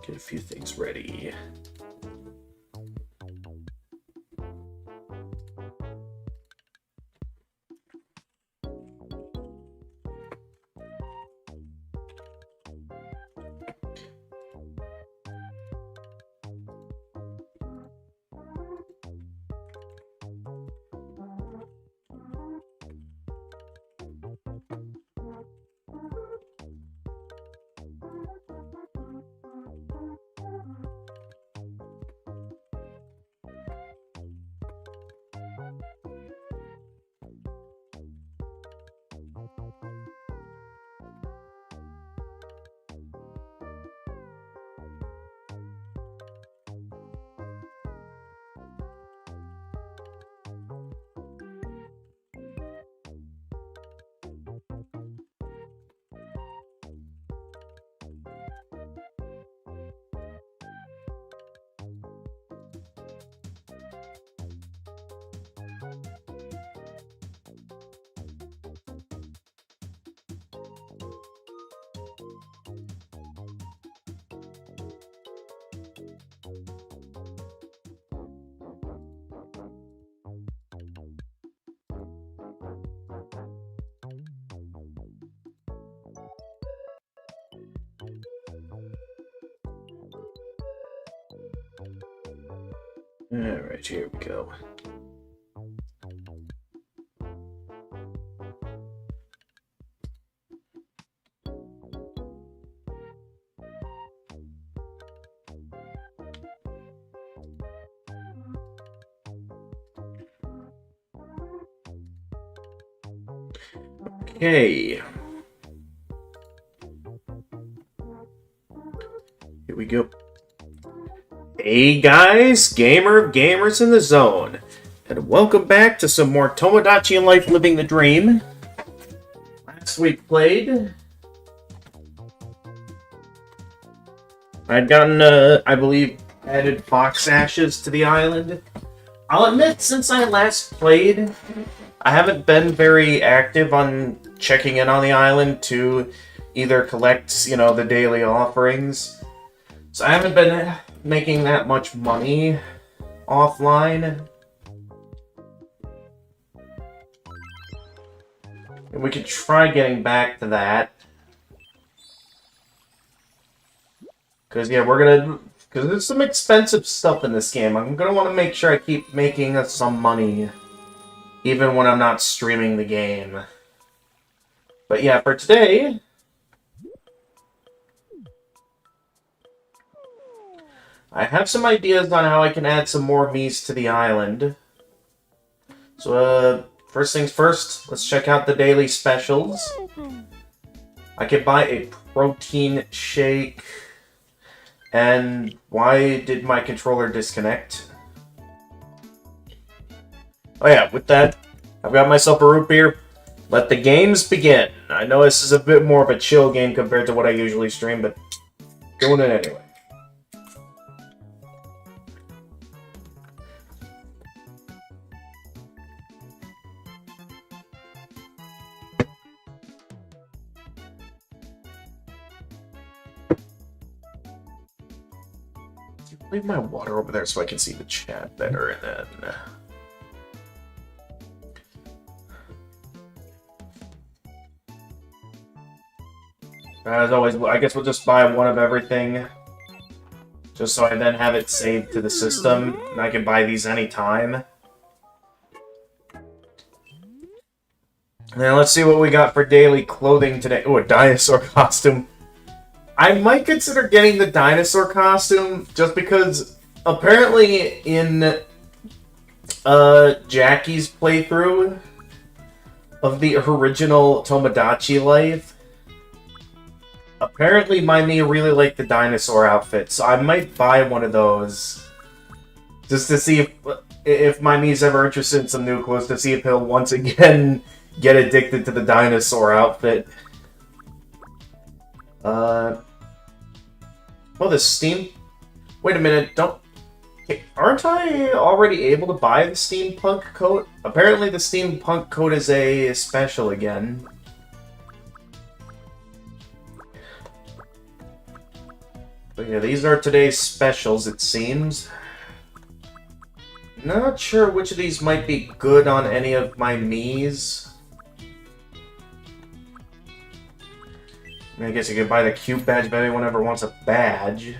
Get a few things ready. Alright, here we go. Okay. Here we go. Hey guys, gamers in the zone, and welcome back to some more Tomodachi and Life Living the Dream. Last week played. I'd gotten, I believe, added fox ashes to the island. I'll admit, since I last played, I haven't been very active on checking in on the island to either collect, the daily offerings. So I haven't been making that much money offline. And we could try getting back to that. Because, yeah, because there's some expensive stuff in this game. I'm gonna want to make sure I keep making some money, even when I'm not streaming the game. But yeah, for today, I have some ideas on how I can add some more Miis to the island. So, first things first, let's check out the daily specials. I could buy a protein shake. And why did my controller disconnect? Oh yeah, with that, I've got myself a root beer. Let the games begin. I know this is a bit more of a chill game compared to what I usually stream, but doing it anyway. Leave my water over there so I can see the chat better, and then... As always, I guess we'll just buy one of everything. Just so I then have it saved to the system, and I can buy these anytime. Now let's see what we got for daily clothing today. Oh, a dinosaur costume. I might consider getting the dinosaur costume, just because apparently in Jackie's playthrough of the original Tomodachi Life, apparently my Mii really liked the dinosaur outfit, so I might buy one of those just to see if my Mii's ever interested in some new clothes, to see if he'll once again get addicted to the dinosaur outfit. Oh, the Steam... Wait a minute, aren't I already able to buy the steampunk coat? Apparently the steampunk coat is a special again. But yeah, these are today's specials, it seems. Not sure which of these might be good on any of my Miis. I guess you could buy the cube badge if anyone ever wants a badge.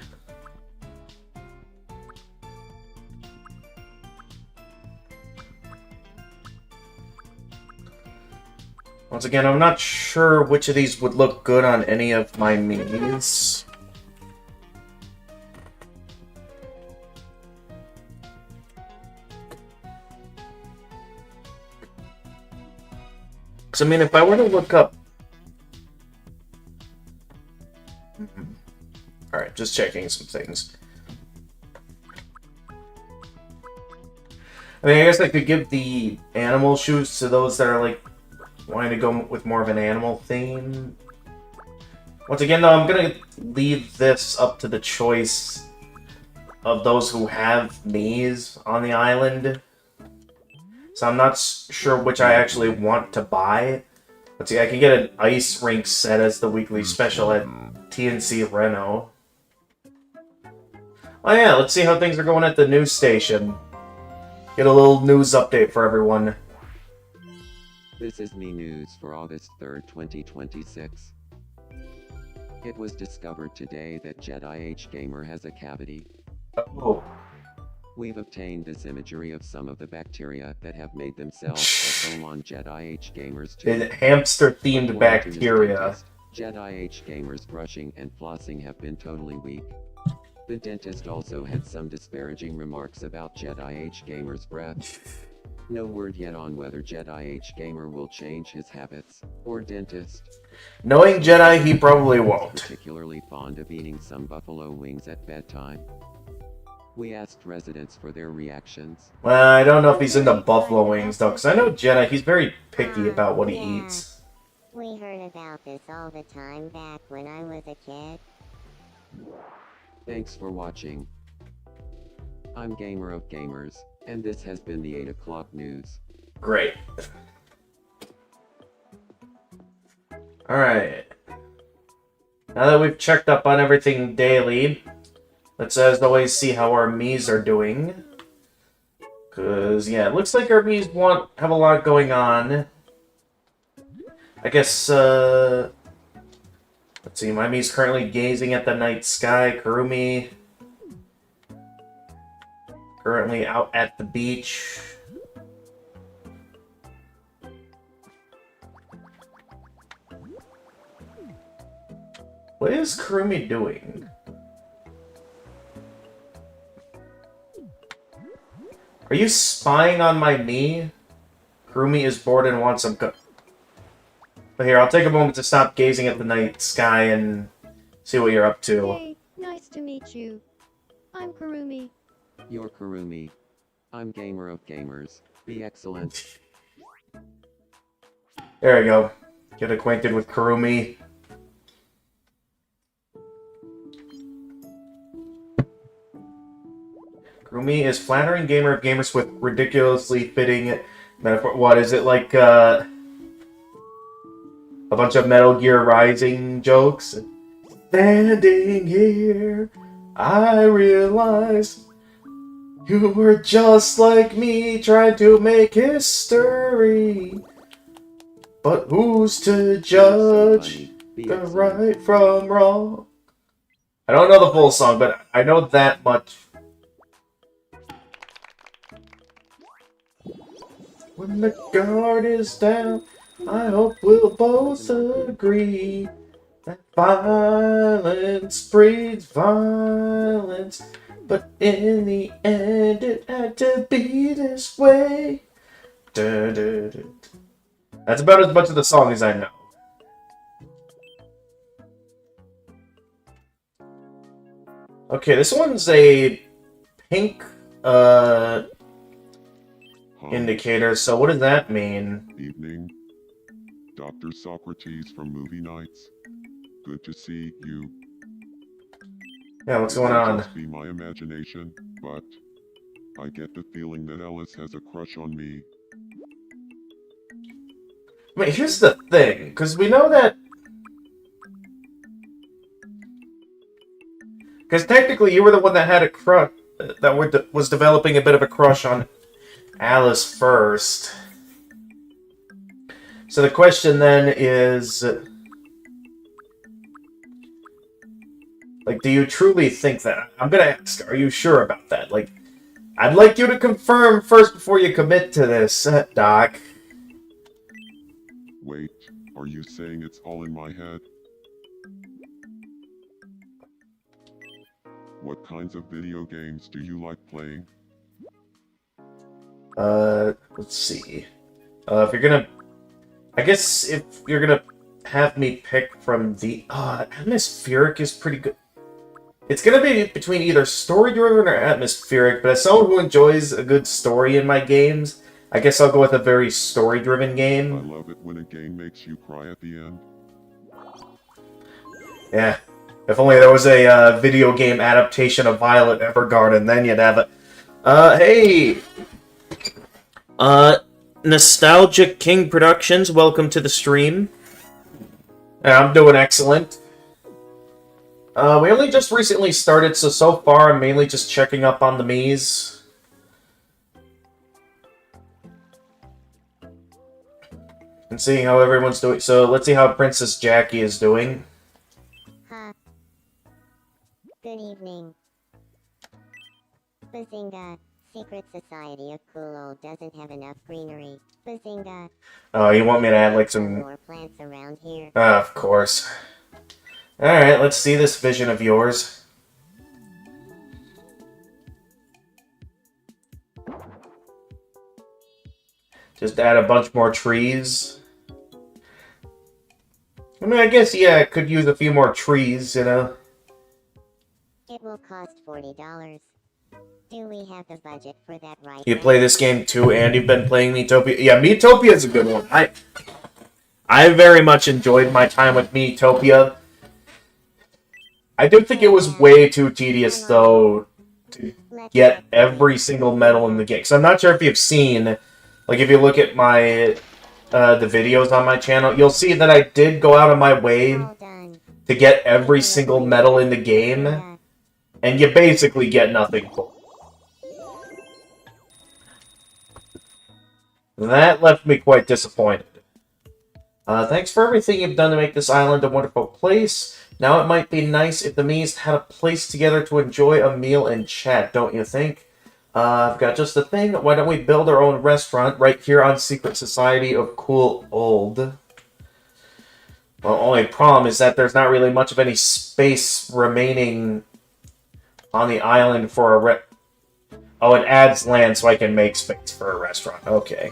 Once again, I'm not sure which of these would look good on any of my Miis. Because, I mean, if I were to look up... Alright, just checking some things. I mean, I guess I could give the animal shoes to those that are, like, wanting to go with more of an animal theme. Once again, though, I'm gonna leave this up to the choice of those who have Miis on the island. So I'm not sure which I actually want to buy. Let's see, I can get an ice rink set as the weekly special at TNC Reno. Oh yeah, let's see how things are going at the news station. Get a little news update for everyone. This is Me News for August 3rd, 2026. It was discovered today that Jedi H Gamer has a cavity. Oh. We've obtained this imagery of some of the bacteria that have made themselves at home on Jedi H Gamer's too. Hamster-themed bacteria. Jedi H Gamer's brushing and flossing have been totally weak. The dentist also had some disparaging remarks about Jedi H Gamer's breath. No word yet on whether Jedi H Gamer will change his habits, or dentist. Knowing Jedi, he probably won't. Particularly fond of eating some buffalo wings at bedtime. We asked residents for their reactions. Well, I don't know if he's into buffalo wings, though, because I know Jedi, he's very picky about what he eats. We heard about this all the time back when I was a kid. Thanks for watching. I'm Gamer of Gamers, and this has been the 8 o'clock news. Great. Alright. Now that we've checked up on everything daily, let's as always see how our Miis are doing. Because, yeah, it looks like our Miis have a lot going on. I guess, let's see, my Mii's currently gazing at the night sky. Kurumi currently out at the beach. What is Kurumi doing? Are you spying on my Mii? Kurumi is bored and wants some But here, I'll take a moment to stop gazing at the night sky and see what you're up to. Hey, nice to meet you. I'm Kurumi. You're Kurumi. I'm Gamer of Gamers. Be excellent. There we go. Get acquainted with Kurumi. Kurumi is flattering Gamer of Gamers with ridiculously fitting metaphor. What is it, like, a bunch of Metal Gear Rising jokes? Standing here, I realize you were just like me, trying to make history. But who's to judge the right from wrong? I don't know the full song, but I know that much. When the guard is down, I hope we'll both agree that violence breeds violence, but in the end it had to be this way. Da, da, da. That's about as much of the song as I know. Okay, this one's a pink indicator, so what does that mean? Evening. Dr. Socrates from Movie Nights. Good to see you. Yeah, what's going It might on? just be my imagination, but I get the feeling that Ellis has a crush on me. I mean, here's the thing, because we know that Because technically, you were the one that had a crush, was developing a bit of a crush on Alice first. So the question then is, like, do you truly think that? I'm gonna ask, are you sure about that? Like, I'd like you to confirm first before you commit to this, Doc. Wait, are you saying it's all in my head? What kinds of video games do you like playing? Let's see. If you're gonna... I guess if you're gonna have me pick from the... atmospheric is pretty good. It's gonna be between either story-driven or atmospheric, but as someone who enjoys a good story in my games, I guess I'll go with a very story-driven I game. love it when a game makes you cry at the end. Yeah. If only there was a video game adaptation of Violet Evergarden, then you'd have it. Hey! Nostalgic King Productions, welcome to the stream. Yeah, I'm doing excellent. We only just recently started, so far I'm mainly just checking up on the Miis. And seeing how everyone's doing. So let's see how Princess Jackie is doing. Huh. Good evening. Bazinga. Secret Society of Cool Old doesn't have enough greenery. Bazinga. Oh, you want me to add like some... More plants around here. Of course. Alright, let's see this vision of yours. Just add a bunch more trees. I mean, I guess, yeah, it could use a few more trees, you know. It will cost $40. Do we have the budget for that right You now? play this game too, and you've been playing Miitopia. Yeah, Miitopia is a good one. I very much enjoyed my time with Miitopia. I do think it was way too tedious, though, to get every single medal in the game. So I'm not sure if you've seen, like, if you look at my the videos on my channel, you'll see that I did go out of my way All done. to get every single medal in the game, and you basically get nothing for it. That left me quite disappointed. Thanks for everything you've done to make this island a wonderful place. Now it might be nice if the Miis had a place together to enjoy a meal and chat, don't you think? I've got just the thing. Why don't we build our own restaurant right here on Secret Society of Cool Old? Well, only problem is that there's not really much of any space remaining on the island for a Oh, it adds land so I can make space for a restaurant. Okay.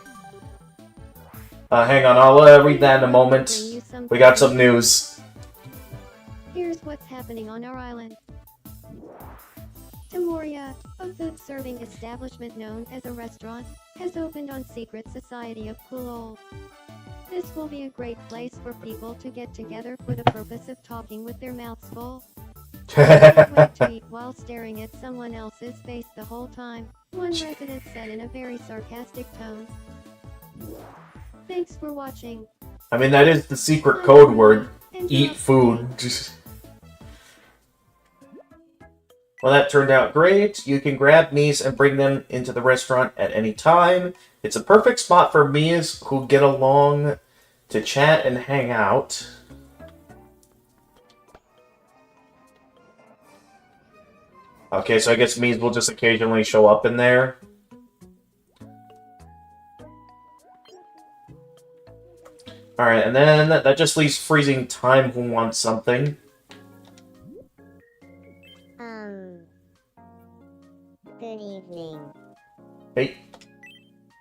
Hang on, I'll read that in a moment. We got some news. Here's what's happening on our island. Temoria, a food-serving establishment known as a restaurant, has opened on Secret Society of Cool Old. This will be a great place for people to get together for the purpose of talking with their mouths full. Wait to eat while staring at someone else's face the whole time, one resident said in a very sarcastic tone. Thanks for watching. I mean, that is the secret code word. Eat food. Well, that turned out great. You can grab Miis and bring them into the restaurant at any time. It's a perfect spot for Miis who get along to chat and hang out. Okay, so I guess Miis will just occasionally show up in there. Alright, and then that just leaves Freezing Time who wants something. Good evening. Hey.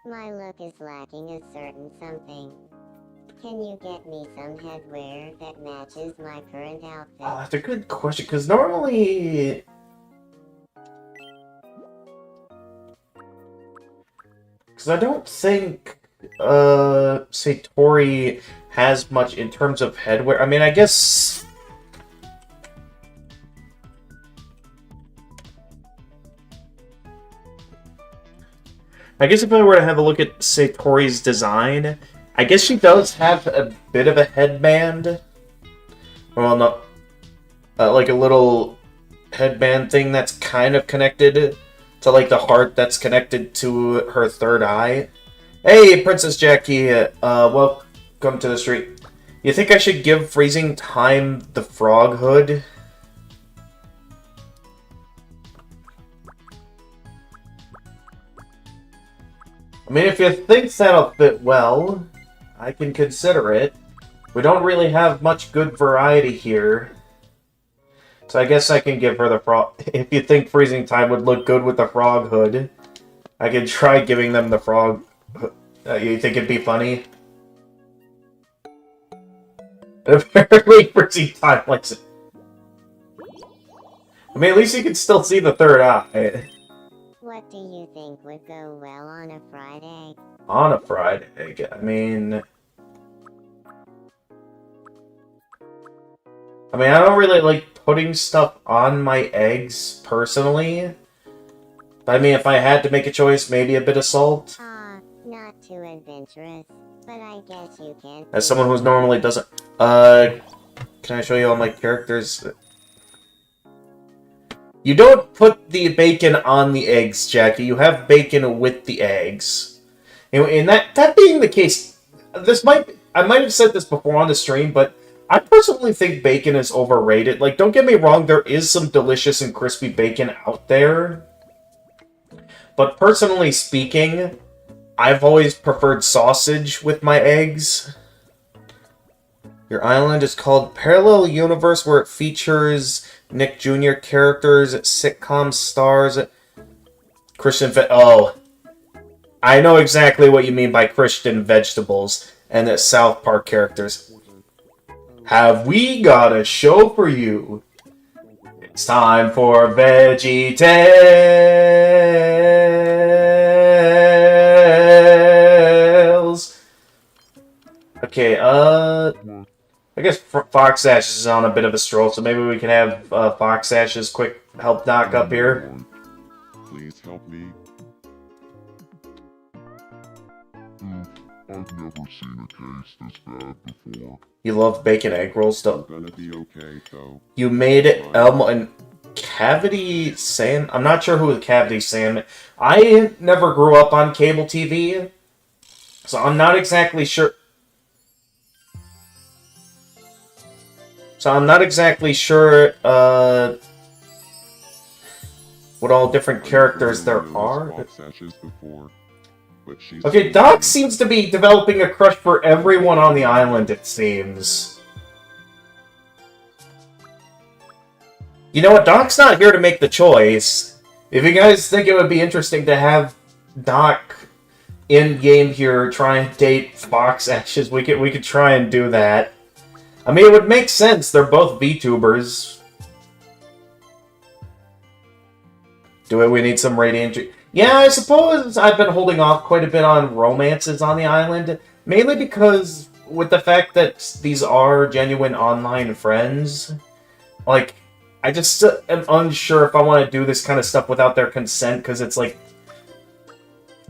My look is lacking a certain something. Can you get me some headwear that matches my current outfit? Oh, that's a good question, because normally... Because I don't think, Satori has much in terms of headwear. I mean, I guess... if I were to have a look at Satori's design, I guess she does have a bit of a headband. Well, no, like a little headband thing that's kind of connected to like the heart that's connected to her third eye. Hey, Princess Jackie, welcome to the street. You think I should give Freezing Time the frog hood? I mean, if you think that'll fit well, I can consider it. We don't really have much good variety here. So I guess I can give her the frog. If you think Freezing Time would look good with the frog hood, I could try giving them the frog. You think it'd be funny? Apparently, Freezing Time likes it. I mean, at least you can still see the third eye. What do you think would go well on a fried egg? On a fried egg, I mean, I don't really like putting stuff on my eggs, personally. But I mean, if I had to make a choice, maybe a bit of salt. Not too adventurous, but I guess you can. As someone who normally doesn't... can I show you all my characters? You don't put the bacon on the eggs, Jackie. You have bacon with the eggs. And that being the case, I might have said this before on the stream, but I personally think bacon is overrated. Like, don't get me wrong, there is some delicious and crispy bacon out there. But personally speaking, I've always preferred sausage with my eggs. Your island is called Parallel Universe, where it features Nick Jr. characters, sitcom stars, oh, I know exactly what you mean by Christian vegetables and the South Park characters. Have we got a show for you? It's time for Veggie Tales. Okay, I guess Fox Ash is on a bit of a stroll, so maybe we can have Fox Ash's quick help Doc up here. Please help me. I've never seen a case this bad before. You love bacon egg rolls, I'm don't? gonna be okay, though. You made it, Elmo and Cavity Sam. I'm not sure who the Cavity Sam. I never grew up on cable TV, so I'm not exactly sure. What all different characters there are. Fox Ashes before, but she's Okay, Doc seems to be developing a crush for everyone on the island, it seems. You know what? Doc's not here to make the choice. If you guys think it would be interesting to have Doc in-game here try and date Fox Ashes, we could try and do that. I mean, it would make sense. They're both VTubers. Do we need some radiant... Yeah, I suppose I've been holding off quite a bit on romances on the island. Mainly because, with the fact that these are genuine online friends, like, I just am unsure if I want to do this kind of stuff without their consent, because it's like...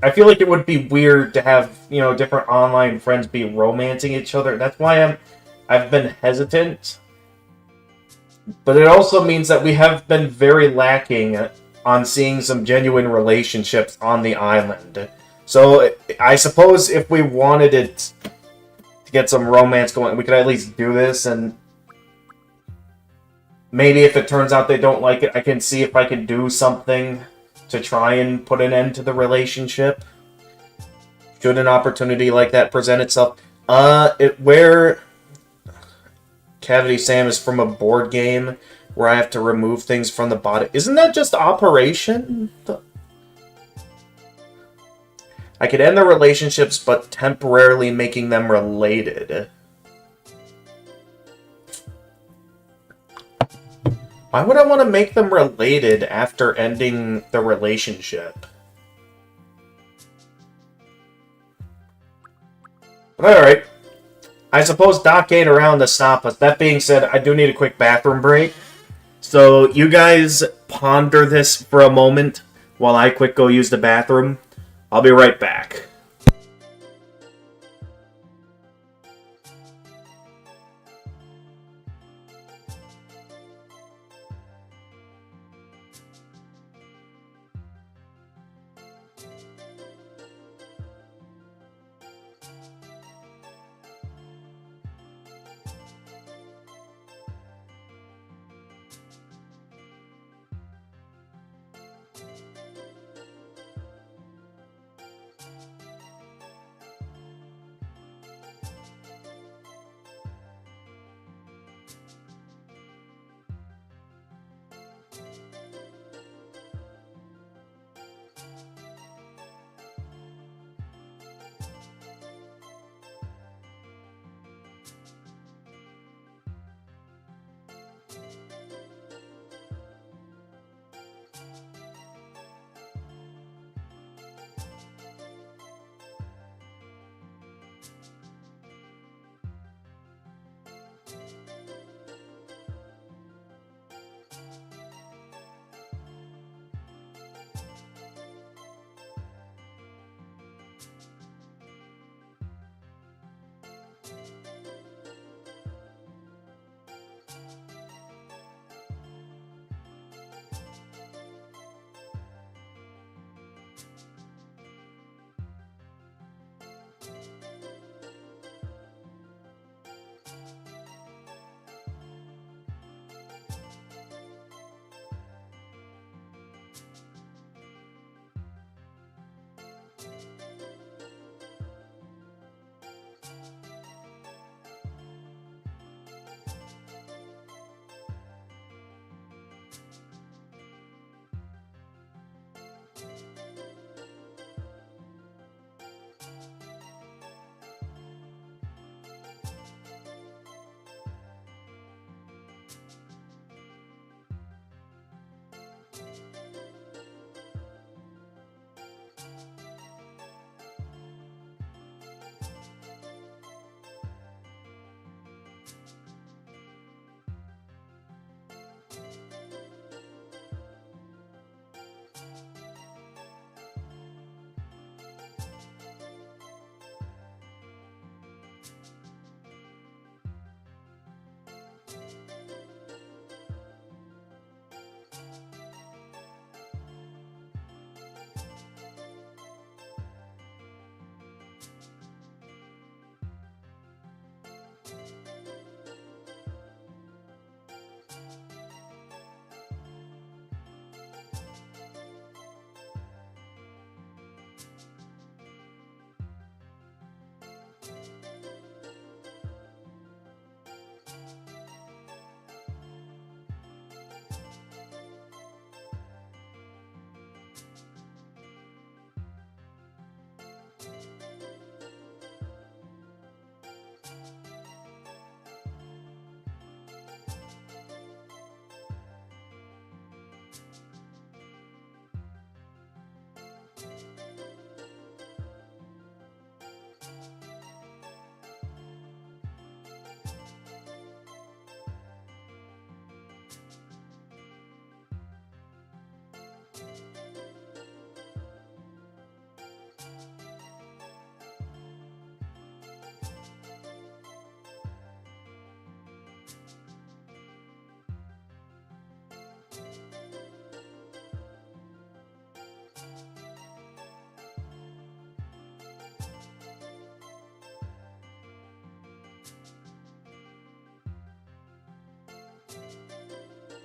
I feel like it would be weird to have, you know, different online friends be romancing each other. That's why I've been hesitant. But it also means that we have been very lacking on seeing some genuine relationships on the island. So I suppose if we wanted it to get some romance going, we could at least do this, and maybe if it turns out they don't like it, I can see if I can do something to try and put an end to the relationship. Should an opportunity like that present itself. Where Cavity Sam is from a board game where I have to remove things from the body. Isn't that just Operation? I could end the relationships, but temporarily making them related. Why would I want to make them related after ending the relationship? But alright. I suppose Doc ain't around to stop us. That being said, I do need a quick bathroom break. So you guys ponder this for a moment while I quick go use the bathroom. I'll be right back.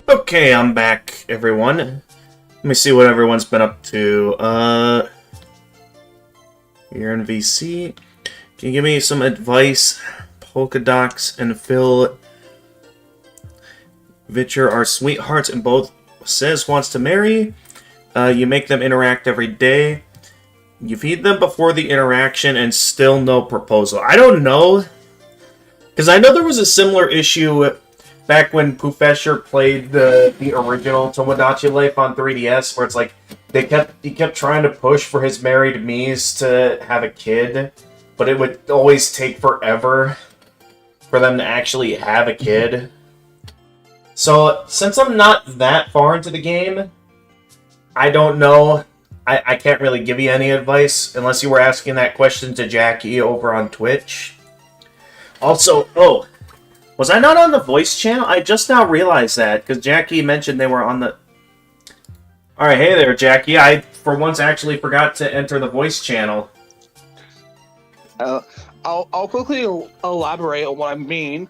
Okay, I'm back, everyone. Let me see what everyone's been up to. You're in VC. Can you give me some advice? Polka Docs and Phil Vitcher are sweethearts and both says wants to marry. You make them interact every day. You feed them before the interaction and still no proposal. I don't know. Because I know there was a similar issue back when Poofesher played the original Tomodachi Life on 3DS, where it's like he kept trying to push for his married Miis to have a kid, but it would always take forever for them to actually have a kid. So, since I'm not that far into the game, I don't know. I can't really give you any advice, unless you were asking that question to Jackie over on Twitch. Also, oh, was I not on the voice channel? I just now realized that, because Jackie mentioned they were on the... Alright, hey there, Jackie. I, for once, actually forgot to enter the voice channel. I'll quickly elaborate on what I mean.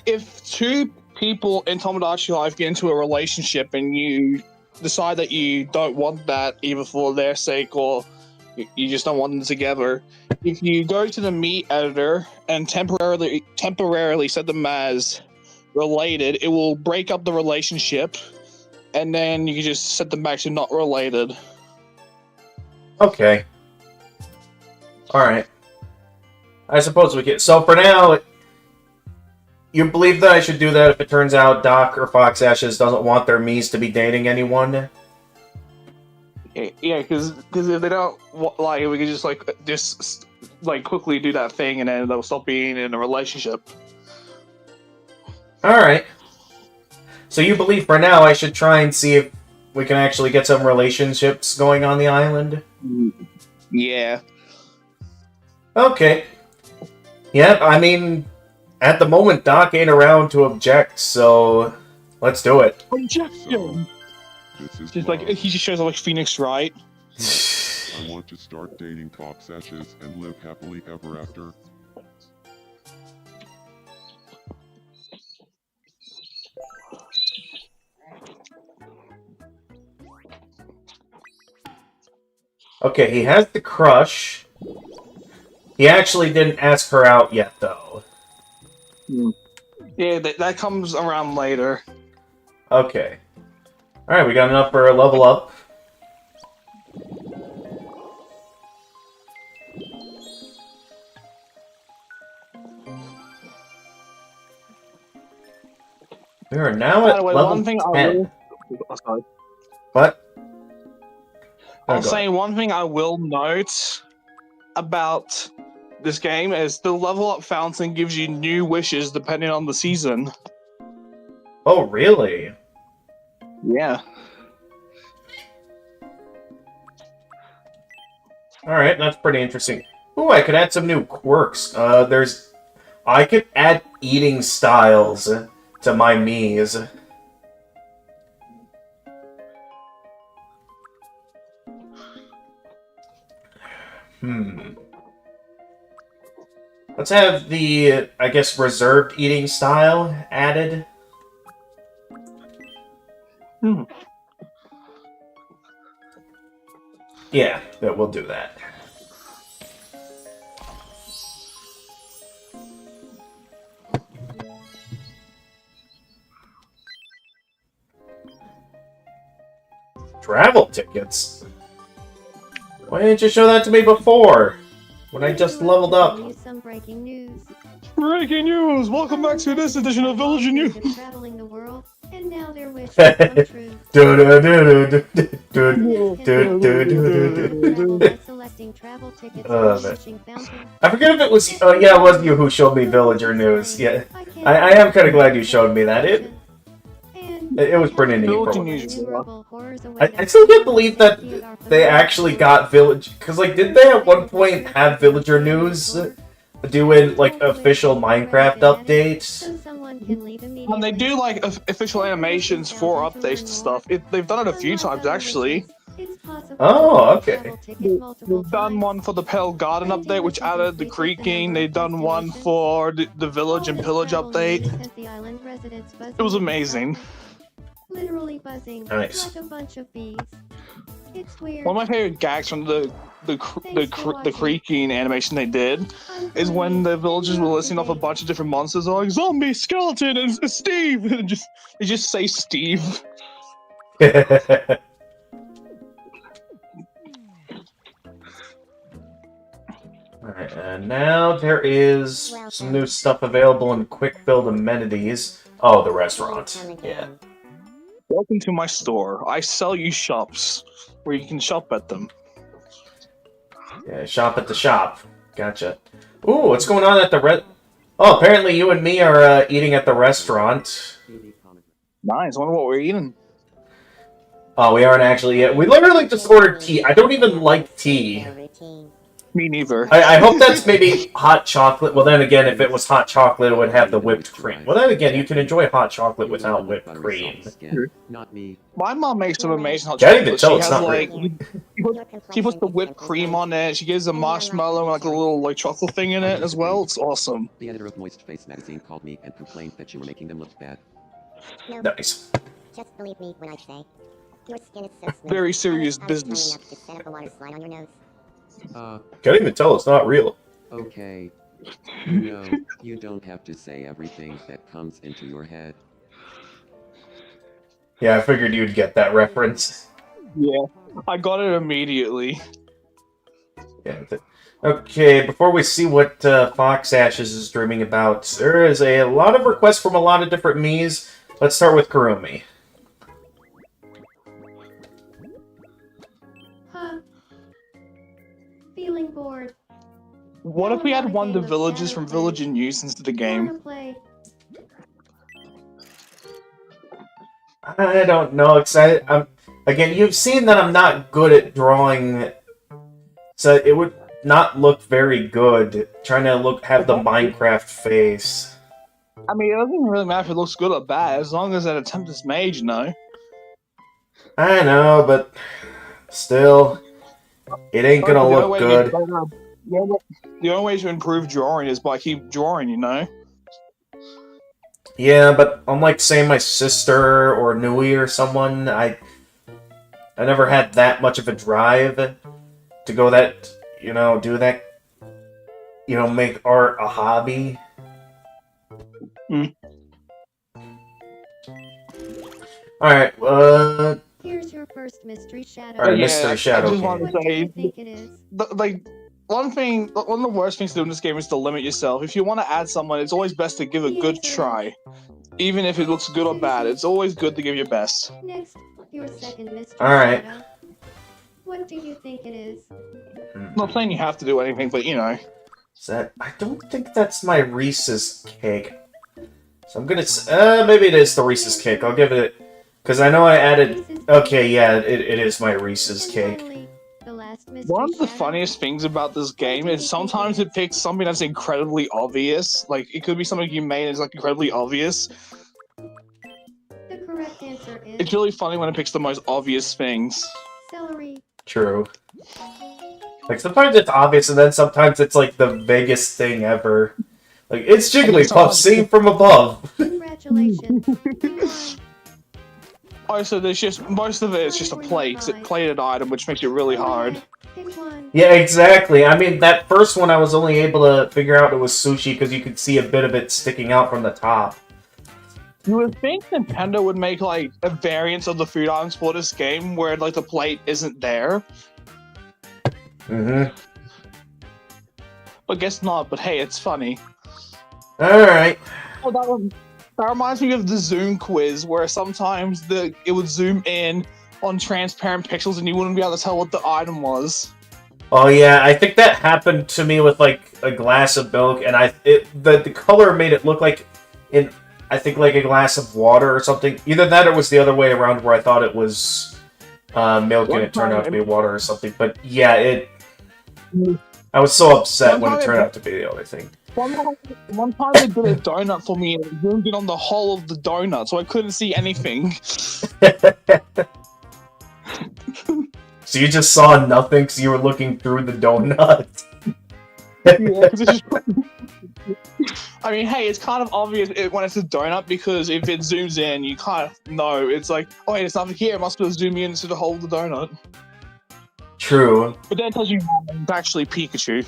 If two people in Tomodachi Life get into a relationship and you decide that you don't want that, either for their sake or you just don't want them together, if you go to the meat editor and temporarily set them as related, it will break up the relationship, and then you can just set them back to not related. Okay. Alright. I suppose we can... So for now, you believe that I should do that if it turns out Doc or Fox Ashes doesn't want their Miis to be dating anyone? Yeah, because if they don't, like, we could just quickly do that thing, and then they'll stop being in a relationship. Alright. So you believe for now I should try and see if we can actually get some relationships going on the island? Yeah. Okay. Yep, I mean, at the moment Doc ain't around to object, so let's do it. Objection! This is Just like, love. he just shows up like Phoenix Wright. I want to start dating Fox Ashes and live happily ever after. Okay, he has the crush. He actually didn't ask her out yet, though. Yeah, that comes around later. Okay. Alright, we got enough for a level up. We are now By at the way, level one thing 10. I will... Oh, sorry. What? I'll say one thing I will note about this game is the level up fountain gives you new wishes depending on the season. Oh, really? Yeah. Alright, that's pretty interesting. Ooh, I could add some new quirks. I could add eating styles to my Miis. Let's have the, I guess, reserved eating style added. Yeah, we'll do that. Travel tickets? Why didn't you show that to me before? When I just leveled up. Some breaking news. Breaking news! Welcome back to this edition of Village News. Traveling the world, and now their wish has come true. Selecting travel tickets and fishing fountain. I forget if it was, yeah, it was you who showed me Villager News. Yeah, I am kind of glad you showed me that. It was pretty neat. I still can't believe that they actually got Village, because like, did they at one point have Villager News doing like official Minecraft updates? When they do like official animations for updates and stuff, they've done it a few times actually. Oh, okay. They've done one for the Pale Garden update, which added the creaking. They've done one for the Village and Pillage update. It was amazing. Literally buzzing Nice. like a bunch of bees. It's weird. One of my favorite gags from the creaking animation they did is when the villagers were listing off a bunch of different monsters, like zombie, skeleton, and Steve, and they just say Steve. Alright, and now there is some new stuff available in quick build amenities. Oh, the restaurant. Yeah. Welcome to my store. I sell you shops where you can shop at them. Yeah, shop at the shop. Gotcha. Ooh, what's going on at the Oh, apparently you and me are eating at the restaurant. Nice. Wonder what we're eating. Oh, we aren't actually yet. We literally just ordered tea. I don't even like tea. Me neither. I hope that's maybe hot chocolate. Well, then again, if it was hot chocolate, it would have the whipped cream. Well, then again, you can enjoy hot chocolate without whipped cream. Not me. My mom makes some amazing hot Can't even chocolate. tell She it's has not like real. she puts the whipped cream on it. She gives a marshmallow and like a little like chocolate thing in it as well. It's awesome. The editor of Moist Face magazine called me and complained that you were making them look bad. No, Nice. just believe me when I say your skin is so smooth. Very serious I was kind business. enough to set up a water slide on your nose. Can't even tell it's not real. Okay. No, you don't have to say everything that comes into your head. Yeah, I figured you'd get that reference. Yeah, I got it immediately. Yeah. Okay, before we see what Fox Ashes is dreaming about, there is a lot of requests from a lot of different Miis. Let's start with Kurumi. Feeling bored. What if we had one of the villages from Village and News into the game? Wanna play? I don't know, excited. Again, you've seen that I'm not good at drawing, so it would not look very good trying to have the Minecraft face. I mean, it doesn't really matter if it looks good or bad, as long as that attempt is made, you know? I know, but still, it ain't gonna look good. The only way to improve drawing is by keep drawing, you know? Yeah, but unlike, say, my sister or Nui or someone, I never had that much of a drive to go that, do that, make art a hobby. Alright, Here's your first mystery shadow. Alright, Mystery Shadow I just King. want to What do you say, think it is? one of the worst things to do in this game is to limit yourself. If you want to add someone, it's always best to give a good try. Even if it looks good or bad, it's always good to give your best. Next, your second mystery Alright. shadow. What do you think it is? I'm not saying you have to do anything, but you know. I don't think that's my Reese's cake. So I'm gonna maybe it is the Reese's cake. I'll give it, because I know I added, okay, yeah, it is my Reese's And cake. finally, the last mystery One of the shadow. funniest things about this game is sometimes it picks something that's incredibly obvious. Like, it could be something you made that's like incredibly obvious. The correct answer is It's really funny when it picks the most obvious things. celery. True. Like, sometimes it's obvious, and then sometimes it's, like, the biggest thing ever. Like, it's Jigglypuff seen from above. Congratulations. Oh, so there's just most of it is just a plated item, which makes it really hard. Pick one. Yeah, exactly. I mean, that first one I was only able to figure out it was sushi because you could see a bit of it sticking out from the top. You would think Nintendo would make like a variant of the food items for this game where like the plate isn't there, Mm-hmm. but guess not. But hey, it's funny. Alright. Oh, that reminds me of the Zoom quiz where sometimes it would zoom in on transparent pixels and you wouldn't be able to tell what the item was. Oh yeah, I think that happened to me with like a glass of milk, and the color made it look like I think like a glass of water or something. Either that or it was the other way around where I thought it was milk and it turned out to be water or something. But yeah, I was so upset when it turned out to be the other thing. One time they did a donut for me and it zoomed in on the whole of the donut, so I couldn't see anything. So you just saw nothing because you were looking through the donut. I mean, hey, it's kind of obvious when it's a donut because if it zooms in, you kind of know. It's like, oh, wait, it's nothing here. It must be zooming in to the whole of the donut. True. But then it tells you it's actually Pikachu.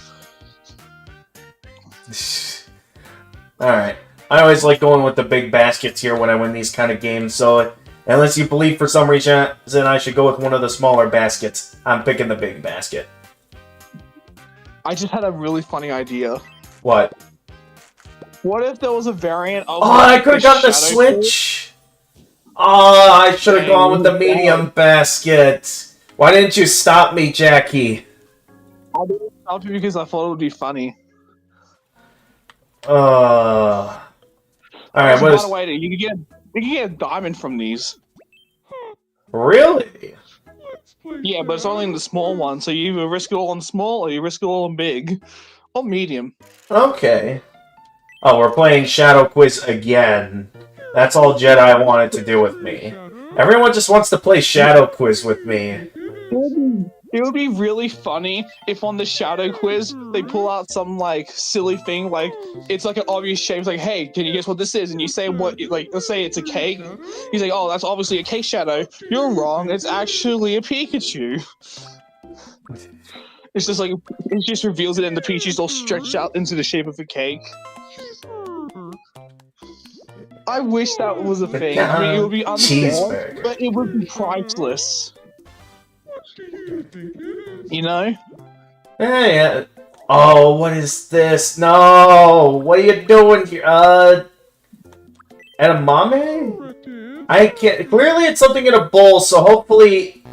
Alright. I always like going with the big baskets here when I win these kind of games, so unless you believe for some reason I should go with one of the smaller baskets, I'm picking the big basket. I just had a really funny idea. What? What if there was a variant of... Oh, I could have gotten the Switch! Oh, I should have gone with the medium basket. Why didn't you stop me, Jackie? I didn't stop you because I thought it would be funny. Alright, what is... Wait, you can get a diamond from these. Really? Yeah, but it's only in the small one, so you either risk it all on small or you risk it all on big. Or medium. Okay. Oh, we're playing Shadow Quiz again. That's all Jedi wanted to do with me. Everyone just wants to play Shadow Quiz with me. It would be really funny if on the Shadow Quiz they pull out some like silly thing, like it's like an obvious shape. It's like, hey, can you guess what this is? And you say what, like, let's say it's a cake. He's like, oh, that's obviously a cake shadow. You're wrong. It's actually a Pikachu. It's just like it just reveals it, and the Pikachu's all stretched out into the shape of a cake. I wish that was a thing. I mean, it would be unfair, but it would be priceless. You know? Yeah. Oh, what is this? No! What are you doing here? Edamame? I can't... Clearly it's something in a bowl, so hopefully...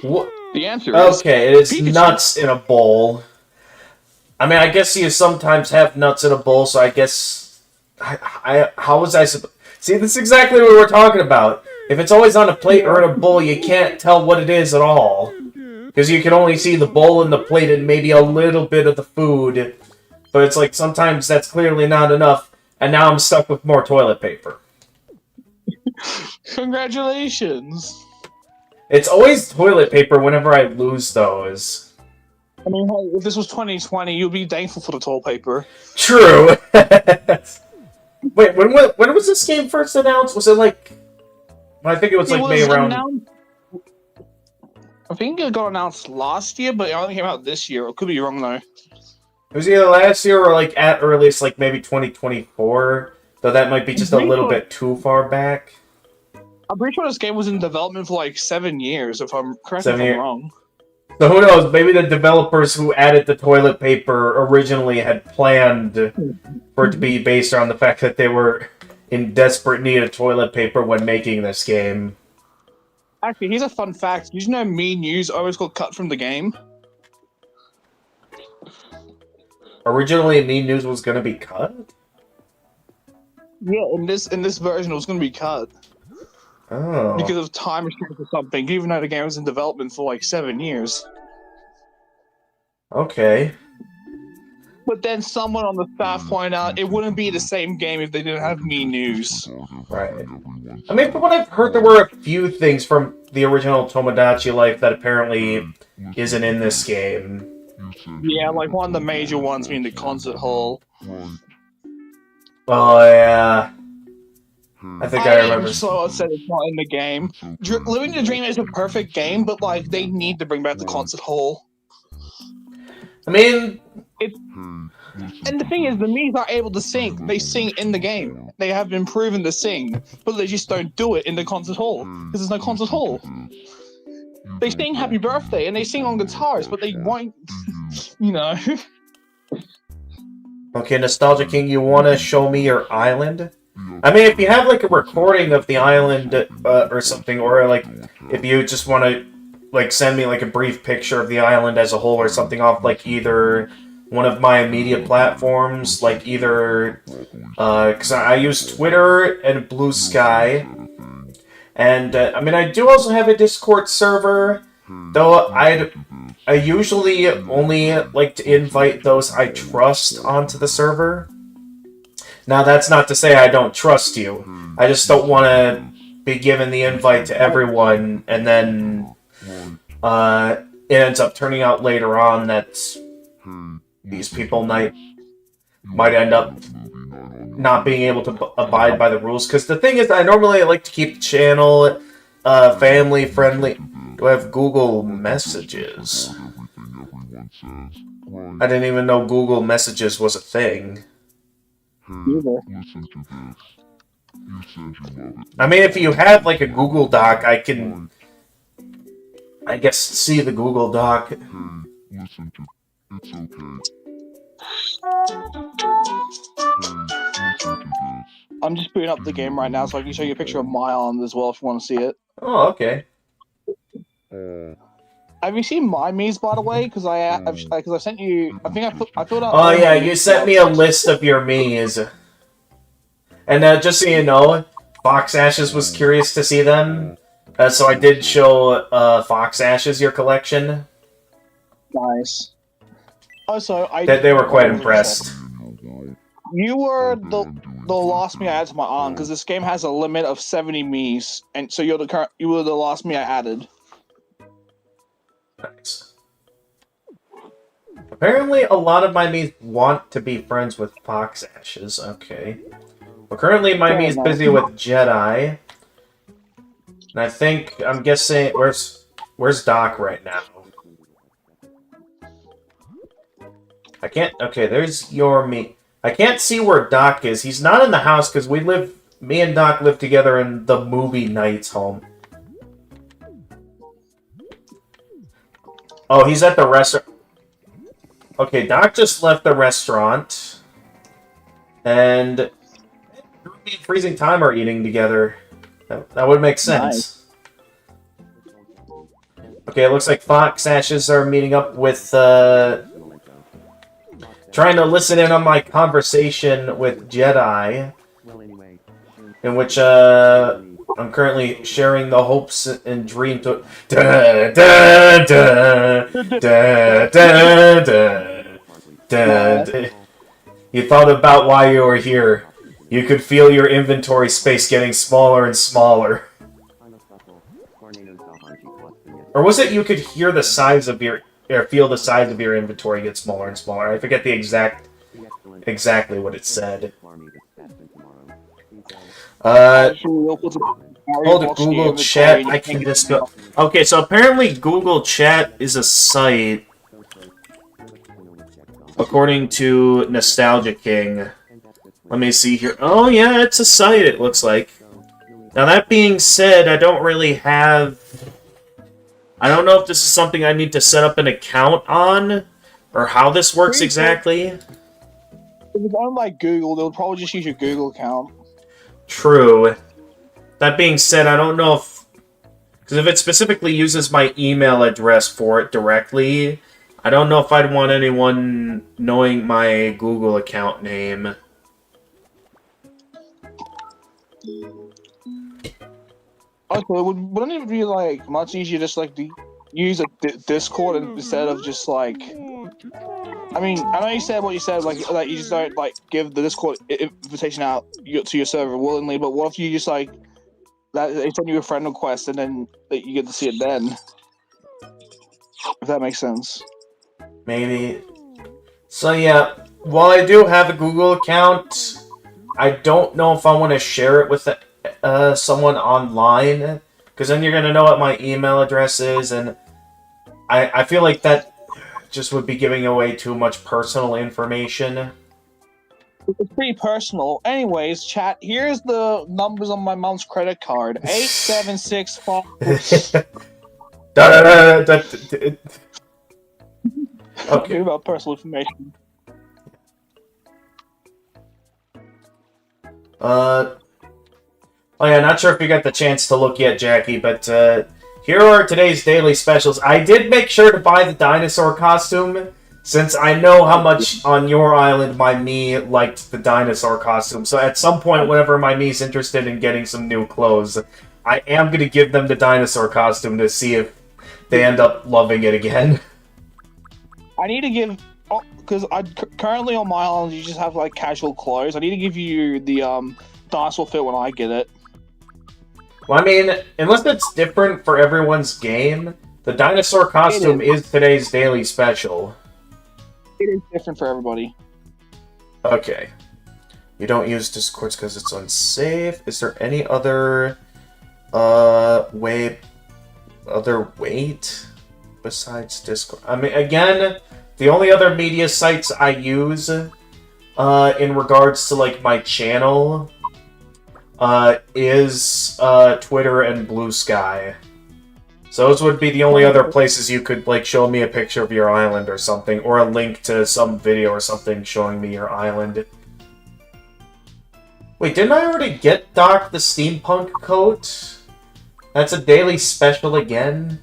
The answer is... Okay, it is Pikachu. Nuts in a bowl. I mean, I guess you sometimes have nuts in a bowl, so I guess... how was I supposed... See, this is exactly what we're talking about. If it's always on a plate or in a bowl, you can't tell what it is at all. Because you can only see the bowl and the plate and maybe a little bit of the food. But it's like, sometimes that's clearly not enough, and now I'm stuck with more toilet paper. Congratulations! It's always toilet paper whenever I lose those. I mean, hey, if this was 2020, you'd be thankful for the toilet paper. True! Wait, when was this game first announced? Was it like... I think it was like May around... I think it got announced last year, but it only came out this year. I could be wrong, though. It was either last year or like at earliest like maybe 2024. Though that might be just a little bit too far back. I'm pretty sure this game was in development for like 7 years, if I'm correct, if I'm wrong. So who knows, maybe the developers who added the toilet paper originally had planned for it to be based on the fact that they were in desperate need of toilet paper when making this game. Actually, here's a fun fact. Did you know Miis News always got cut from the game? Originally, Miis News was going to be cut? Yeah, in this version, it was going to be cut. Oh. Because of time restraints or something, even though the game was in development for like 7 years. Okay. But then someone on the staff pointed out it wouldn't be the same game if they didn't have me news. Right. I mean, from what I've heard, there were a few things from the original Tomodachi Life that apparently isn't in this game. Yeah, like one of the major ones being the concert hall. Oh, yeah. I think I remember. So said it's not in the game. Living the Dream is a perfect game, but like they need to bring back the concert hall. I mean, and the thing is, the Miis are able to sing. They sing in the game. They have been proven to sing, but they just don't do it in the concert hall because there's no concert hall. They sing Happy Birthday and they sing on guitars, but they won't. You know. okay, Nostalgia King, you want to show me your island? I mean, if you have like a recording of the island or something, or like if you just want to like send me like a brief picture of the island as a whole or something off like either one of my media platforms, like either because I use Twitter and Blue Sky, and I mean I do also have a Discord server, though I usually only like to invite those I trust onto the server. Now, that's not to say I don't trust you. I just don't want to be given the invite to everyone, and then it ends up turning out later on that these people might end up not being able to abide by the rules. Because the thing is, I normally like to keep the channel family friendly. Do I have Google Messages? I didn't even know Google Messages was a thing. I mean, if you have like a Google Doc, I can, I guess, see the Google Doc. I'm just booting up the game right now, so I can show you a picture of my island as well if you want to see it. Oh, okay. Have you seen my Miis, by the way? Because I sent you. I think I filled out. Oh yeah, you sent me a list of your Miis. And just so you know, Fox Ashes was curious to see them, so I did show Fox Ashes your collection. Nice. Also, They were quite impressed. You were the last Mii I added to my island because this game has a limit of 70 Miis, and so you were the last Mii I added. Nice. Apparently, a lot of my Miis want to be friends with Fox Ashes. Okay. Well, currently, my Mii is busy with Jedi. And I'm guessing, where's Doc right now? I can't, okay, there's your Mii. I can't see where Doc is. He's not in the house because me and Doc live together in the movie Nights home. Oh, he's at the restaurant. Okay, Doc just left the restaurant. And Ruby and Freezing Time are eating together. That would make sense. Nice. Okay, it looks like Fox Ashes are meeting up with, trying to listen in on my conversation with Jedi. In which, I'm currently sharing the hopes and dreams to... Da, da, da, da, da, da, da, da. You thought about why you were here. You could feel your inventory space getting smaller and smaller. Or was it you could hear the size of your... or feel the size of your inventory get smaller and smaller? I forget the exactly what it said. Hold it, Google Chat. I can just go. Okay, so apparently Google Chat is a site, according to Nostalgia King. Let me see here. Oh yeah, it's a site. It looks like. Now that being said, I don't really have. I don't know if this is something I need to set up an account on, or how this works exactly. If it's on like Google, they'll probably just use your Google account. True. That being said, I don't know if... because if it specifically uses my email address for it directly, I don't know if I'd want anyone knowing my Google account name. Okay, wouldn't it be like much easier just like to use a Discord instead of just like I mean, I know you said what you said, like that you just don't like give the Discord invitation out to your server willingly. But what if you just like that they send you a friend request and then you get to see it then? If that makes sense. Maybe. So yeah, while I do have a Google account, I don't know if I want to share it with someone online, because then you're gonna know what my email address is, and I feel like that just would be giving away too much personal information. It's pretty personal. Anyways, chat, here's the numbers on my mom's credit card. 8765. Okay. About personal information. Oh yeah, not sure if you got the chance to look yet, Jackie, but here are today's daily specials. I did make sure to buy the dinosaur costume, since I know how much on your island my Mii liked the dinosaur costume. So at some point, whenever my Mii's interested in getting some new clothes, I am going to give them the dinosaur costume to see if they end up loving it again. I need to give... because currently on my island, you just have, like, casual clothes. I need to give you the, dinosaur fit when I get it. Well, I mean, unless it's different for everyone's game, the dinosaur costume is today's daily special. It is different for everybody. Okay. You don't use Discords because it's unsafe. Is there any other way besides Discord? I mean, again, the only other media sites I use in regards to like my channel is Twitter and Blue Sky. So those would be the only other places you could like show me a picture of your island or something, or a link to some video or something showing me your island. Wait, didn't I already get Doc the steampunk coat? That's a daily special again?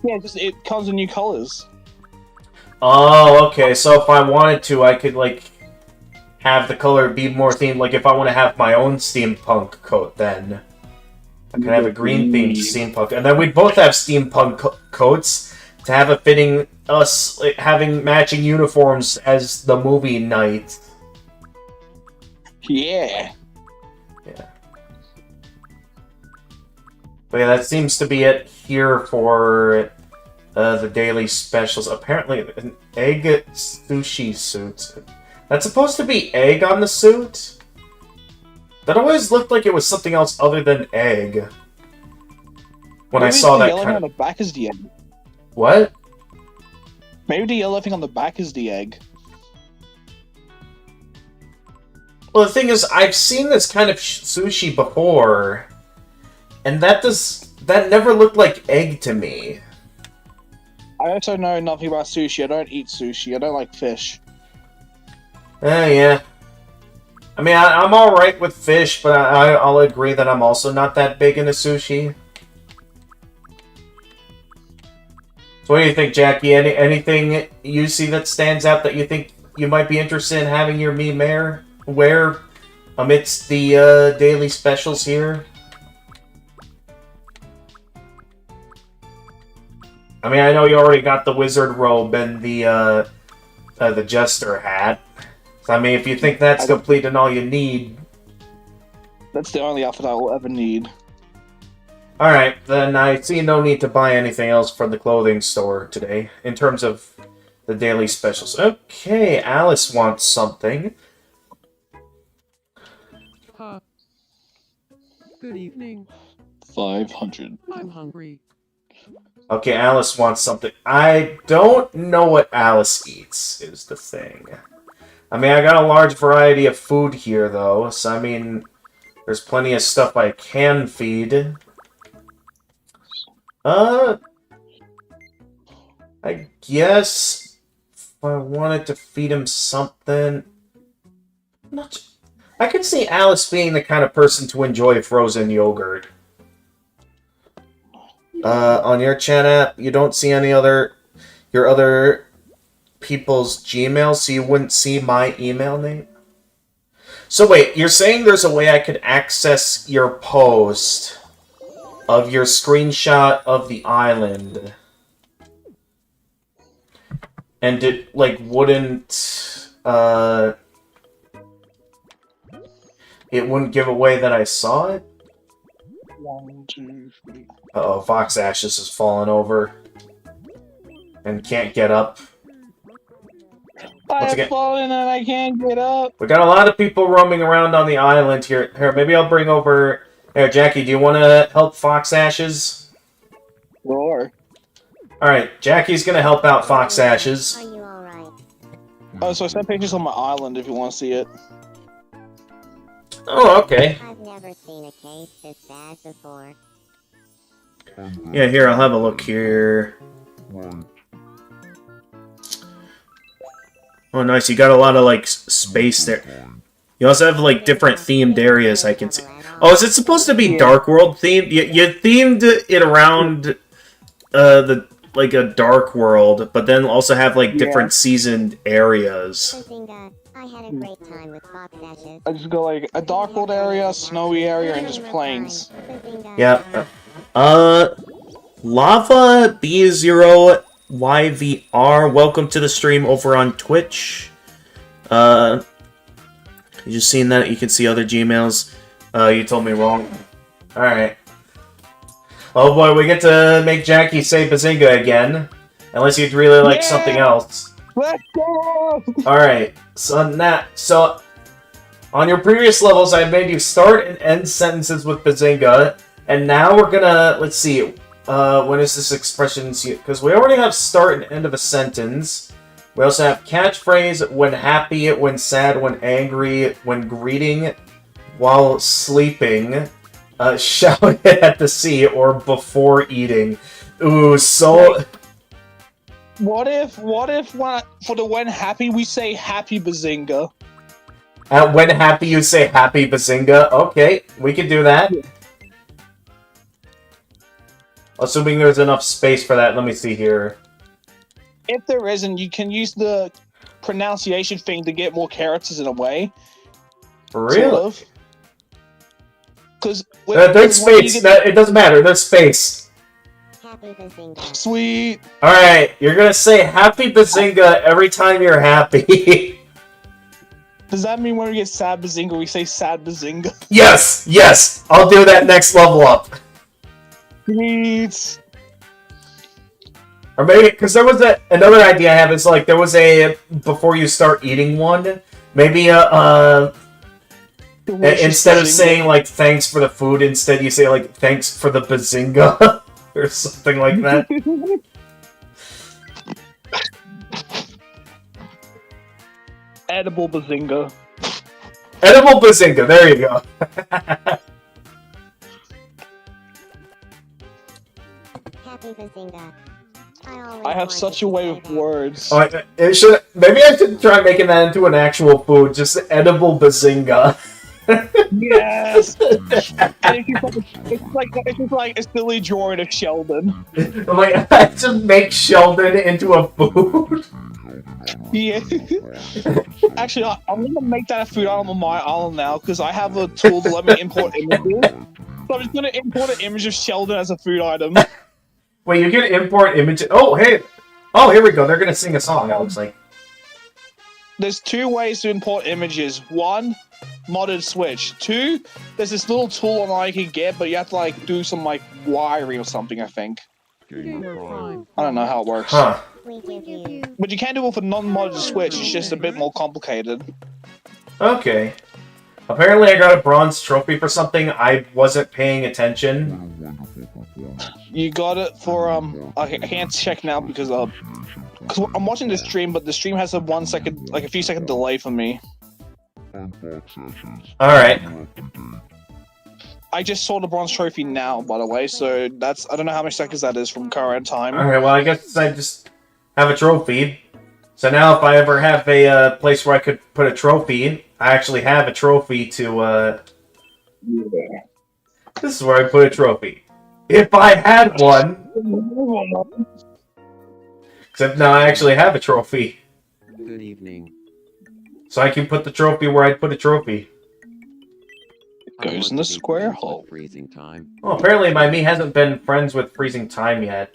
Yeah, it comes in new colors. Oh, okay. So if I wanted to, I could like have the color be more themed. Like if I want to have my own steampunk coat, then I could have a green themed steampunk, and then we'd both have steampunk coats to have it fitting us, like, having matching uniforms as the movie night. Yeah. Yeah. But yeah, that seems to be it here for the daily specials. Apparently, an egg sushi suit. That's supposed to be egg on the suit? That always looked like it was something else other than egg. When I saw that Maybe the yellow thing kind on of... the back is the egg. What? Maybe the yellow thing on the back is the egg. Well, the thing is, I've seen this kind of sushi before, and that never looked like egg to me. I also know nothing about sushi. I don't eat sushi. I don't like fish. Yeah. I mean, I'm alright with fish, but I'll agree that I'm also not that big into sushi. So what do you think, Jackie? Anything you see that stands out that you think you might be interested in having your Mii Mare wear amidst the daily specials here? I mean, I know you already got the wizard robe and the jester hat. So, I mean, if you think that's complete and all you need... That's the only outfit I will ever need. Alright, then I see no need to buy anything else from the clothing store today, in terms of the daily specials. Okay, Alice wants something. Good evening. 500. I'm hungry. Okay, Alice wants something. I don't know what Alice eats, is the thing. I mean, I got a large variety of food here, though, so I mean, there's plenty of stuff I can feed. I guess if I wanted to feed him something... I could see Alice being the kind of person to enjoy frozen yogurt. On your chat app, you don't see any your other people's Gmail, so you wouldn't see my email name? So wait, you're saying there's a way I could access your post of your screenshot of the island And it, like, wouldn't, it wouldn't give away that I saw it? 1, 2, 3. Uh-oh, Fox Ashes has fallen over. And can't get up. I Once have again- fallen and I can't get up. We got a lot of people roaming around on the island here. Here, maybe I'll bring over... Here, Jackie, do you want to help Fox Ashes? Roar. Alright, Jackie's gonna help out Fox Ashes. Are you alright? Oh, so I sent pictures on my island if you want to see it. Oh, okay. I've never seen a case this bad before. Yeah, here, I'll have a look here. Oh, nice. You got a lot of, like, space there. You also have, like, different themed areas I can see. Oh, is it supposed to be Dark World themed? You themed it around, like, a Dark World, but then also have, like, different seasoned areas. Bazinga, I had a great time with Fox Ashes. I just go like a dark world area, snowy area, and just plains. Bazinga. Yeah. Lava B0YVR, welcome to the stream over on Twitch. You just seen that? You can see other Gmails. You told me wrong. Alright. Oh boy, we get to make Jackie say Bazinga again. Unless you'd really like something else. Let's go! Alright, so on your previous levels, I made you start and end sentences with Bazinga, and now we're gonna, let's see, when is this expression, because we already have start and end of a sentence. We also have catchphrase, when happy, when sad, when angry, when greeting, while sleeping, shout at the sea, or before eating. Ooh, so... What if for the when happy we say happy Bazinga? When happy you say happy Bazinga. Okay, we can do that. Assuming there's enough space for that. Let me see here. If there isn't, you can use the pronunciation thing to get more characters in a way. Really? Because there's space. It doesn't matter. There's space. Happy Bazinga. Sweet. Alright, you're gonna say happy Bazinga every time you're happy. Does that mean when we get sad Bazinga, we say sad Bazinga? Yes! Yes! I'll do that next level up. Sweet. Or maybe, because there was another idea I have, is like, there was a, before you start eating one, maybe instead of saying, like, thanks for the food, instead you say, like, thanks for the Bazinga. Or something like that. Edible Bazinga. Edible Bazinga, there you go. Happy Bazinga. I have such a way with words. Oh, maybe I should try making that into an actual food, just edible Bazinga. Yes! And it's just like a silly drawing of Sheldon. I'm like, I just make Sheldon into a food. Yeah. Actually, I'm gonna make that a food item on my island now, because I have a tool to let me import images. So I'm just gonna import an image of Sheldon as a food item. Wait, you can import images? Oh, hey! Oh, here we go. They're gonna sing a song, it looks like. There's two ways to import images. One, modded Switch. Two, there's this little tool online you can get, but you have to like do some like wiring or something, I think. I don't know how it works. Huh. We give you. But you can do it for non-modded Switch, it's just a bit more complicated. Okay. Apparently I got a bronze trophy for something. I wasn't paying attention. You got it for, I can't check now because I'm watching the stream, but the stream has a 1 second, like a few second delay for me. Alright. I just saw the bronze trophy now, by the way, so that's, I don't know how many seconds that is from current time. Alright, well I guess I just have a trophy. So now if I ever have a place where I could put a trophy, I actually have a trophy to, This is where I put a trophy. If I had one! Except now I actually have a trophy. Good evening. So I can put the trophy where I'd put a trophy. Goes in the square hole. Freezing time. Well, apparently my me hasn't been friends with Freezing Time yet.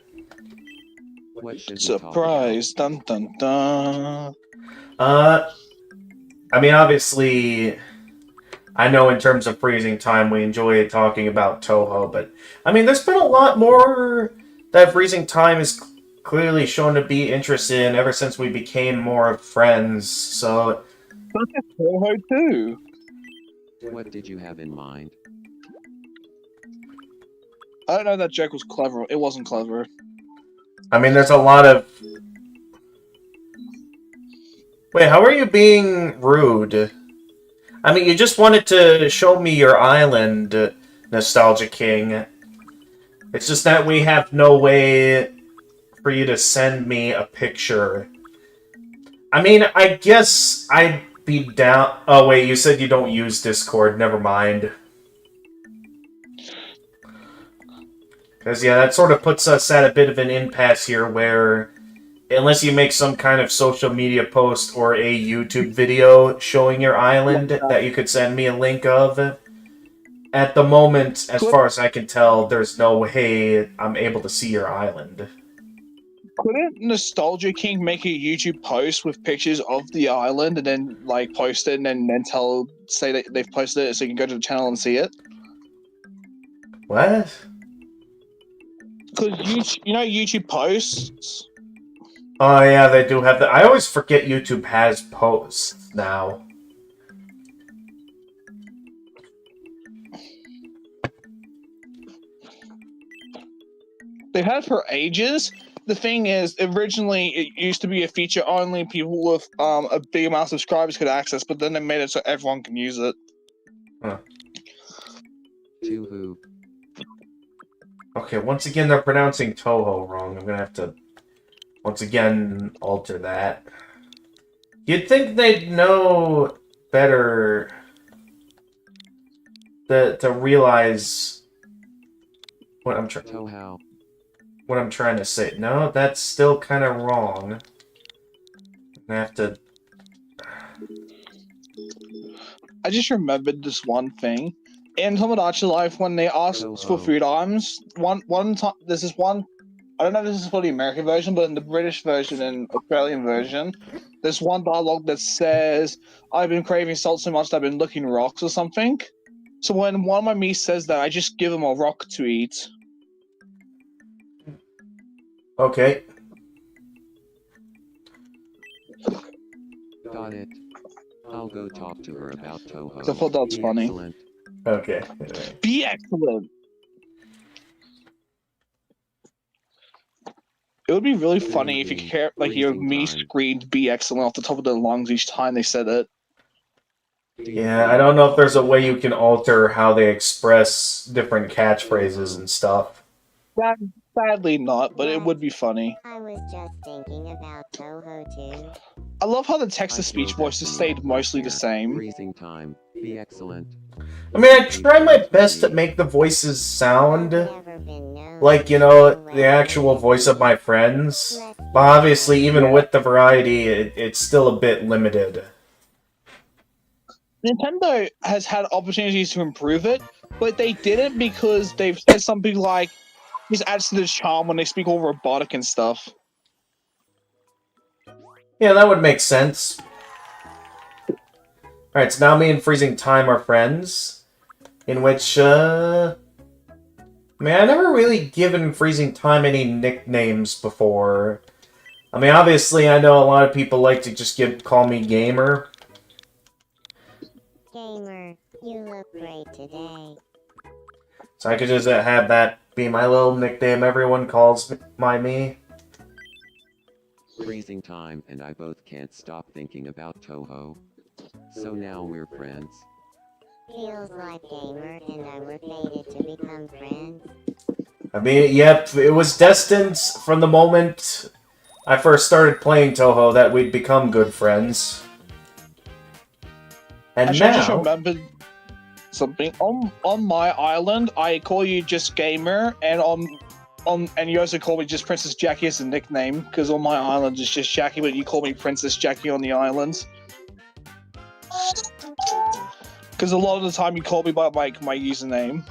What should we talk Surprise! Dun dun dun. I mean, obviously, I know in terms of freezing time, we enjoy talking about Toho, but I mean, there's been a lot more that freezing time is clearly shown to be interested in ever since we became more friends. So, Look at Toho too. about? What did you have in mind? I don't know if that joke was clever. It wasn't clever. I mean, there's a lot of. Wait, how are you being rude? I mean, you just wanted to show me your island, Nostalgia King. It's just that we have no way for you to send me a picture. I mean, I guess I'd be down... Oh, wait, you said you don't use Discord. Never mind. Because, yeah, that sort of puts us at a bit of an impasse here where... Unless you make some kind of social media post or a YouTube video showing your island that you could send me a link of, at the moment, as far as I can tell, there's no way I'm able to see your island. Couldn't Nostalgia King make a YouTube post with pictures of the island and then like post it and then say that they've posted it so you can go to the channel and see it? What? Because you know YouTube posts. Oh yeah, they do have that. I always forget YouTube has posts now. They've had it for ages. The thing is, originally it used to be a feature only people with a big amount of subscribers could access, but then they made it so everyone can use it. Huh. To who? Okay, once again they're pronouncing Toho wrong. I'm gonna have to once again alter that. You'd think they'd know better to realize what I'm trying. Toho. What I'm trying to say. No, that's still kind of wrong. I have to... I just remembered this one thing. In Tomodachi Life, when they asked for food items, one time, there's this one, I don't know if this is for the American version, but in the British version and Australian version, there's one dialogue that says, I've been craving salt so much that I've been licking rocks or something. So when one of my Miis says that, I just give him a rock to eat. Okay. Got it. I'll go talk to her about Toho. I thought that was Be funny. excellent. Okay. Be excellent. It would be really funny if you care, like your Miis screamed "Be excellent" off the top of their lungs each time they said it. Yeah, I don't know if there's a way you can alter how they express different catchphrases and stuff. Sadly not, but it would be funny. I was just thinking about Toho too. I love how the text-to-speech voices stayed mostly the same. Freezing time. Be excellent. I mean, I try my best to make the voices sound Never been known like, you know, the actual voice of my friends. But obviously, even with the variety, it's still a bit limited. Nintendo has had opportunities to improve it, but they didn't because they've said something like, "This adds to the charm when they speak all robotic and stuff." Yeah, that would make sense. Alright, so now me and Freezing Time are friends. In which, I mean, I never really given Freezing Time any nicknames before. I mean, obviously, I know a lot of people like to just call me Gamer. Gamer, you look great today. So I could just have that be my little nickname everyone calls me. Freezing time and I both can't stop thinking about Toho. So now we're friends. Feels like Gamer and I were fated to become friends. I mean, yep, it was destined from the moment I first started playing Toho that we'd become good friends. And I just now... remembered something. On my island, I call you just Gamer, and and you also call me just Princess Jackie as a nickname, because on my island it's just Jackie, but you call me Princess Jackie on the island. Because a lot of the time you call me by my username.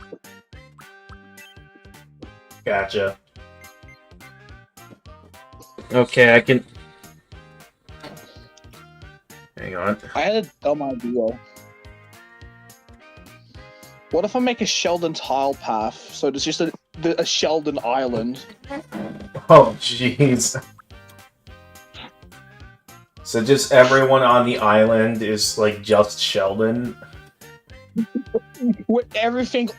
Okay, I can. Hang on. I had a dumb idea. What if I make a Sheldon tile path? So there's just a Sheldon island. Oh, jeez. So just everyone on the island is like just Sheldon. Where everything,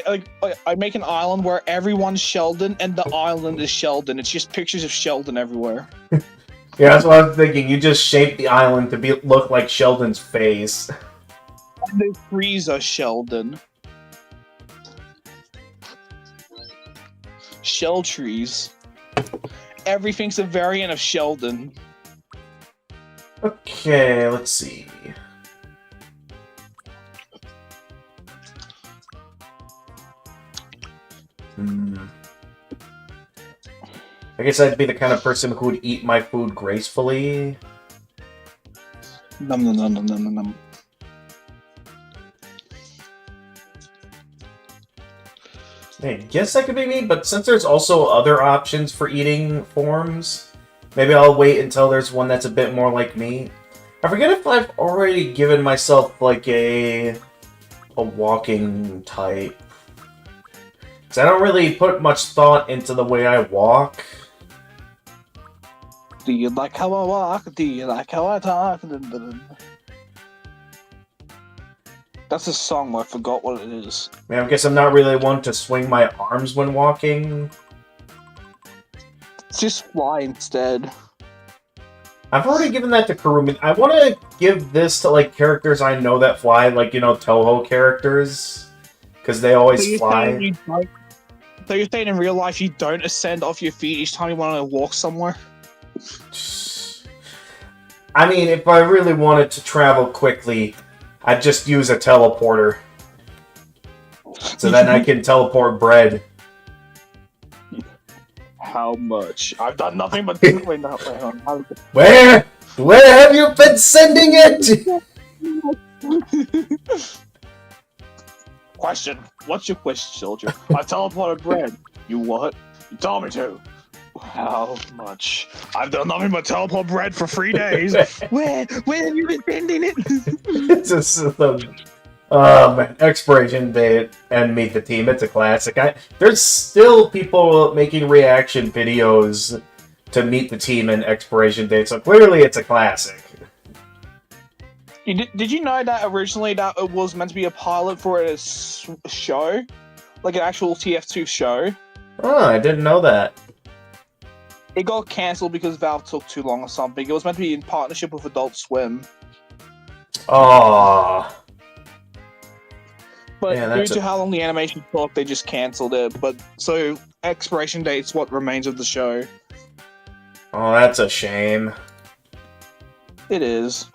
I make an island where everyone's Sheldon and the island is Sheldon. It's just pictures of Sheldon everywhere. Yeah, that's what I was thinking. You just shape the island to look like Sheldon's face. And the trees are Sheldon. Shell trees. Everything's a variant of Sheldon. Okay, let's see. I guess I'd be the kind of person who would eat my food gracefully. Num num num num num num. I guess that could be me, but since there's also other options for eating forms, maybe I'll wait until there's one that's a bit more like me. I forget if I've already given myself like a walking type. Because I don't really put much thought into the way I walk. Do you like how I walk? Do you like how I talk? That's a song, I forgot what it is. I guess I'm not really one to swing my arms when walking. Just fly instead. I've already given that to Kurumi. I want to give this to like characters I know that fly, like, you know, Toho characters. Because they always fly. So you're saying in real life you don't ascend off your feet each time you want to walk somewhere? I mean, if I really wanted to travel quickly, I'd just use a teleporter. So then I can teleport bread. How much? I've done nothing but... wait, no, wait, hold on. Where have you been sending it? Question. What's your question, soldier? I teleported bread. You what? You told me to. How much? I've done nothing but teleport bread for 3 days. Where have you been sending it? It's just expiration date and meet the team. It's a classic. There's still people making reaction videos to meet the team and expiration date, so clearly it's a classic. Did you know that originally that it was meant to be a pilot for a show? Like an actual TF2 show? Oh, I didn't know that. It got cancelled because Valve took too long or something. It was meant to be in partnership with Adult Swim. Aww. But Yeah, due to how long the animation took, they just cancelled it. But so expiration date's what remains of the show. Oh, that's a shame. It is.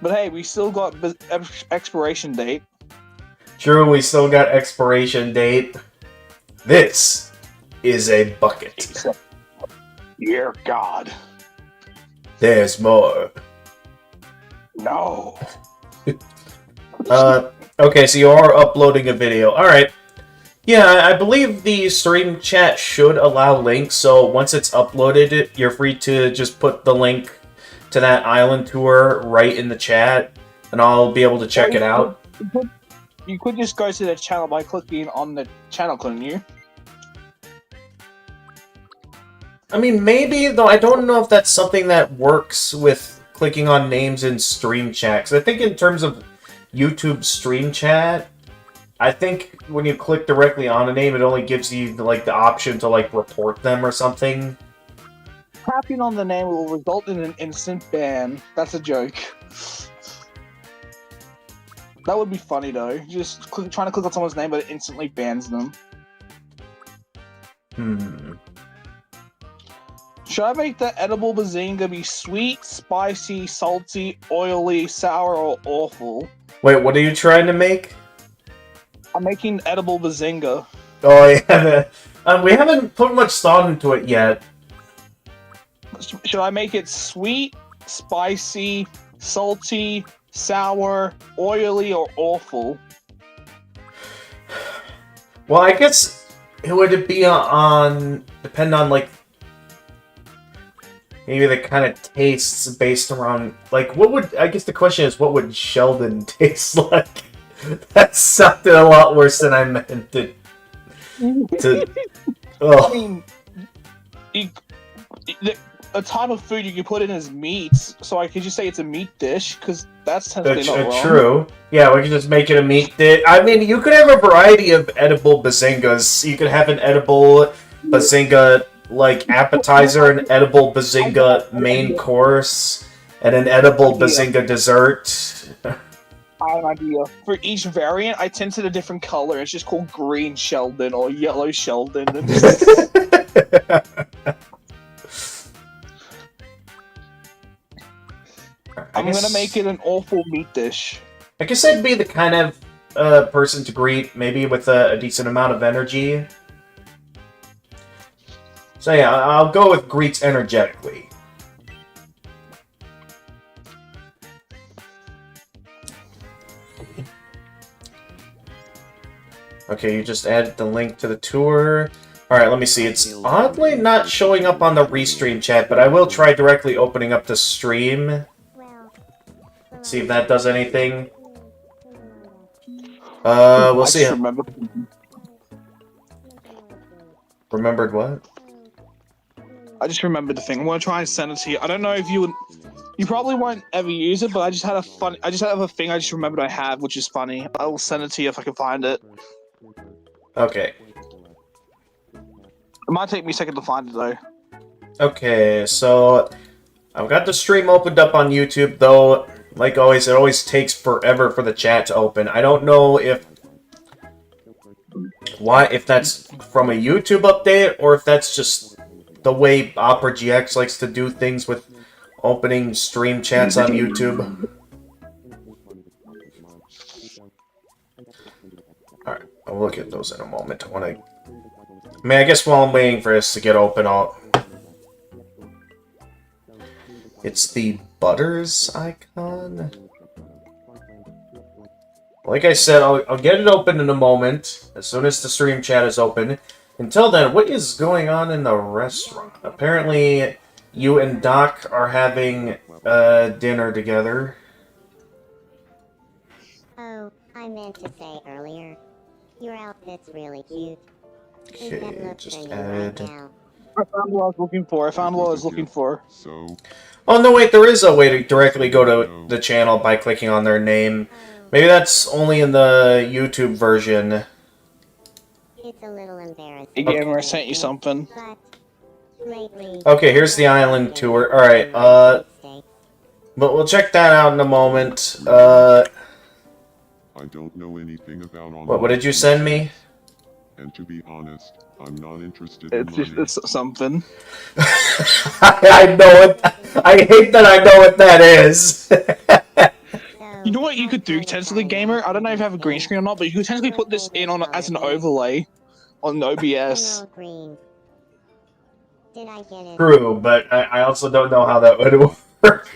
But hey, we still got expiration date. True, we still got expiration date. This is a bucket. Dear God. There's more. No. Okay, so you are uploading a video. Alright. Yeah, I believe the stream chat should allow links, so once it's uploaded, you're free to just put the link to that island tour right in the chat, and I'll be able to check it out. You could just go to the channel by clicking on the channel, couldn't you? I mean, maybe, though I don't know if that's something that works with clicking on names in stream chat. 'Cause I think in terms of YouTube stream chat, I think when you click directly on a name, it only gives you, like, the option to, like, report them or something. Tapping on the name will result in an instant ban. That's a joke. That would be funny, though. Just trying to click on someone's name, but it instantly bans them. Should I make the edible bazinga be sweet, spicy, salty, oily, sour, or awful? Wait, what are you trying to make? I'm making edible bazinga. Oh, yeah. We haven't put much thought into it yet. Should I make it sweet, spicy, salty, sour, oily, or awful? Well, I guess would it be on depend on like maybe the kind of tastes based around like what would I guess the question is what would Sheldon taste like? That sounded a lot worse than I meant it to. I Oh, mean, you, a type of food you can put in is meats, so I could just say it's a meat dish, because that's technically not wrong. true. Yeah, we could just make it a meat dish. I mean, you could have a variety of edible bazingas. You could have an edible bazinga like appetizer, an edible bazinga main course, and an edible bazinga dessert. I have an idea. For each variant, I tinted a different color. It's just called green Sheldon or yellow Sheldon. I'm gonna make it an awful meat dish. I guess I'd be the kind of person to greet, maybe with a decent amount of energy. So yeah, I'll go with greets energetically. Okay, you just added the link to the tour. Alright, let me see. It's oddly not showing up on the restream chat, but I will try directly opening up the stream. See if that does anything. We'll see. Remembered what? I just remembered the thing. I'm gonna try and send it to you. I don't know if you would. You probably won't ever use it, but I just had a thing I just remembered I have, which is funny. I will send it to you if I can find it. Okay. It might take me a second to find it though. Okay, so I've got the stream opened up on YouTube, though. Like always, it always takes forever for the chat to open. I don't know if that's from a YouTube update or if that's just the way Opera GX likes to do things with opening stream chats on YouTube. Alright, I'll look at those in a moment. I mean, I guess while I'm waiting for this to get open, it's the Butters icon. Like I said, I'll get it open in a moment, as soon as the stream chat is open. Until then, what is going on in the restaurant? Apparently, you and Doc are having dinner together. Oh, I meant to say earlier. Your outfit's really cute. Okay, just add. I found what I was looking for. So, Oh, no, wait, there is a way to directly go to the channel by clicking on their name. Maybe that's only in the YouTube version. It's a little embarrassing. Again, I sent you something. Okay, here's the island tour. Alright, but we'll check that out in a moment. I don't know anything about online. What did you send me? And to be honest, I'm not interested It's in just money. it's something. I know it. I hate that I know what that is. You know what you could do, technically, Gamer? I don't know if you have a green screen or not, but you could technically put this in on as an overlay on OBS. Did I get it? True, but I also don't know how that would work.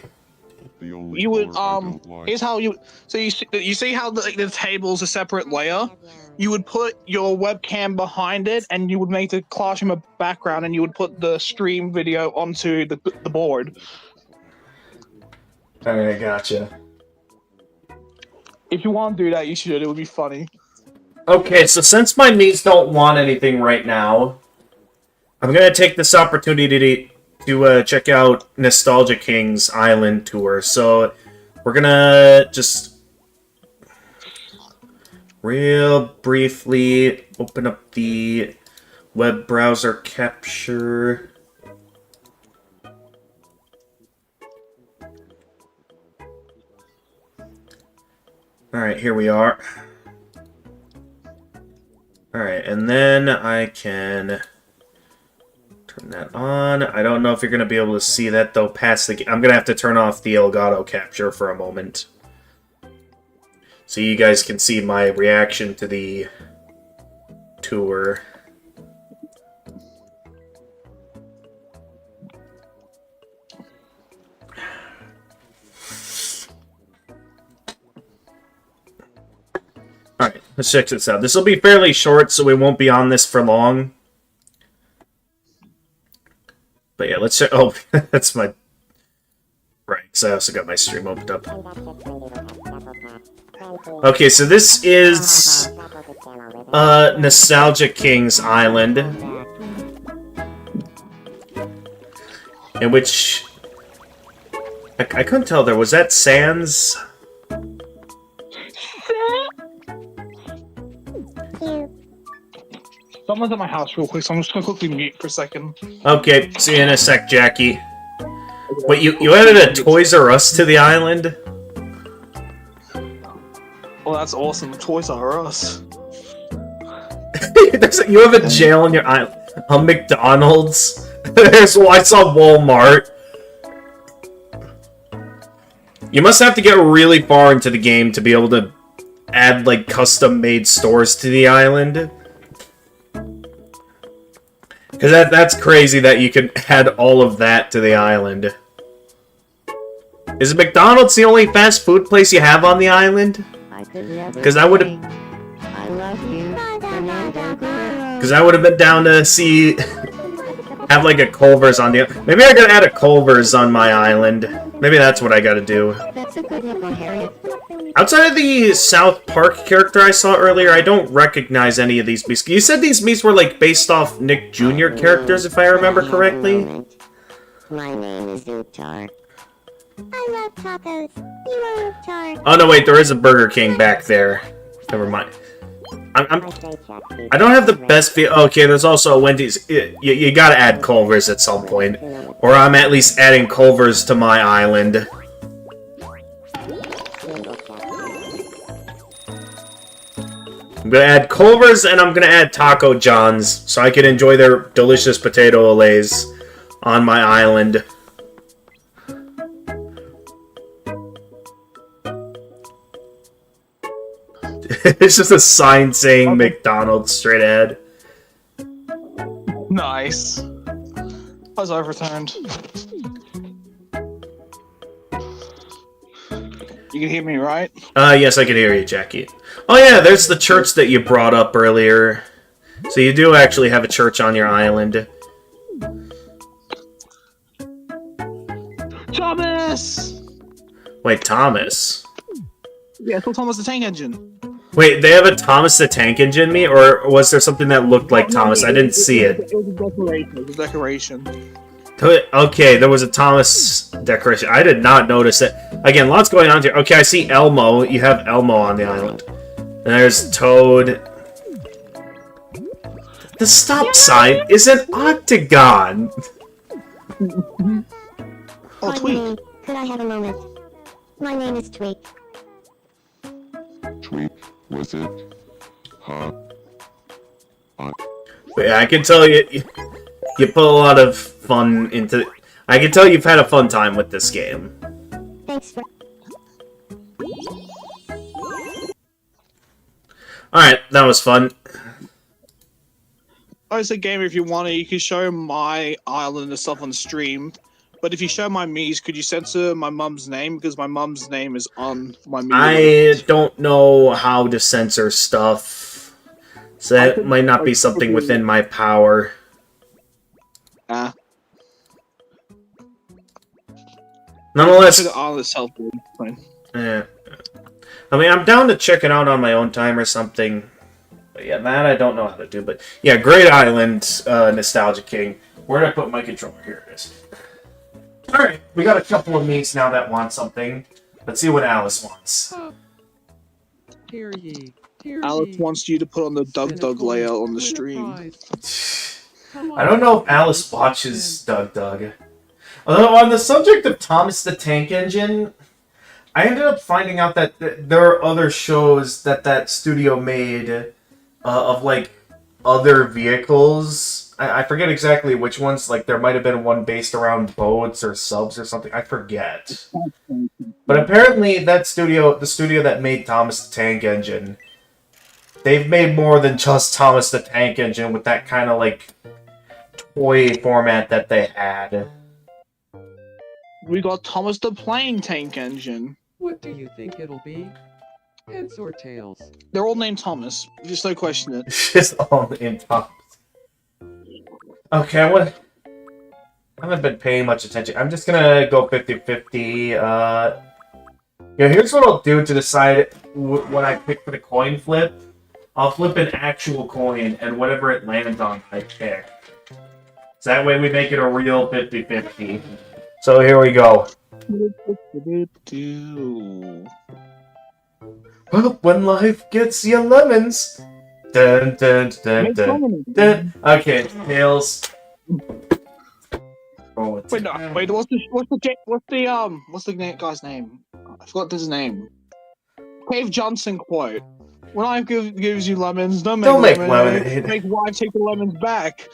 The only You would part I don't like. here's how you see how the table's a separate layer. You would put your webcam behind it, and you would make the classroom a background, and you would put the stream video onto the board. Alright, gotcha. If you want to do that, you should. It would be funny. Okay, so since my Miis don't want anything right now, I'm gonna take this opportunity to check out Nostalgia King's Island Tour. So we're gonna just real briefly open up the web browser capture. Alright, here we are. Alright, and then I can turn that on. I don't know if you're going to be able to see that, though, past the... I'm going to have to turn off the Elgato capture for a moment. So you guys can see my reaction to the tour. Alright, Let's check this out. This will be fairly short, so we won't be on this for long. But yeah, let's check. Oh, that's my... Right, because I also got my stream opened up. Okay, so this is... Nostalgia King's Island. In which... I couldn't tell there. Was that Sans? Someone's at my house real quick, so I'm just gonna quickly mute for a second. Okay, see you in a sec, Jackie. Wait, you added a Toys R Us to the island? Well, that's awesome. Toys R Us. You have a jail on your island. A McDonald's. I saw Walmart. You must have to get really far into the game to be able to add, like, custom-made stores to the island. Because that's crazy that you can add all of that to the island. Is McDonald's the only fast food place you have on the island? Because I would have... I love you, Fernando Guerrero. Because I would have been down to see... have, like, a Culver's on the... Maybe I gotta add a Culver's on my island. Maybe that's what I gotta do. That's a good one, Harriet. Outside of the South Park character I saw earlier, I don't recognize any of these Miis. You said these Miis were, like, based off Nick Jr. characters, if I remember correctly? My name is Uptar. I love tacos. You are Uptar. Oh, no, wait, there is a Burger King back there. Never mind. I don't have the best feel. Okay, there's also a Wendy's. You gotta add Culver's at some point. Or I'm at least adding Culver's to my island. I'm gonna add Culver's and I'm gonna add Taco John's so I can enjoy their delicious potato olays on my island. It's just a sign saying McDonald's straight ahead. Nice. I was overturned. You can hear me, right? Yes, I can hear you, Jackie. Oh yeah, there's the church that you brought up earlier. So you do actually have a church on your island. Thomas! Wait, Thomas? Yeah, it's called Thomas the Tank Engine. Wait, they have a Thomas the Tank Engine me, or was there something that looked like Thomas? I didn't see it. It was a decoration. It was a decoration. Okay, there was a Thomas decoration. I did not notice it. Again, lots going on here. Okay, I see Elmo. You have Elmo on the island. And there's Toad. The stop sign is an octagon. Oh, Tweak. Could I have a moment? My name is Tweak. Tweak, was it? Huh? Wait, I can tell you put a lot of fun into... I can tell you've had a fun time with this game. Thanks for... Alright, that was fun. Oh, it's a game if you want to. You can show my island and stuff on stream. But if you show my Miis, could you censor my mum's name? Because my mum's name is on my Miis. I don't know how to censor stuff. So that might not be something within my power. Nonetheless... The island itself, fine. Yeah. I mean, I'm down to check it out on my own time or something. But yeah, that I don't know how to do. But yeah, Great Island, Nostalgia King. Where did I put my controller? Here it is. Alright, we got a couple of Miis now that want something. Let's see what Alice wants. Hear ye. Alex wants you to put on the Doug layout on the stream. I don't know if Alice watches Doug. Although, on the subject of Thomas the Tank Engine, I ended up finding out that there are other shows that studio made of, like, other vehicles. I forget exactly which ones. Like, there might have been one based around boats or subs or something. I forget. But apparently, the studio that made Thomas the Tank Engine, they've made more than just Thomas the Tank Engine with that kind of, like, toy format that they had. We got Thomas the Plane Tank Engine. What do you think it'll be? Heads or tails? They're all named Thomas. Just no question it. Just all in top. Okay, I haven't been paying much attention. I'm just gonna go 50-50. Yeah, here's what I'll do to decide what I pick for the coin flip. I'll flip an actual coin, and whatever it lands on, I pick. So that way we make it a real 50-50. So here we go. Well, when life gets you lemons. Dun, dun, dun, dun, dun. Okay, tails. Wait, no, wait. What's the guy's name? I forgot his name. Cave Johnson quote. When life gives you lemons, don't make lemonade. Make life take the lemons back.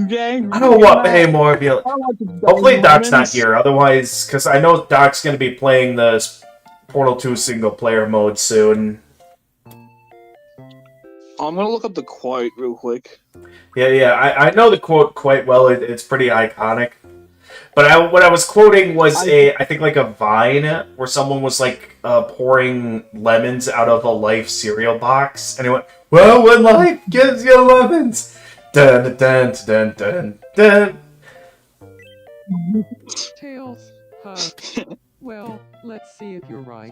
Okay? I don't want any more of you. Hopefully Doc's not here, otherwise, because I know Doc's going to be playing the Portal 2 single player mode soon. I'm gonna look up the quote real quick. Yeah, I know the quote quite well. It's pretty iconic. But what I was quoting was I think like a Vine where someone was like pouring lemons out of a Life cereal box, and he went, "Well, when life gives you lemons, dun dun dun dun dun." Tails. Well, let's see if you're right.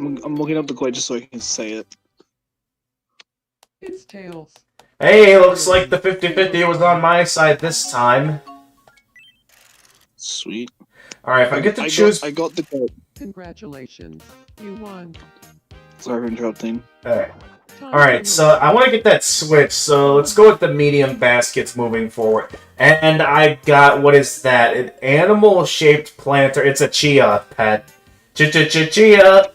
I'm looking up the quote just so I can say it. It's tails. Hey, looks like the 50-50 was on my side this time. Sweet. Alright, if I get to choose... I got the quote. Congratulations. You won. Sorry for interrupting. Alright, so I want to get that switch, so let's go with the medium baskets moving forward. And I got, what is that? An animal-shaped planter. It's a chia pet. Chia!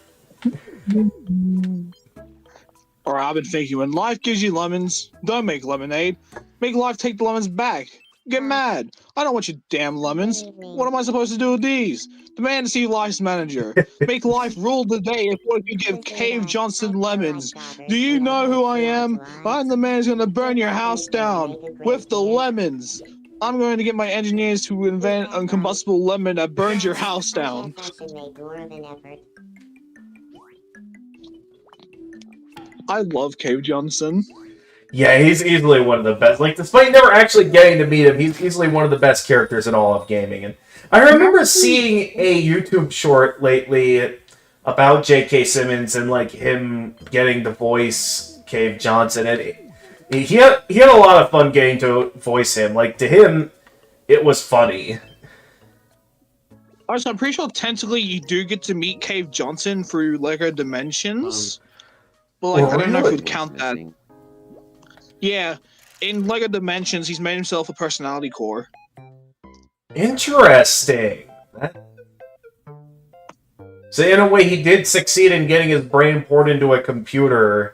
Or I've been thinking, when life gives you lemons, don't make lemonade. Make life take the lemons back. Get mad. I don't want your damn lemons. What am I supposed to do with these? Demand to see life's manager. Make life rule the day if what if you give Cave Johnson lemons. Do you know who I am? I'm the man who's going to burn your house down with the lemons. I'm going to get my engineers to invent a combustible lemon that burns your house down. I love Cave Johnson. Yeah, he's easily one of the best. Like, despite never actually getting to meet him, he's easily one of the best characters in all of gaming. And I remember seeing a YouTube short lately about J.K. Simmons and, like, him getting to voice Cave Johnson. And he had a lot of fun getting to voice him. Like, to him, it was funny. Also, I'm pretty sure technically you do get to meet Cave Johnson through Lego Dimensions. But, like, I don't know if we'd count that. Yeah, in Lego Dimensions, he's made himself a personality core. Interesting. So in a way, he did succeed in getting his brain poured into a computer.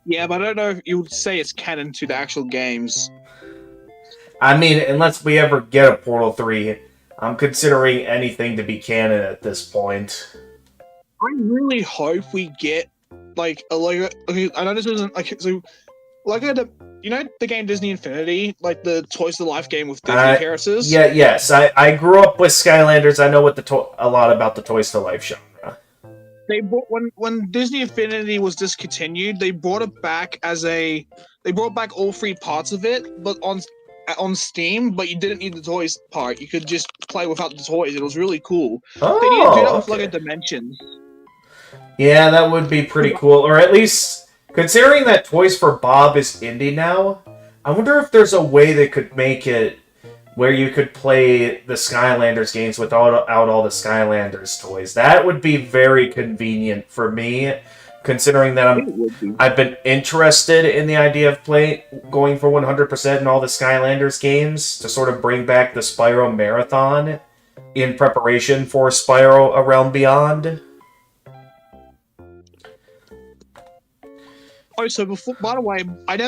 Yeah, but I don't know if you would say it's canon to the actual games. I mean, unless we ever get a Portal 3, I'm considering anything to be canon at this point. I really hope we get, like, a Lego... Okay, I know this isn't... Like, so, Lego... You know the game Disney Infinity? Like, the Toys to Life game with Disney characters? Yes. I grew up with Skylanders. I know a lot about the Toys to Life genre. They brought... When Disney Infinity was discontinued, they brought it back as a... They brought back all three parts of it, but on Steam, but you didn't need the toys part. You could just play without the toys. It was really cool. Oh, they need to do that with Lego Dimensions. Yeah, that would be pretty cool. Or at least, considering that Toys for Bob is indie now, I wonder if there's a way they could make it where you could play the Skylanders games without all the Skylanders toys. That would be very convenient for me, considering that I've been interested in the idea of going for 100% in all the Skylanders games to sort of bring back the Spyro Marathon in preparation for Spyro A Realm Beyond. Oh, so before, by the way, I've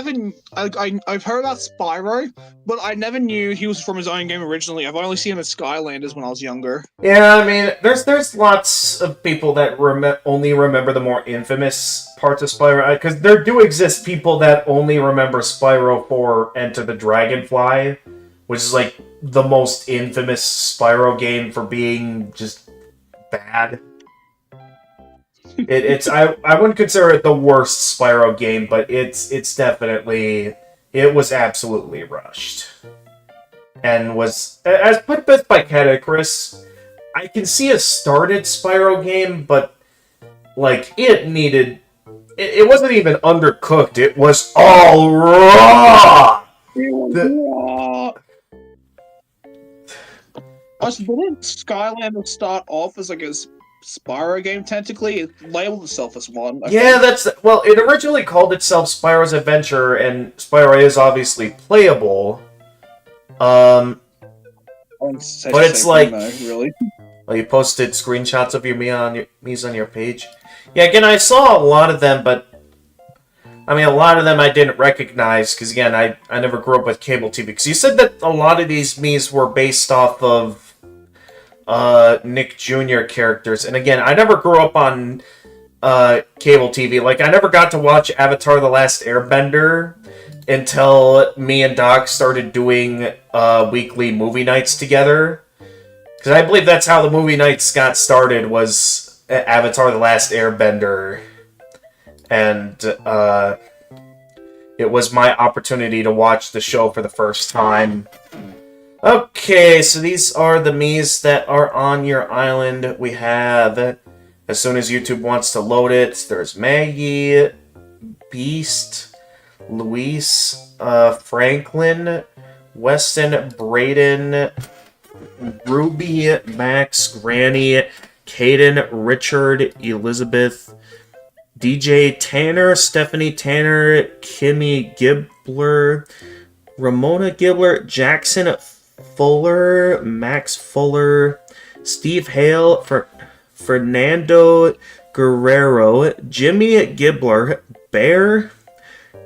heard about Spyro, but I never knew he was from his own game originally. I've only seen him at Skylanders when I was younger. Yeah, I mean, there's lots of people that only remember the more infamous parts of Spyro, because there do exist people that only remember Spyro for Enter the Dragonfly, which is like the most infamous Spyro game for being just bad. It's I wouldn't consider it the worst Spyro game, but it's definitely, it was absolutely rushed. And was, as put best by Catacris, I can see a started Spyro game, but like it needed, it wasn't even undercooked, it was all raw! Also, didn't Skylander start off as like a Spyro game? Technically, it labeled itself as one. Yeah, that's, well, it originally called itself Spyro's Adventure, and Spyro is obviously playable. But it's like, really. well, you posted screenshots of your Miis on your page. Yeah, again, I saw a lot of them, but I mean, a lot of them I didn't recognize, because again, I never grew up with cable TV. Because you said that a lot of these Miis were based off of Nick Jr. characters, and again, I never grew up on cable TV. Like, I never got to watch Avatar: The Last Airbender until me and Doc started doing weekly movie nights together. Because I believe that's how the movie nights got started, was Avatar: The Last Airbender. And it was my opportunity to watch the show for the first time. Okay, so these are the Miis that are on your island. We have, as soon as YouTube wants to load it, there's Maggie, Beast, Luis, Franklin, Weston, Brayden, Ruby, Max, Granny, Caden, Richard, Elizabeth, DJ Tanner, Stephanie Tanner, Kimmy Gibbler, Ramona Gibbler, Jackson Fuller, Max Fuller, Steve Hale, Fernando Guerrero, Jimmy Gibbler, Bear,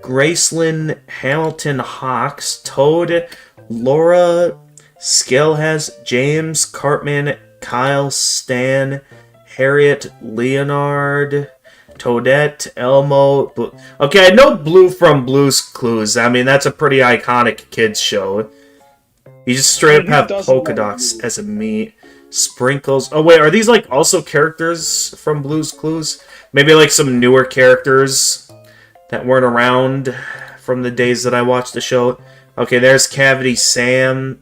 Gracelyn Hamilton Hawks, Toad, Laura, Skillhas, James Cartman, Kyle Stan, Harriet Leonard, Toadette, Elmo. Okay, I know Blue from Blue's Clues. I mean, that's a pretty iconic kids show. You just straight up have polka dots as a meat. Sprinkles. Oh wait, are these like also characters from Blue's Clues? Maybe like some newer characters that weren't around from the days that I watched the show. Okay, there's Cavity Sam.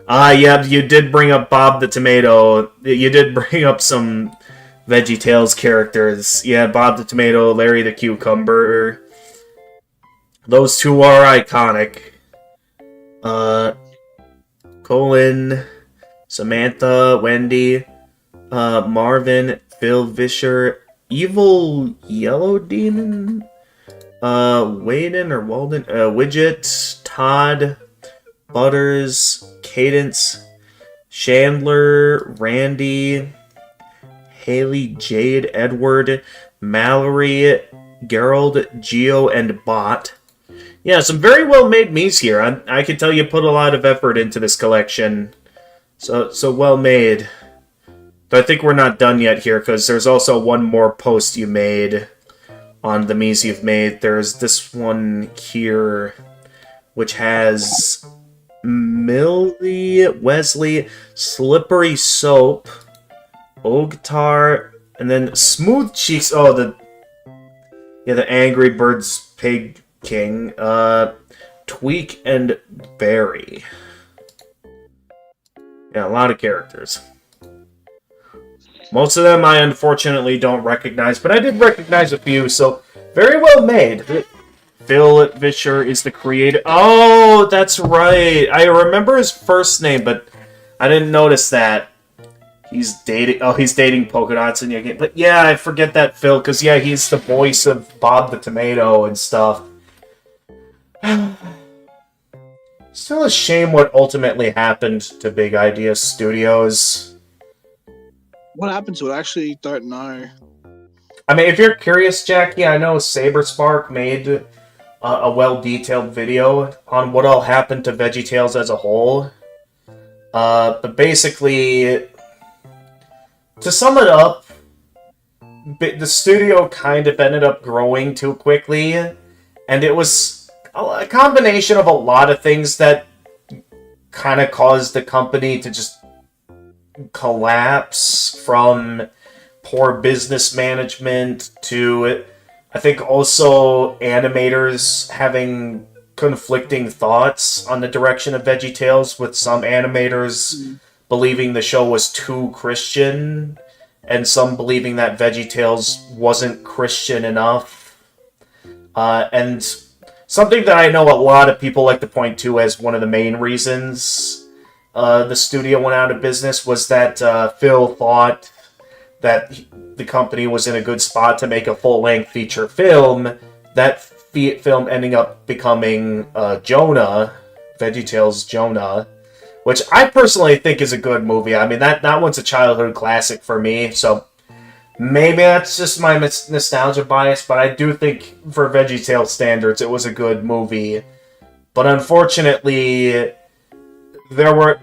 Ah, yeah, you did bring up Bob the Tomato. You did bring up some VeggieTales characters. Yeah, Bob the Tomato, Larry the Cucumber. Those two are iconic. Colin, Samantha, Wendy, Marvin, Phil Vischer, Evil Yellow Demon, Waden or Walden, Widget, Todd, Butters, Cadence, Chandler, Randy, Haley, Jade, Edward, Mallory, Gerald, Geo, and Bot. Yeah, some very well-made Miis here. I can tell you put a lot of effort into this collection. So well made. But I think we're not done yet here, because there's also one more post you made on the Miis you've made. There's this one here, which has Millie, Wesley, Slippery Soap, Ogtar, and then Smooth Cheeks. Oh, the Angry Birds Pig King, Tweak, and Barry. Yeah, a lot of characters. Most of them I unfortunately don't recognize, but I did recognize a few, so very well made. Phil Vischer is the creator. Oh, that's right. I remember his first name, but I didn't notice that. He's dating Polka Dots in your game. But yeah, I forget that Phil, because yeah, he's the voice of Bob the Tomato and stuff. Still a shame what ultimately happened to Big Idea Studios. What happened to it? I actually don't know. I mean, if you're curious, Jackie, I know Saberspark made a well-detailed video on what all happened to VeggieTales as a whole. But basically, to sum it up, the studio kind of ended up growing too quickly, and it was a combination of a lot of things that kind of caused the company to just collapse from poor business management to, I think, also animators having conflicting thoughts on the direction of VeggieTales, with some animators believing the show was too Christian and some believing that VeggieTales wasn't Christian enough. And something that I know a lot of people like to point to as one of the main reasons the studio went out of business was that Phil thought that the company was in a good spot to make a full-length feature film. That film ending up becoming Jonah, VeggieTales Jonah, which I personally think is a good movie. I mean, that one's a childhood classic for me, so maybe that's just my nostalgia bias, but I do think for VeggieTales standards, it was a good movie. But unfortunately,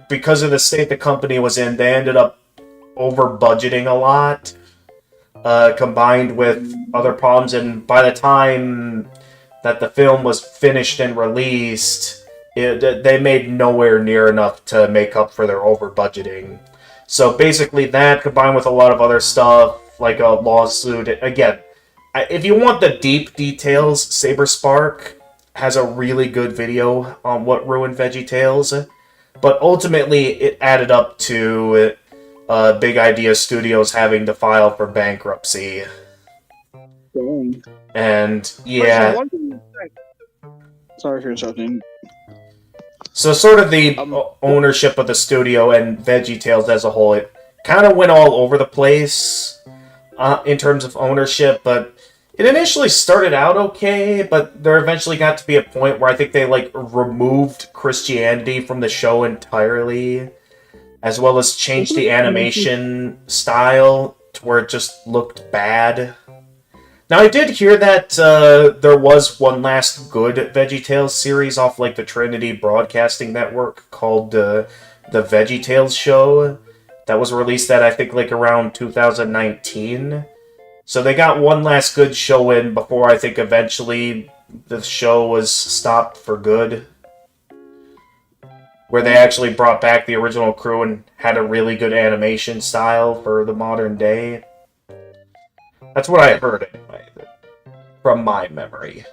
because of the state the company was in, they ended up over-budgeting a lot, combined with other problems, and by the time that the film was finished and released, they made nowhere near enough to make up for their over-budgeting. So basically that, combined with a lot of other stuff, like a lawsuit, again, if you want the deep details, Saberspark has a really good video on what ruined VeggieTales, but ultimately it added up to Big Idea Studios having to file for bankruptcy. Dang. And yeah, Sorry for interrupting. so sort of the ownership of the studio and VeggieTales as a whole, it kind of went all over the place in terms of ownership, but it initially started out okay, but there eventually got to be a point where I think they removed Christianity from the show entirely, as well as changed the animation style to where it just looked bad. Now, I did hear that there was one last good VeggieTales series off the Trinity Broadcasting Network called the VeggieTales Show that was released at, I think, around 2019. So they got one last good show in before I think eventually the show was stopped for good, where they actually brought back the original crew and had a really good animation style for the modern day. That's what I heard, anyway, from my memory.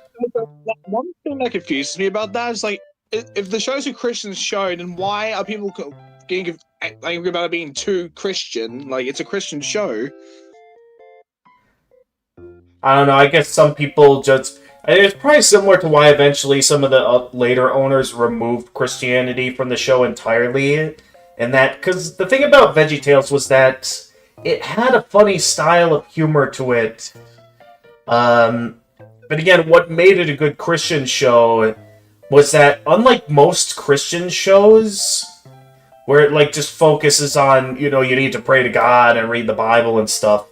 One thing that confuses me about that is, if the show's a Christian show, then why are people getting angry about it being too Christian? It's a Christian show. I don't know, I guess some people just... It's probably similar to why eventually some of the later owners removed Christianity from the show entirely. And that... Because the thing about VeggieTales was that it had a funny style of humor to it. But again, what made it a good Christian show was that, unlike most Christian shows, where it just focuses on, you need to pray to God and read the Bible and stuff,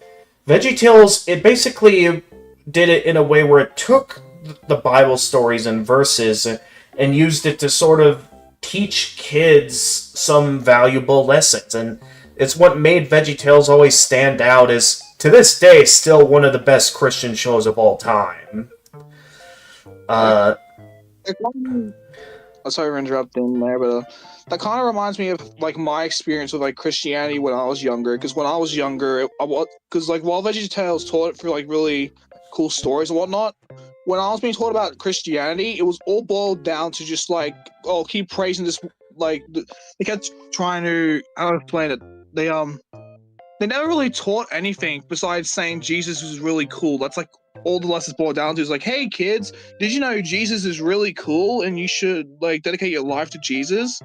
VeggieTales, it basically did it in a way where it took the Bible stories and verses and used it to sort of teach kids some valuable lessons. And it's what made VeggieTales always stand out as, to this day, still one of the best Christian shows of all time. Sorry for interrupting there, but that kind of reminds me of my experience with Christianity when I was younger. Because when I was younger, while VeggieTales taught it for really cool stories and whatnot, when I was being taught about Christianity, it was all boiled down to just keep praising this. They kept trying to, I don't know, explain it. They never really taught anything besides saying Jesus was really cool. That's all the lessons boiled down to is hey kids, did you know Jesus is really cool and you should dedicate your life to Jesus?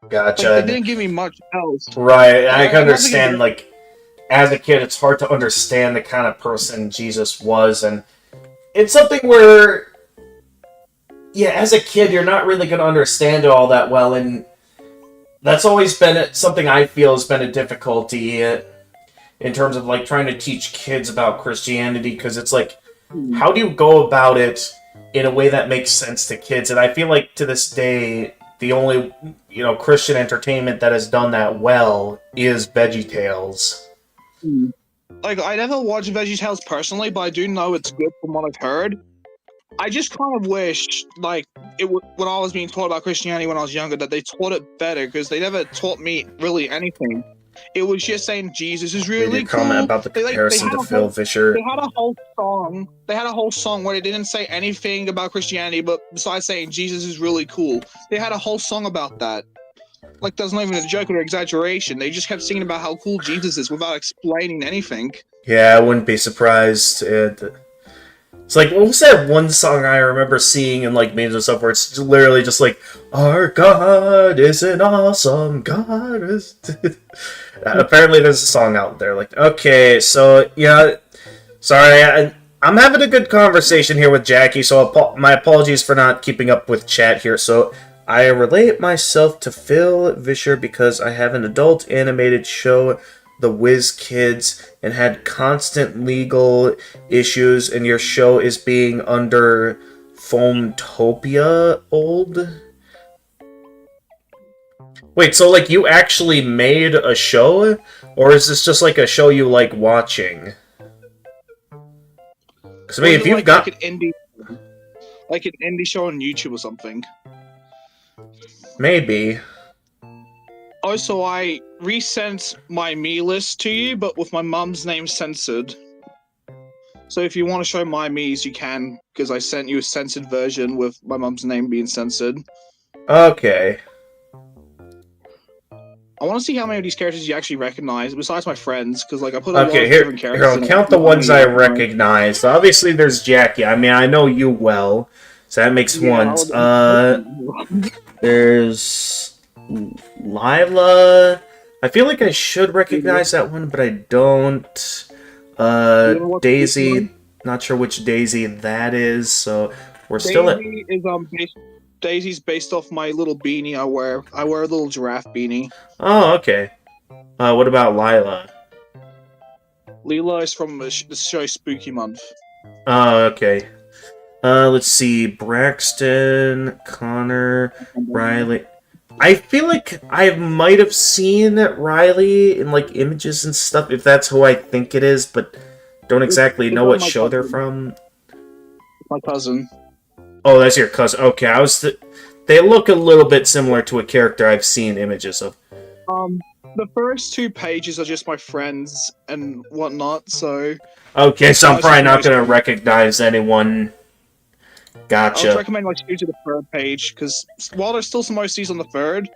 Gotcha. They didn't give me much else. Right, I can understand, as a kid, it's hard to understand the kind of person Jesus was, and it's something where, yeah, as a kid, you're not really going to understand it all that well, and that's always been something I feel has been a difficulty in terms of trying to teach kids about Christianity, because it's how do you go about it in a way that makes sense to kids? And I feel to this day, the only Christian entertainment that has done that well is VeggieTales. I never watched VeggieTales personally, but I do know it's good from what I've heard. I just kind of wish, when I was being taught about Christianity when I was younger, that they taught it better, because they never taught me really anything. It was just saying Jesus is Made really a comment cool. about the They comparison had to a Phil whole- Vischer. They had a whole song. They had a whole song where they didn't say anything about Christianity, but besides saying Jesus is really cool, they had a whole song about that. Like, that's not even a joke or exaggeration. They just kept singing about how cool Jesus is without explaining anything. Yeah, I wouldn't be surprised. It's like, what was that one song I remember seeing in like memes and stuff where it's literally just like, "Our God is an awesome God." Apparently, there's a song out there. Like, okay, so yeah, sorry, I'm having a good conversation here with Jackie, so my apologies for not keeping up with chat here. So I relate myself to Phil Vischer because I have an adult animated show, The Whiz Kids, and had constant legal issues, and your show is being under Foamtopia old? Wait, so like you actually made a show? Or is this just like a show you like watching? Because I mean, if you've got... like an indie show on YouTube or something. Maybe. Also, I resent my me list to you, but with my mum's name censored. So if you want to show my Miis, you can, because I sent you a censored version with my mum's name being censored. Okay. I want to see how many of these characters you actually recognize, besides my friends, because like I put a lot of Okay, different here, characters. I'll count the ones I recognize. Obviously, there's Jackie. I mean, I know you well, so that makes one. There's Lila. I feel like I should recognize that one, but I don't. Daisy. Not sure which Daisy that is, so we're still at... Daisy's based off my little beanie I wear. I wear a little giraffe beanie. Oh, okay. What about Lila? Leela is from the show Spooky Month. Oh, okay. Let's see. Braxton, Connor, Riley. I feel like I might have seen Riley in like images and stuff, if that's who I think it is, but don't exactly know what show they're from. My cousin. Oh, that's your cousin. Okay, they look a little bit similar to a character I've seen images of. The first 2 pages are just my friends and whatnot, so... Okay, so I'm probably not going to recognize anyone. Gotcha. I would recommend like you to the 3rd page, because while there's still some OCs on the 3rd,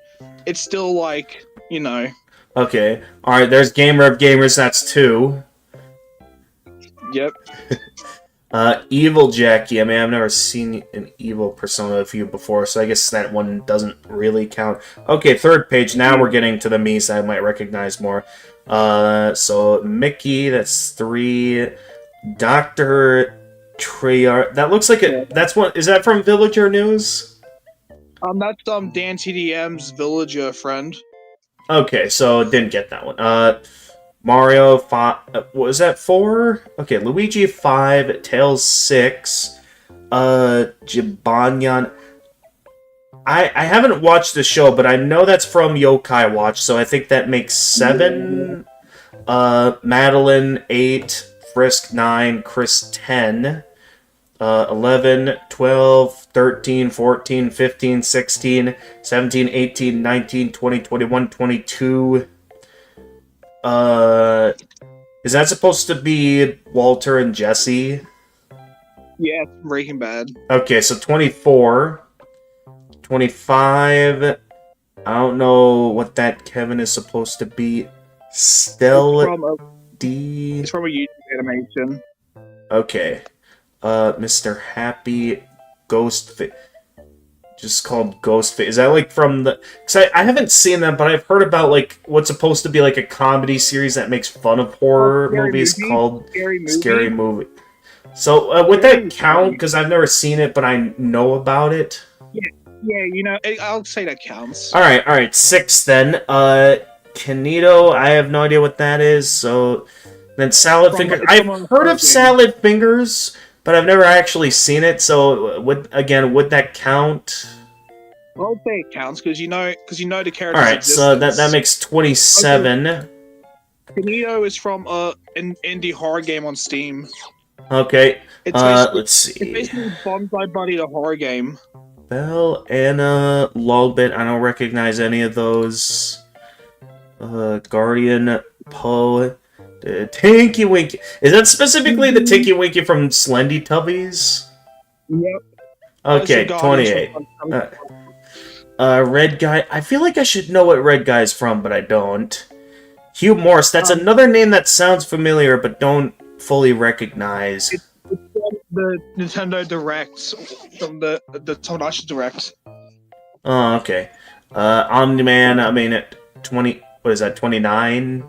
it's still like, you know... Okay. Alright, there's Gamer of Gamers, that's 2. Yep. Evil Jackie. I mean, I've never seen an evil persona of you before, so I guess that one doesn't really count. Okay, 3rd page. Now we're getting to the Miis I might recognize more. So Mickey, that's 3. Dr. Treyarch. That looks like that's one. Is that from Villager News? That's Dan TDM's Villager friend. Okay, so didn't get that one. Mario 5, what was that 4? Okay, Luigi 5, Tails 6, Jibanyan. I haven't watched the show, but I know that's from Yokai Watch, so I think that makes 7. Madeline 8, Frisk 9, Chris 10, 11, 12, 13, 14, 15, 16, 17, 18, 19, 20, 21, 22... is that supposed to be Walter and Jesse? Yeah, Breaking Bad. Okay, so 24. 25. I don't know what that Kevin is supposed to be. Stella D. It's from a YouTube animation. Okay. Mr. Happy Ghostface. Just called Ghostface. Is that like from the... Because I haven't seen that, but I've heard about like what's supposed to be like a comedy series that makes fun of horror movies called Scary Movie. So would that count? Because I've never seen it, but I know about it. Yeah, you know, I'll say that counts. Alright, 6 then. Canito, I have no idea what that is, so... Then Salad Fingers. I've heard of Salad Fingers, but I've never actually seen it, so would that count? I'll say it counts, because you know the character. Alright, so that makes 27. Okay. Canito is from an indie horror game on Steam. Okay, let's see. It's basically Bonsai Buddy, the horror game. Bell, Anna, Lolbit, I don't recognize any of those. Guardian Poe. Tinky Winky. Is that specifically the Tinky Winky from Slendy Tubbies? Yep. Okay, Guardians 28. Red Guy. I feel like I should know what Red Guy's from, but I don't. Hugh Morris. That's another name that sounds familiar, but don't fully recognize. The Nintendo Directs from the Tomodachi Direct. Oh, okay. Omni-Man, I mean, at 20... What is that, 29?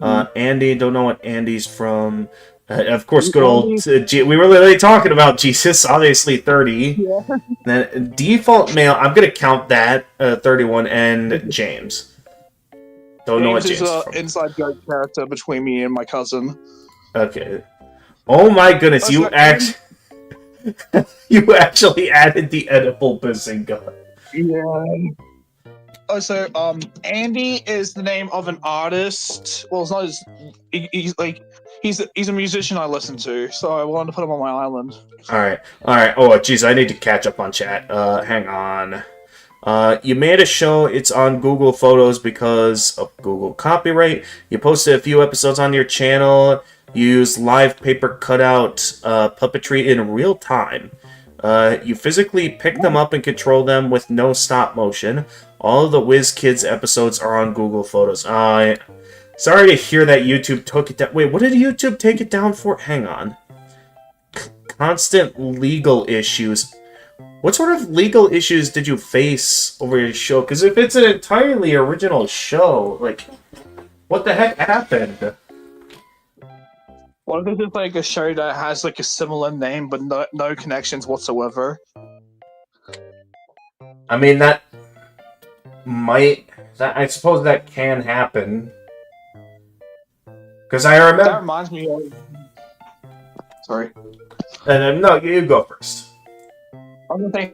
Andy, don't know what Andy's from. Of course, good old... we were literally talking about Jesus, obviously 30. Yeah. Then default male, I'm going to count that, 31, and James. Don't know what James is is an from. inside joke character between me and my cousin. Okay. Oh my goodness, you actually added the edible Bazinga. Yeah. Also, Andy is the name of an artist. Well, it's not his. He's a musician I listen to, so I wanted to put him on my island. All right. Oh, jeez, I need to catch up on chat. Hang on. You made a show. It's on Google Photos because of Google copyright. You posted a few episodes on your channel. You use live paper cutout puppetry in real time. You physically pick them up and control them with no stop motion. All of the WizKids episodes are on Google Photos. Sorry to hear that YouTube took it down. Wait, what did YouTube take it down for? Hang on. Constant legal issues. What sort of legal issues did you face over your show? Because if it's an entirely original show, like, what the heck happened? What if it's like a show that has like a similar name but no connections whatsoever? I mean, I suppose that can happen. Because I remember... That reminds me of... Sorry. No, you go first. I was gonna say...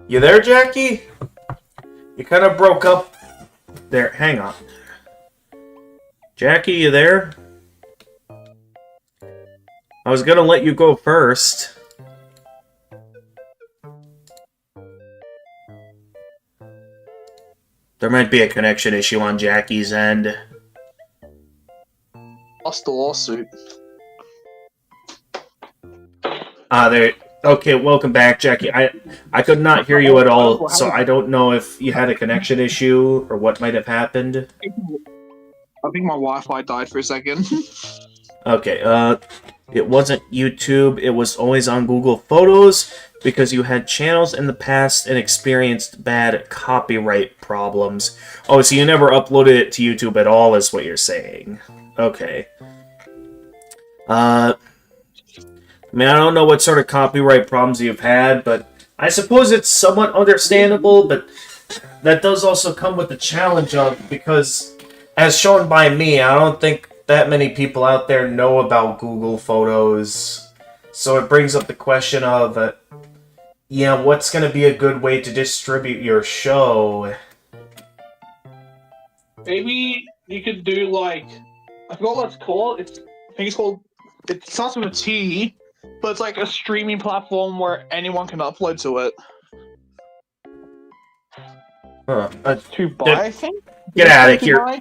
You there, Jackie? You kind of broke up there. Hang on. Jackie, you there? I was gonna let you go first. There might be a connection issue on Jackie's end. Lost the lawsuit. There. Okay, welcome back, Jackie. I could not hear you at all, so I don't know if you had a connection issue or what might have happened. I think my Wi-Fi died for a second. Okay, it wasn't YouTube, it was always on Google Photos, because you had channels in the past and experienced bad copyright problems. Oh, so you never uploaded it to YouTube at all, is what you're saying. Okay. I mean, I don't know what sort of copyright problems you've had, but I suppose it's somewhat understandable, but that does also come with the challenge of, because, as shown by me, I don't think that many people out there know about Google Photos. So it brings up the question of, what's going to be a good way to distribute your show? Maybe you could do like... I forgot what it's called. I think it's called... It starts with a T, but it's like a streaming platform where anyone can upload to it. Huh. To buy, I think? Get out of To here. buy?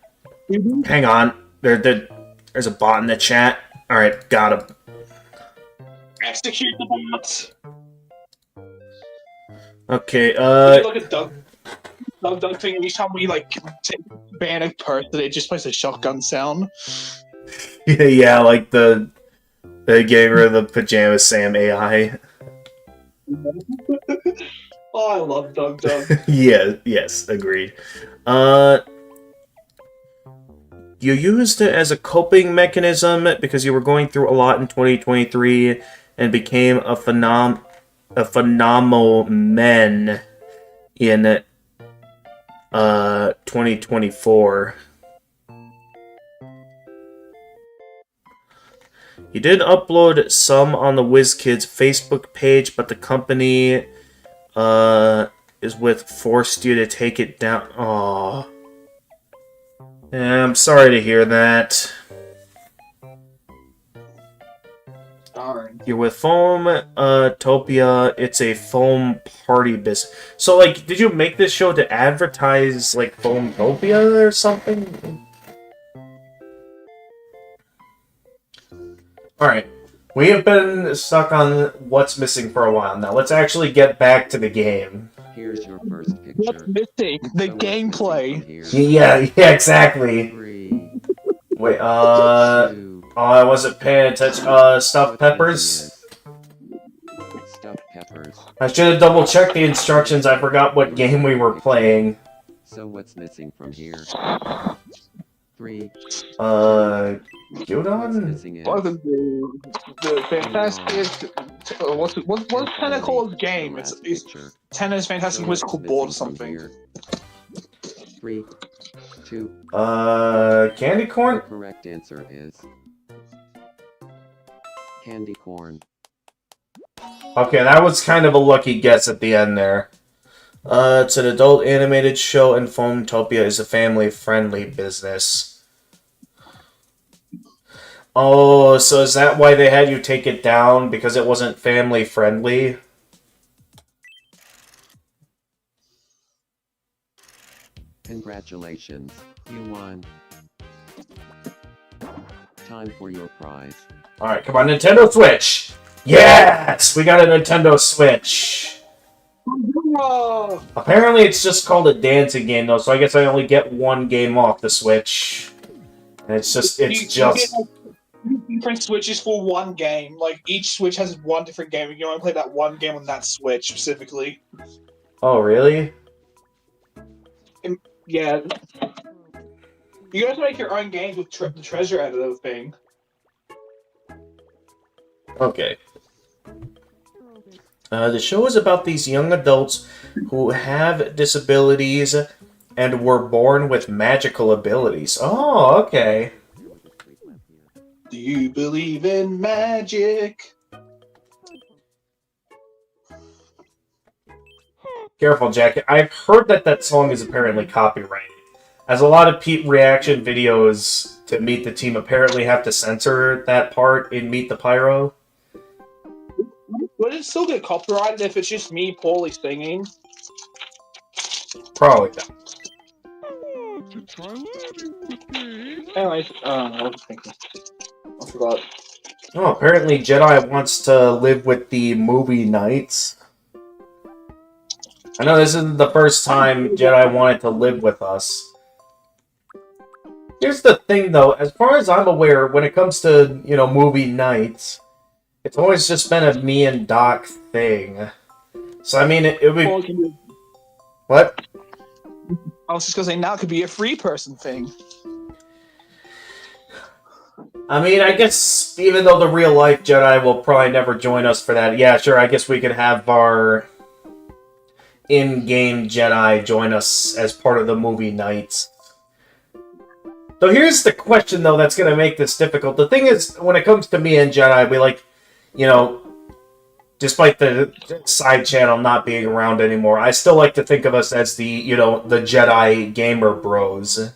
Mhm. Hang on. There's a bot in the chat. Alright, got him. Execute the bots. Okay, Look at Doug. Doug thing. Each time we like ban a person, it just plays a shotgun sound. yeah, like the getting rid of the Pajama Sam AI. Oh, I love Doug. Yeah, yes, agreed. You used it as a coping mechanism because you were going through a lot in 2023 and became a phenomenon in 2024. You did upload some on the WizKids Facebook page, but the company forced you to take it down. Aww. Yeah, I'm sorry to hear that. Darn. You're with Foam Topia. It's a foam party business. So, like, did you make this show to advertise, like, Foam Topia or something? Alright. We have been stuck on what's missing for a while now. Let's actually get back to the game. Here's your first What's picture. missing? The So what's missing gameplay. from here? Yeah, exactly. 3, Wait, 2, I wasn't paying attention. Stuffed what's peppers? missing is stuffed peppers. I should have double checked the instructions. I forgot what game we were playing. So what's missing from here? 3, what's Gyudon? missing is What the fantastic? What's Tentacle's game? It's picture. Tennis Fantastic So what's Whimsical Board or missing from something. here? 3, 2, Candy the corn? correct answer is candy corn. Okay, that was kind of a lucky guess at the end there. It's an adult animated show, and Foamtopia is a family-friendly business. Oh, so is that why they had you take it down? Because it wasn't family-friendly? Congratulations, you won. Time for your prize. Alright, come on, Nintendo Switch! Yes! We got a Nintendo Switch! Oh, Apparently it's just called a dancing game, though, so I guess I only get one game off the Switch. And it's just... you get like different switches for one game. Like each switch has one different game. You can only play that one game on that switch specifically. Oh, really? Yeah. You guys make your own games with the treasure editor thing. Okay. The show is about these young adults who have disabilities and were born with magical abilities. Oh, okay. Do you believe in magic? Careful, Jack. I've heard that that song is apparently copyrighted. As a lot of reaction videos to Meet the Team apparently have to censor that part in Meet the Pyro. Would it still get copyrighted if it's just me poorly singing? Probably not. To try learning with me. Anyways, I was thinking. I forgot. Oh, apparently Jedi wants to live with the movie nights. I know this isn't the first time Jedi wanted to live with us. Here's the thing, though. As far as I'm aware, when it comes to, movie nights, it's always just been a me and Doc thing. So, I mean, it would be... What? I was just gonna say now it could be a free person thing. I mean, I guess even though the real-life Jedi will probably never join us for that, yeah, sure, I guess we could have our in-game Jedi join us as part of the movie nights. So here's the question, though, that's going to make this difficult. The thing is, when it comes to me and Jedi, we like, despite the side channel not being around anymore, I still like to think of us as the, the Jedi gamer bros.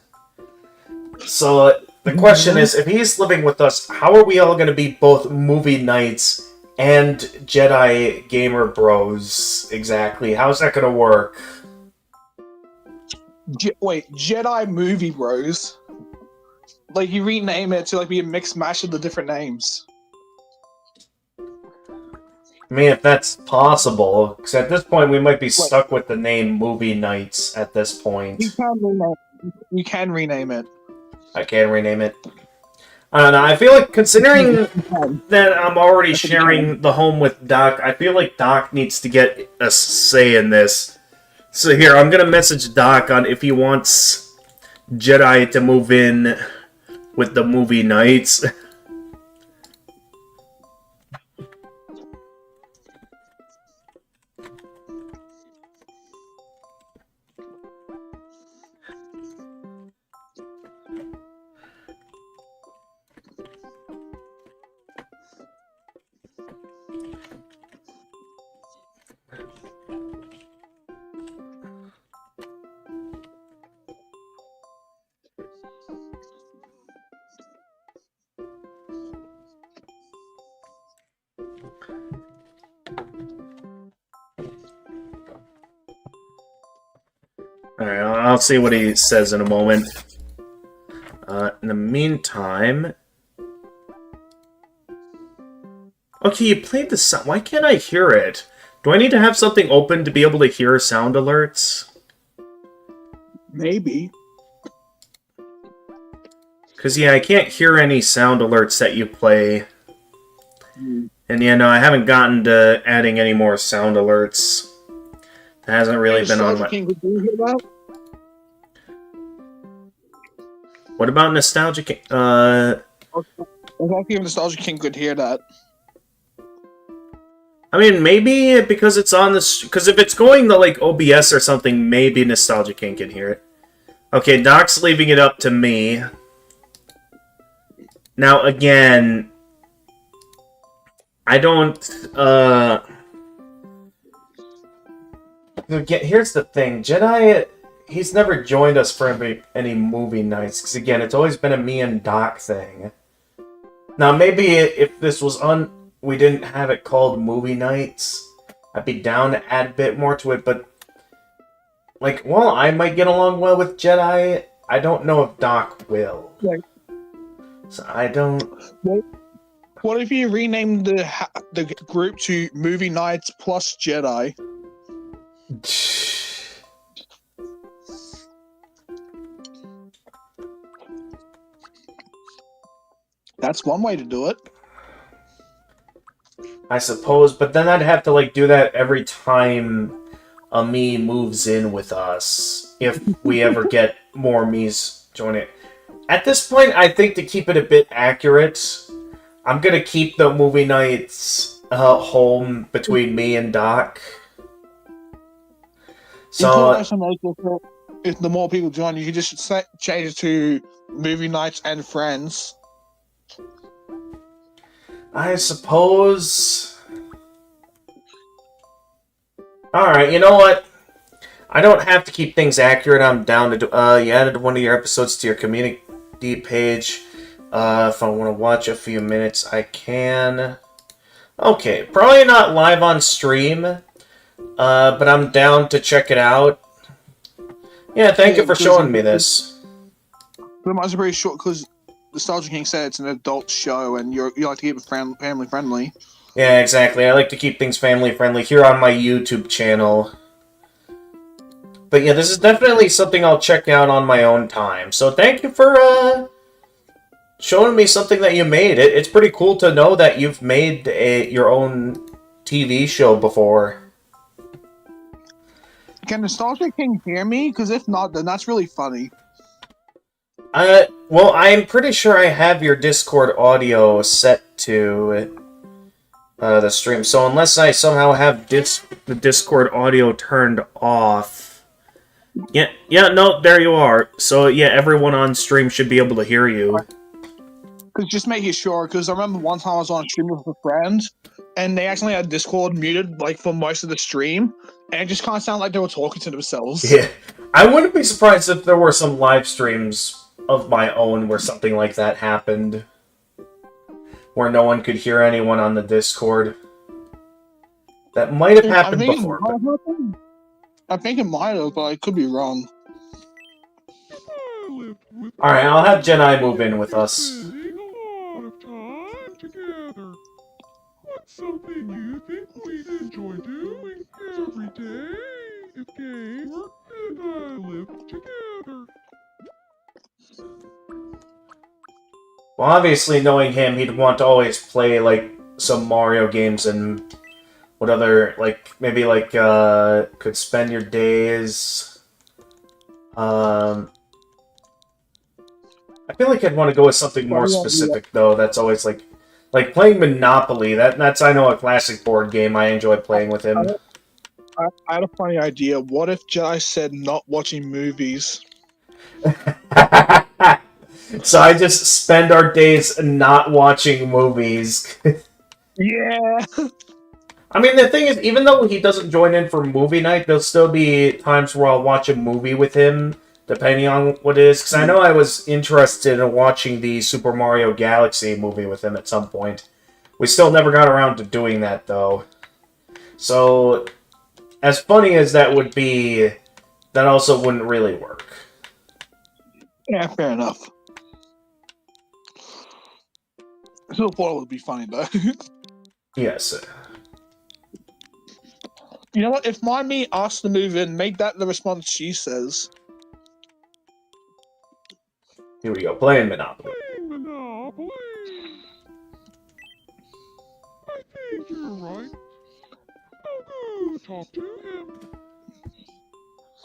So the question is, if he's living with us, how are we all going to be both movie nights and Jedi gamer bros exactly? How's that going to work? Wait, Jedi Movie Bros? Like, you rename it to, like, be a mixed mash of the different names. I mean, if that's possible, because at this point we might be stuck with the name Movie Nights at this point. You can rename it. You can rename it. I can't rename it. I don't know, I feel like, considering that I'm already sharing the home with Doc, I feel like Doc needs to get a say in this. So here, I'm gonna message Doc on if he wants Jedi to move in with the Movie Nights. Alright, I'll see what he says in a moment. In the meantime... Okay, you played the sound. Why can't I hear it? Do I need to have something open to be able to hear sound alerts? Maybe. Because, yeah, I can't hear any sound alerts that you play. And, yeah, no, I haven't gotten to adding any more sound alerts. That hasn't really been on my... King, could you hear that? What about Nostalgia King? I thought even Nostalgia King could hear that. I mean, maybe because it's on this... Because if it's going to, like, OBS or something, maybe Nostalgia King can hear it. Okay, Doc's leaving it up to me. Now, again... I don't, Here's the thing. Jedi, he's never joined us for any movie nights. Because, again, it's always been a me and Doc thing. Now, maybe if this was we didn't have it called movie nights, I'd be down to add a bit more to it. But, like, while I might get along well with Jedi, I don't know if Doc will. Right. So I don't... What if you rename the group to Movie Nights plus Jedi? That's one way to do it. I suppose, but then I'd have to, like, do that every time a Mii moves in with us, if we ever get more Miis joining. At this point, I think to keep it a bit accurate, I'm gonna keep the movie nights home between me and Doc. So, if the more people join, you can just change it to Movie Nights and Friends. I suppose... Alright, you know what? I don't have to keep things accurate. I'm down to do... you added one of your episodes to your community page. If I want to watch a few minutes, I can. Okay, probably not live on stream, but I'm down to check it out. Yeah, thank you for showing me this. But mine's very short because Nostalgia King said it's an adult show, and you like to keep it family friendly. Yeah, exactly. I like to keep things family friendly here on my YouTube channel. But yeah, this is definitely something I'll check out on my own time. So thank you for showing me something that you made. It's pretty cool to know that you've made your own TV show before. Can Nostalgia King hear me? Because if not, then that's really funny. Well, I'm pretty sure I have your Discord audio set to the stream. So unless I somehow have the Discord audio turned off... Yeah, no, there you are. So yeah, everyone on stream should be able to hear you. Because just making sure, because I remember one time I was on stream with a friend, and they actually had Discord muted, like, for most of the stream, and it just kind of sounded like they were talking to themselves. Yeah. I wouldn't be surprised if there were some live streams of my own where something like that happened. Where no one could hear anyone on the Discord. That might have happened before. I think it might have, but I could be wrong. Alright, I'll have Jedi move in with us. What's something you think we'd enjoy doing every day if Gamer and I lived together? Well, obviously, knowing him, he'd want to always play, like, some Mario games and what other, like, maybe, like, could spend your days. I feel like I'd want to go with something more specific, though. That's always, like playing Monopoly. That's, I know, a classic board game. I enjoy playing with him. I had a funny idea. What if Jedi said not watching movies? So I just spend our days not watching movies. Yeah! I mean, the thing is, even though he doesn't join in for movie night, there'll still be times where I'll watch a movie with him, depending on what it is. Because I know I was interested in watching the Super Mario Galaxy movie with him at some point. We still never got around to doing that, though. So, as funny as that would be, that also wouldn't really work. Yeah, fair enough. Still thought it would be funny though. Yes. You know what? If my me asks to move in, make that the response she says. Here we go. Playing Monopoly. Playing Monopoly. I think you're right. I'll go talk to him.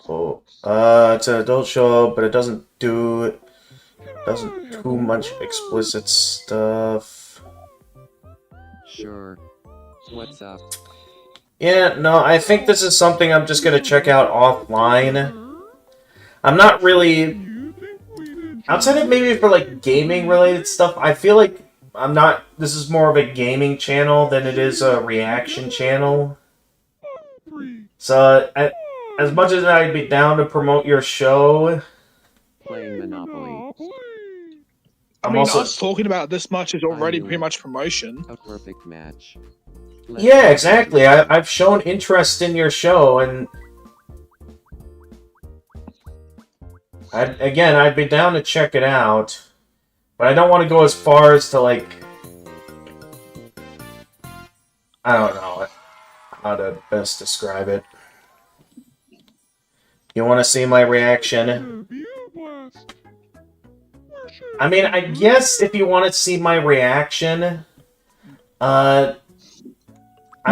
Oh, it's an adult show, but it doesn't do too much explicit stuff. Sure. What's up? Yeah, no, I think this is something I'm just gonna check out offline. I'm not really outside of maybe for like gaming related stuff. I feel like I'm not. This is more of a gaming channel than it is a reaction channel. So, as much as I'd be down to promote your show, Playing Monopoly. I mean, us talking about it this much is already I knew pretty it. much promotion. A perfect match. Let's yeah, go. exactly. I've shown interest in your show, and I'd be down to check it out, but I don't want to go as far as to like, I don't know how to best describe it. You want to see my reaction? I mean, I guess if you want to see my reaction, I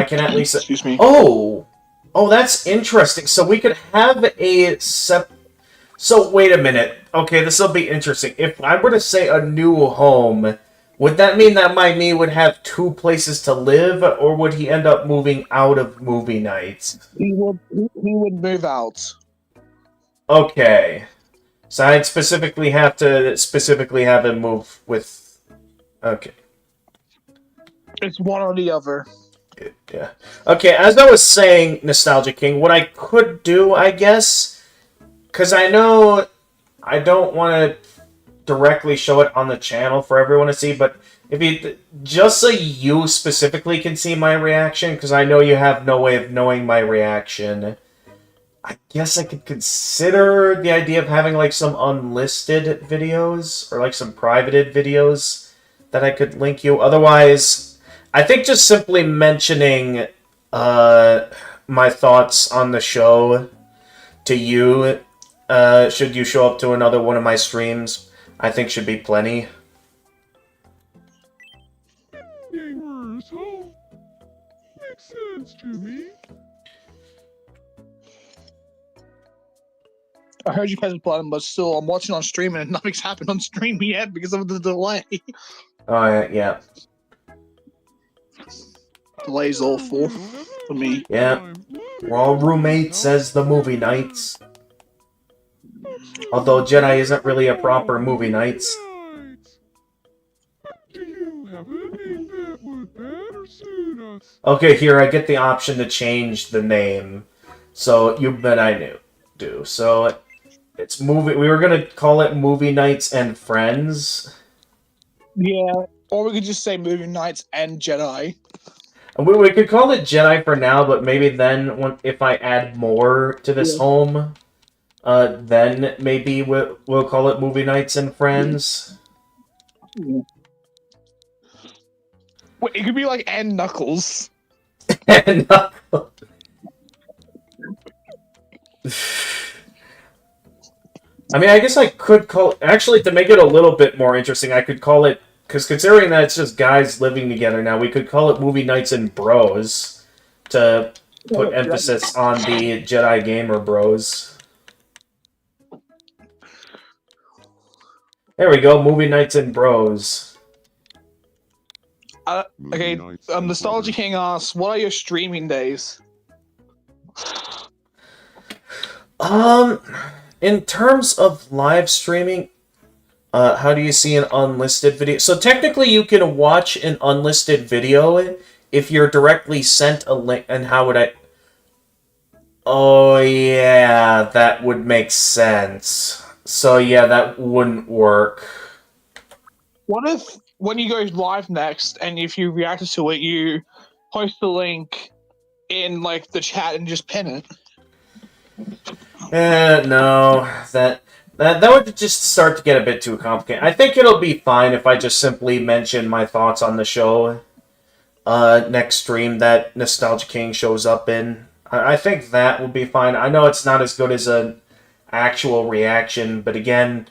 can at least. Excuse me. Oh, that's interesting. So we could have a So wait a minute. Okay, this will be interesting. If I were to say a new home, would that mean that my me would have 2 places to live, or would he end up moving out of movie nights? He would move out. Okay. So I'd specifically have him move with... Okay. It's one or the other. Yeah. Okay, as I was saying, Nostalgia King, what I could do, I guess, because I know I don't want to directly show it on the channel for everyone to see, but if you... Just so you specifically can see my reaction, because I know you have no way of knowing my reaction... I guess I could consider the idea of having, like, some unlisted videos, or, like, some privated videos that I could link you. Otherwise, I think just simply mentioning my thoughts on the show to you, should you show up to another one of my streams, I think should be plenty. Gamers, huh? Makes sense to me. I heard you guys are playing, but still, I'm watching on stream and nothing's happened on stream yet because of the delay. Oh, yeah. Delay's all for me. Yeah. We're all roommates as the movie nights. Although Jedi isn't really a proper movie nights. Do you have a name that would better suit us? Okay, here, I get the option to change the name. So, you bet I do. So, it's movie... We were gonna call it Movie Nights and Friends. Yeah, or we could just say Movie Nights and Jedi. We could call it Jedi for now, but maybe then, if I add more to this home, then maybe we'll call it Movie Nights and Friends. Yeah. Wait, it could be like and Knuckles. And I mean, I guess I could call... Actually, to make it a little bit more interesting, I could call it... Because considering that it's just guys living together now, we could call it Movie Nights and Bros. To put emphasis on the Jedi Gamer Bros. There we go, Movie Nights and Bros. Okay, Nostalgia King asks, what are your streaming days? In terms of live streaming, how do you see an unlisted video? So technically you can watch an unlisted video if you're directly sent a link, and how would I... Oh yeah, that would make sense. So yeah, that wouldn't work. What if, when you go live next, and if you reacted to it, you post the link in, like, the chat and just pin it? No, that would just start to get a bit too complicated. I think it'll be fine if I just simply mention my thoughts on the show next stream that Nostalgia King shows up in. I think that will be fine. I know it's not as good as an actual reaction, but again,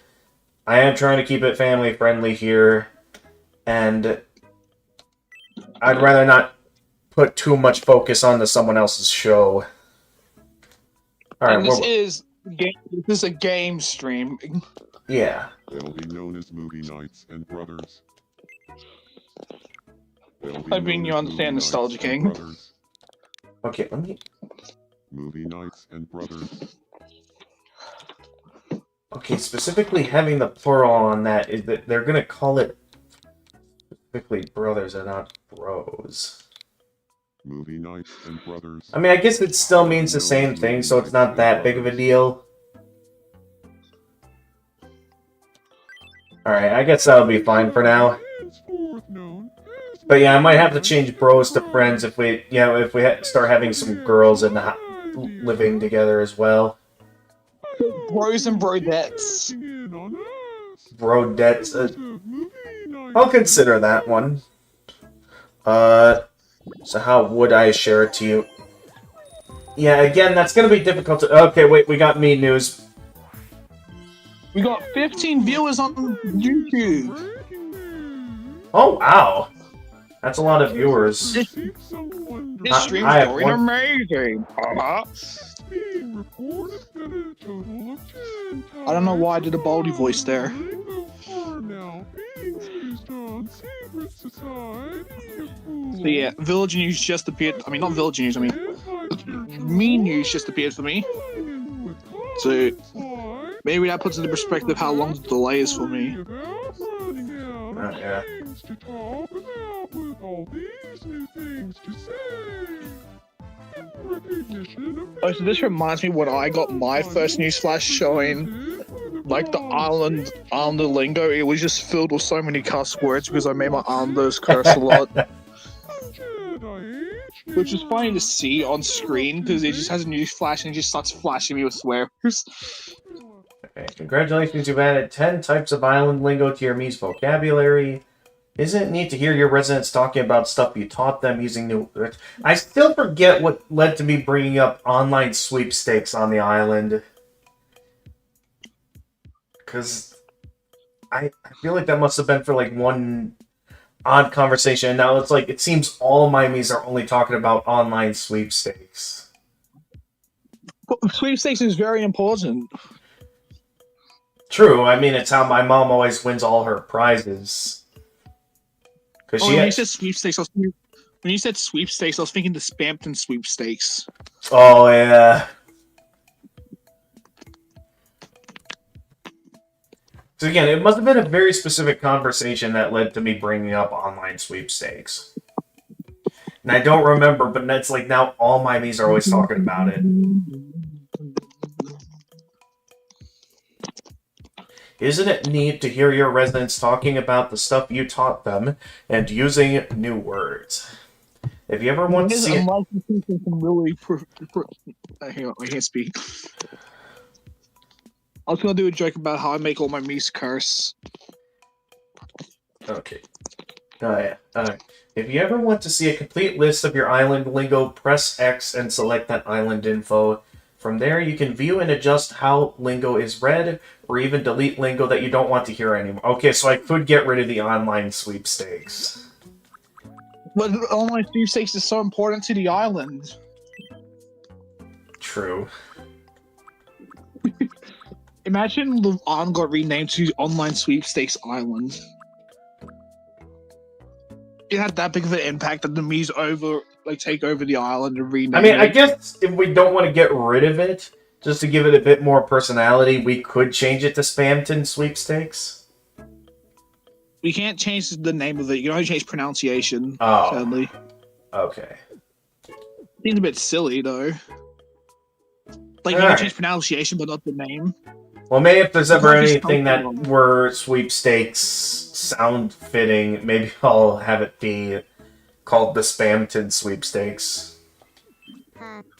I am trying to keep it family friendly here, and I'd rather not put too much focus onto someone else's show. All right, And this is a game stream. yeah. They'll be known as movie nights and brothers. I mean, you understand Nostalgia King. Okay, let me. Movie nights and brothers. Okay, specifically having the plural on that is that they're gonna call it specifically brothers and not bros. Movie nights and brothers. I mean, I guess it still means the same thing, so it's not that big of a deal. Alright, I guess that'll be fine for now. But yeah, I might have to change bros to friends if we, start having some girls in the living together as well. Bros and brodettes. Brodettes. I'll consider that one. So how would I share it to you? Yeah, again, that's gonna be difficult to... Okay, wait, we got me news. We got 15 viewers on YouTube. Oh, wow. That's a lot of viewers. This stream's I have going one- amazing. I don't know why I did a baldy voice there. So yeah, Village News just appeared. I mean, not Village News. I mean, Mean News just appeared for me. So maybe that puts into perspective how long the delay is for me. Yeah. Oh, so this reminds me when I got my first news flash showing, like the Islander lingo. It was just filled with so many cuss words because I made my Islanders curse a lot. Which is funny to see on screen because it just has a news flash and it just starts flashing me with swears. Okay, congratulations, you've added 10 types of island lingo to your Miis vocabulary. Isn't it neat to hear your residents talking about stuff you taught them using new... I still forget what led to me bringing up online sweepstakes on the island. Because I feel like that must have been for like one odd conversation. And now it's like, it seems all my Miis are only talking about online sweepstakes. Sweepstakes is very important. True, I mean, it's how my mom always wins all her prizes. When you said sweepstakes, when you said sweepstakes, I was thinking the Spampton sweepstakes. Oh, yeah. So again, it must have been a very specific conversation that led to me bringing up online sweepstakes. And I don't remember, but it's like now all my Miis are always talking about it. Isn't it neat to hear your residents talking about the stuff you taught them and using new words? If you ever want to see it... Really hang on, I can't speak. I was gonna do a joke about how I make all my Miis curse. Okay. If you ever want to see a complete list of your island lingo, press X and select that island info. From there, you can view and adjust how lingo is read, or even delete lingo that you don't want to hear anymore. Okay, so I could get rid of the online sweepstakes. But online sweepstakes is so important to the island. True. Imagine the island got renamed to Online Sweepstakes Island. It had that big of an impact that the Miis take over the island and rename it. I mean, I guess if we don't want to get rid of it, just to give it a bit more personality, we could change it to Spampton Sweepstakes. We can't change the name of it. You can only change pronunciation, Oh. sadly. Okay. Seems a bit silly, though. Like, you can change pronunciation, but not the name. Well, maybe if there's ever Might be anything that spelled wrong. were sweepstakes sound fitting, maybe I'll have it be called the Spampton Sweepstakes.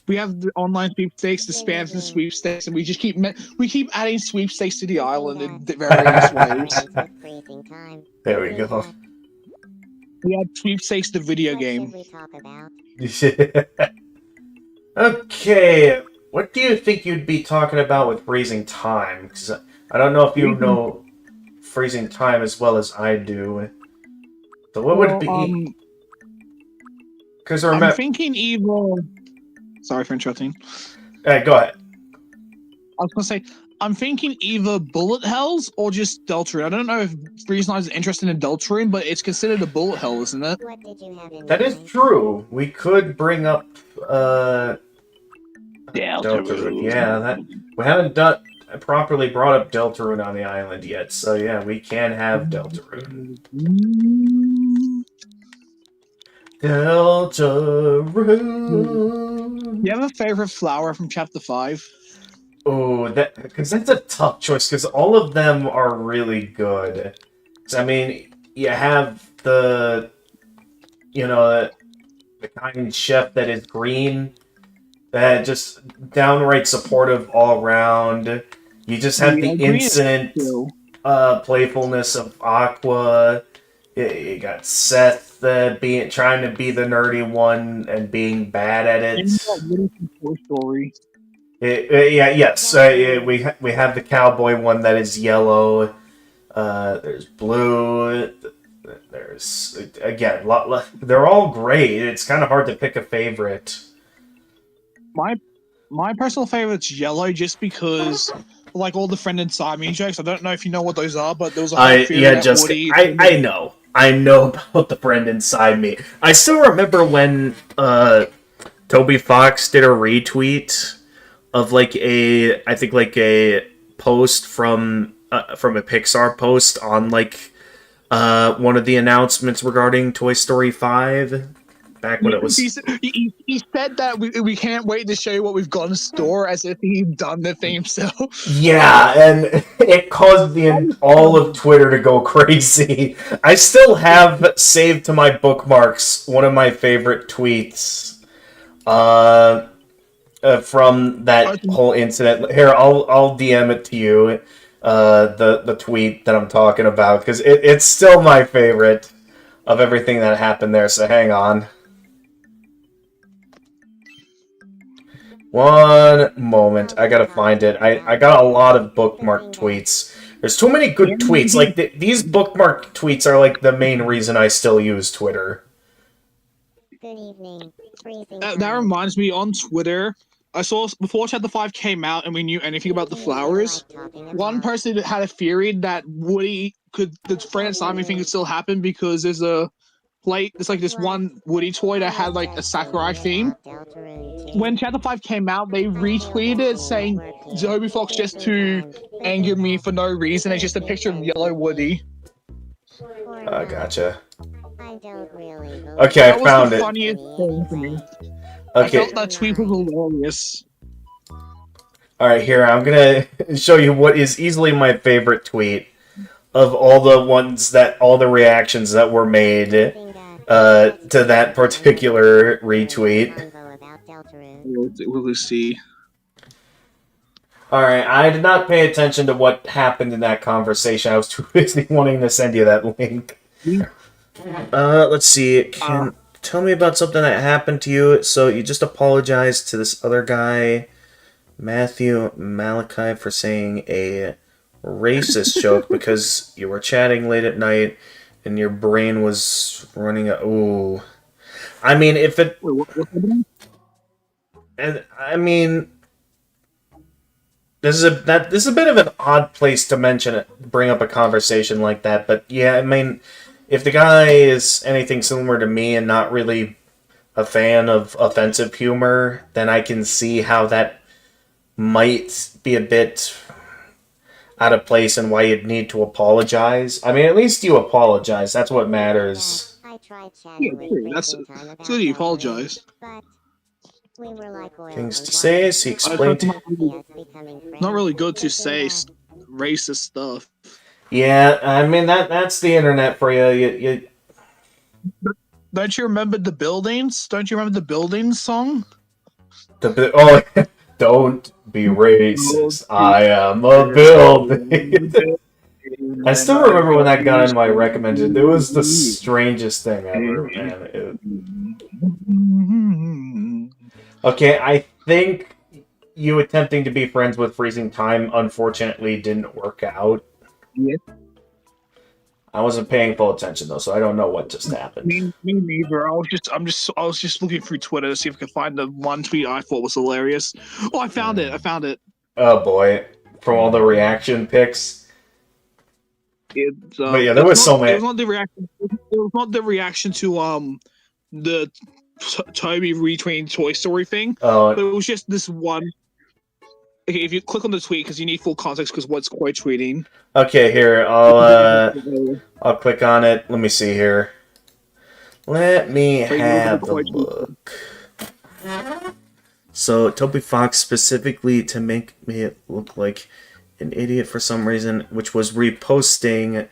We have the online sweepstakes, the spams and sweepstakes, and we just keep adding sweepstakes to the island in various ways. There we go. We add sweepstakes to video What game. should we talk about? Okay, what do you think you'd be talking about with freezing time? Because I don't know if you know freezing time as well as I do. So what would it be? Because I'm remember, thinking either. Sorry for interrupting. go ahead. I was gonna say I'm thinking either bullet hells or just Deltarune. I don't know if Freeze is interested in Deltarune, but it's considered a bullet hell, isn't it? What did you have in That is mind? true. We could bring up Deltarune. Yeah, that we haven't properly brought up Deltarune on the island yet. So yeah, we can have Deltarune. Deltarune. You have a favorite flower from Chapter 5? Oh, because that's a tough choice. Because all of them are really good. I mean, you have the kind chef that is green, that just downright supportive all around. You just have the instant playfulness of Aqua. You got Seth trying to be the nerdy one and being bad at it. We have the cowboy one that is yellow. There's blue. There's again, they're all great. It's kind of hard to pick a favorite. My personal favorite's yellow, just because like all the friend inside me jokes. I don't know if you know what those are, but there was a whole theory that Woody. I know about the friend inside me. I still remember when Toby Fox did a retweet of a post from a Pixar post on one of the announcements regarding Toy Story 5 back when it was. He said that we can't wait to show you what we've got in store, as if he'd done the thing himself. Yeah, and it caused all of Twitter to go crazy. I still have saved to my bookmarks one of my favorite tweets from that whole incident. Here, I'll DM it to you. The tweet that I'm talking about, because it's still my favorite of everything that happened there, so hang on. One moment, I gotta find it. I got a lot of bookmarked tweets. There's too many good tweets. These bookmarked tweets are the main reason I still use Twitter. Good evening. That reminds me, on Twitter, I saw before Chapter 5 came out and we knew anything about the flowers, one person had a theory that Woody the friend inside me thing could still happen, because there's a plate, there's this one Woody toy that had a Sakurai theme. When Chapter 5 came out, they retweeted it saying Toby Fox just to anger me for no reason. It's just a picture of yellow Woody. Gotcha. I don't really believe Okay, I found the it. Funniest thing to me. Okay. I felt that tweet was hilarious. Alright, here, I'm gonna show you what is easily my favorite tweet of all the reactions that were made to that particular retweet. We'll see. Alright, I did not pay attention to what happened in that conversation. I was too busy wanting to send you that link. Let's see. Tell me about something that happened to you. So you just apologized to this other guy, Matthew Malachi, for saying a racist joke because you were chatting late at night and your brain was running. Ooh, I mean, if it. And I mean, this is a bit of an odd place to bring up a conversation like that. But yeah, I mean, if the guy is anything similar to me and not really a fan of offensive humor, then I can see how that might be a bit out of place and why you'd need to apologize. I mean, at least you apologize. That's what matters. I tried chatting with that's Freezing Time good. You apologize. but we were like oil Things and to say water. is he explained. Not really good to say racist stuff. Yeah, I mean that's the internet for you. You Don't you remember the buildings? Don't you remember the buildings song? Oh, don't be racist. I am a building. I still remember when that got in my recommended. It was the strangest thing ever, man. Okay, I think you attempting to be friends with Freezing Time unfortunately didn't work out. Yeah. I wasn't paying full attention though, so I don't know what just happened. Me neither. I was just looking through Twitter to see if I could find the one tweet I thought was hilarious. Oh, I found it. Oh boy, from all the reaction pics. But yeah, there was so many. It was not the reaction. It was not the reaction to the Toby retweeting Toy Story thing. But it was just this one. Okay, if you click on the tweet, because you need full context, because what's quite tweeting. Okay, here I'll click on it. Let me see here. Let me have a look. So Toby Fox specifically to make me look like an idiot for some reason, which was reposting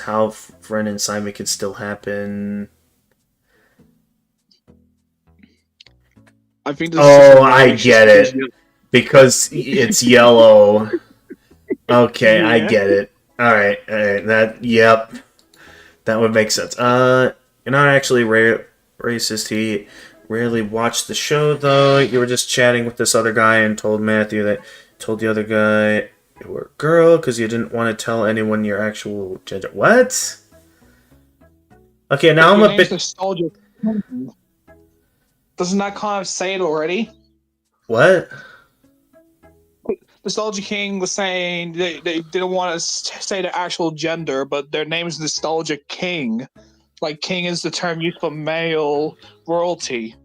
how friend and Simon could still happen. I think. This I get it. Because it's yellow. Okay, yeah. I get it. Alright, yep. That would make sense. You're not actually racist. He rarely watched the show, though. You were just chatting with this other guy and told Matthew that told the other guy you were a girl because you didn't want to tell anyone your actual gender. What? Okay, now I'm a bit... Nostalgic. Doesn't that kind of say it already? What? Nostalgia King was saying they didn't want to say the actual gender, but their name is Nostalgia King. Like, king is the term used for male royalty.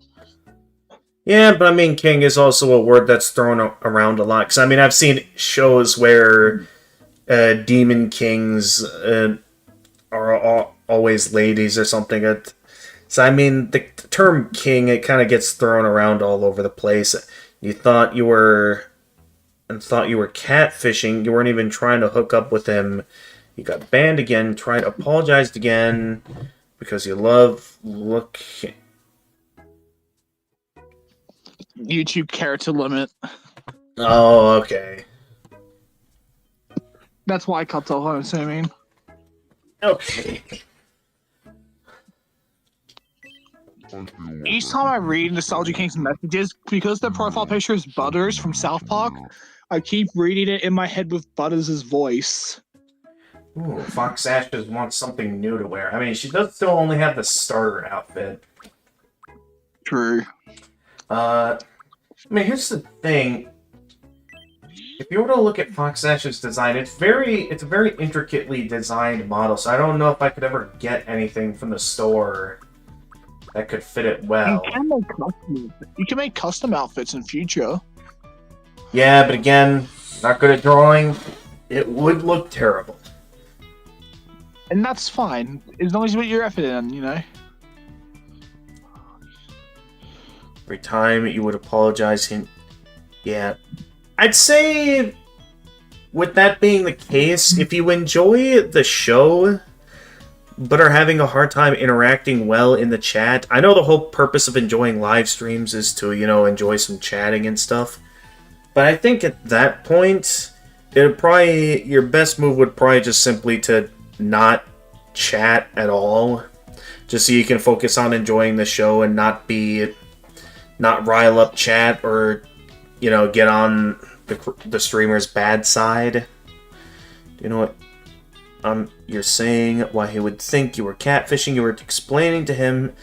Yeah, but I mean, king is also a word that's thrown around a lot. Because, I mean, I've seen shows where demon kings are always ladies or something. So, I mean, the term king, it kind of gets thrown around all over the place. You thought you were catfishing. You weren't even trying to hook up with him. You got banned again, apologized again, because you love looking. YouTube character limit. Oh, okay. That's why I cut off, I'm assuming. Okay. Each time I read Nostalgia King's messages, because their profile picture is Butters from South Park, I keep reading it in my head with Butters' voice. Ooh, Fox Ashes wants something new to wear. I mean, she does still only have the starter outfit. True. I mean, here's the thing. If you were to look at Fox Ash's design, it's a very intricately designed model, so I don't know if I could ever get anything from the store that could fit it well. You can make custom outfits in future. Yeah, but again, not good at drawing. It would look terrible. And that's fine, as long as you put your effort in, you know? Every time you would apologize, yeah. I'd say, with that being the case, if you enjoy the show, but are having a hard time interacting well in the chat, I know the whole purpose of enjoying live streams is to, enjoy some chatting and stuff. But I think at that point, your best move would probably just simply to not chat at all, just so you can focus on enjoying the show and not rile up chat or, get on the streamer's bad side. Do you know what you're saying? Why he would think you were catfishing? You were explaining to him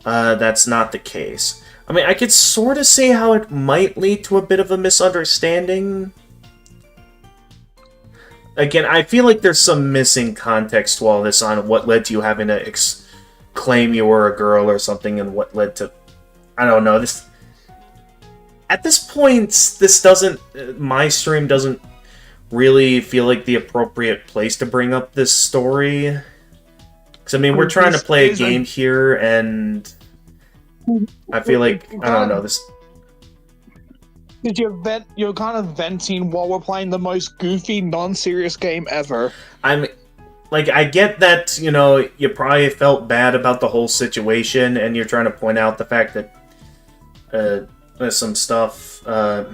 that's not the case. I mean, I could sort of see how it might lead to a bit of a misunderstanding. Again, I feel like there's some missing context to all this on what led to you having to claim you were a girl or something, and what led to... I don't know, this... At this point, my stream doesn't really feel like the appropriate place to bring up this story. Because, I mean, we're trying to play a game here, and... I feel like, I don't know, this... You're kind of venting while we're playing the most goofy, non-serious game ever. I get that, you probably felt bad about the whole situation, and you're trying to point out the fact that, with some stuff. But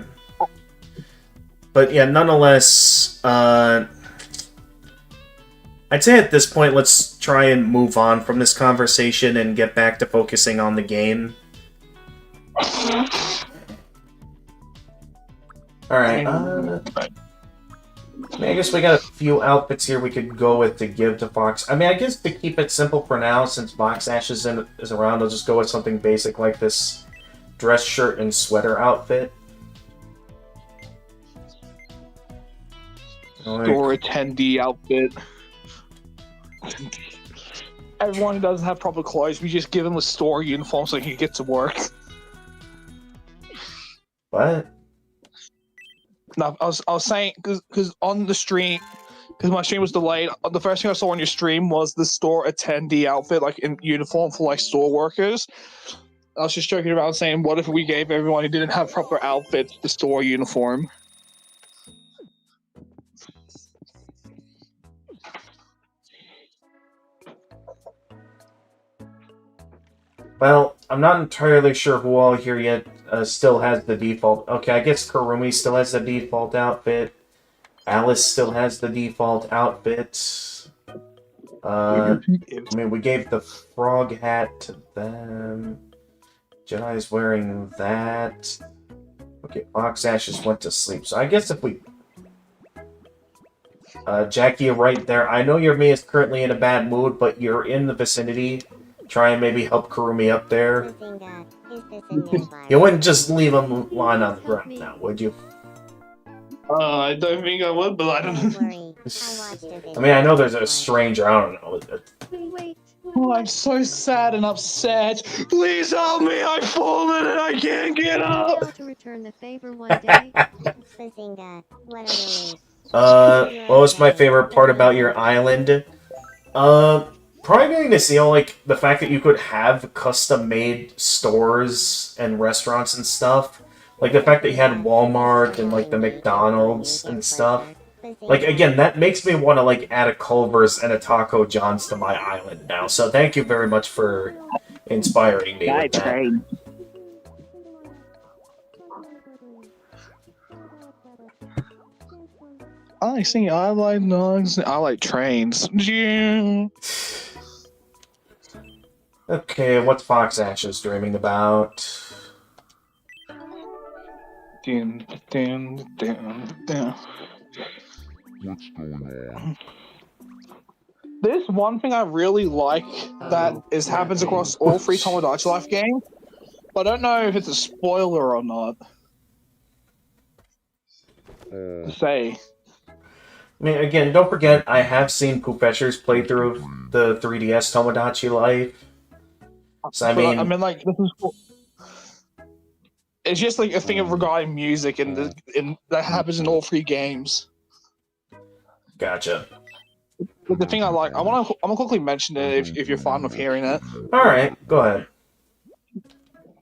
yeah, nonetheless, I'd say at this point, let's try and move on from this conversation and get back to focusing on the game. Alright, I guess we got a few outfits here we could go with to give to Fox. I mean, I guess to keep it simple for now, since Fox Ash is around, I'll just go with something basic like this dress shirt and sweater outfit. Store attendee outfit. Everyone who doesn't have proper clothes, we just give them a store uniform so he can get to work. What? No, I was saying, because on the stream, because my stream was delayed, the first thing I saw on your stream was the store attendee outfit, like in uniform for like store workers. I was just joking around saying, what if we gave everyone who didn't have proper outfits the store uniform? Well, I'm not entirely sure who all here yet still has the default. Okay, I guess Kurumi still has the default outfit. Alice still has the default outfit. I mean, we gave the frog hat to them. Jedi's wearing that. Okay, Fox Ash just went to sleep. So I guess if we... Jackie, right there. I know your Miis is currently in a bad mood, but you're in the vicinity. Try and maybe help Kurumi up there. You wouldn't just leave him lying on the ground now, would you? I don't think I would, but I don't know. I mean, I know there's a stranger, I don't know. Wait. Oh, I'm so sad and upset. Please help me, I've fallen and I can't get up. Fail to return the favor one day. What was my favorite part about your island? Probably getting to see all, like, the fact that you could have custom-made stores and restaurants and stuff. Like, the fact that you had Walmart and, like, the McDonald's and stuff. Like, again, that makes me want to, like, add a Culver's and a Taco John's to my island now. So thank you very much for inspiring me with that. I like singing, I like dogs, I like trains. Okay, what's Fox Ashes dreaming about? Dun, dun, dun, dun. What's going on? There's one thing I really like that happens across all three Tomodachi Life games, but I don't know if it's a spoiler or not. To say. I mean, again, don't forget, I have seen Poofesher's play through the 3DS Tomodachi Life. So, I mean, like, this is cool. It's just like a thing of regarding music, and that happens in all three games. Gotcha. But the thing I like, I'm gonna quickly mention it if you're fine with hearing it. All right, go ahead.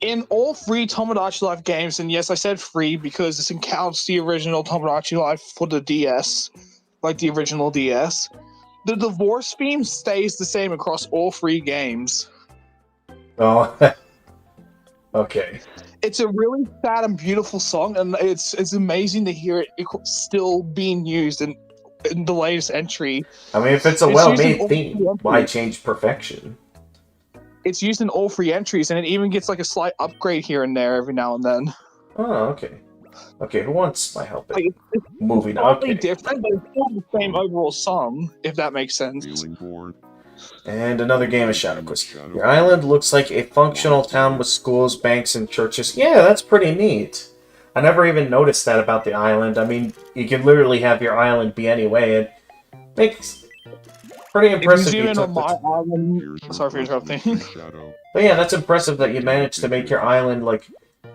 In all three Tomodachi Life games, and yes, I said free because this counts the original Tomodachi Life for the DS, like the original DS. The divorce theme stays the same across all three games. Oh, okay. It's a really sad and beautiful song, and it's amazing to hear it still being used in the latest entry. I mean, if it's a well-made theme, why change perfection? It's used in all three entries, and it even gets like a slight upgrade here and there every now and then. Oh, okay. Okay, who wants my help? Like, it's Moving slightly on. different, but it's still the same overall song, if that makes sense. Feeling bored? And another game of Shadow Quest. Your island looks like a functional town with schools, banks, and churches. Yeah, that's pretty neat. I never even noticed that about the island. I mean, you could literally have your island be any way. It makes pretty impressive. If you zoom in on my island, sorry for interrupting. But yeah, that's impressive that you managed to make your island like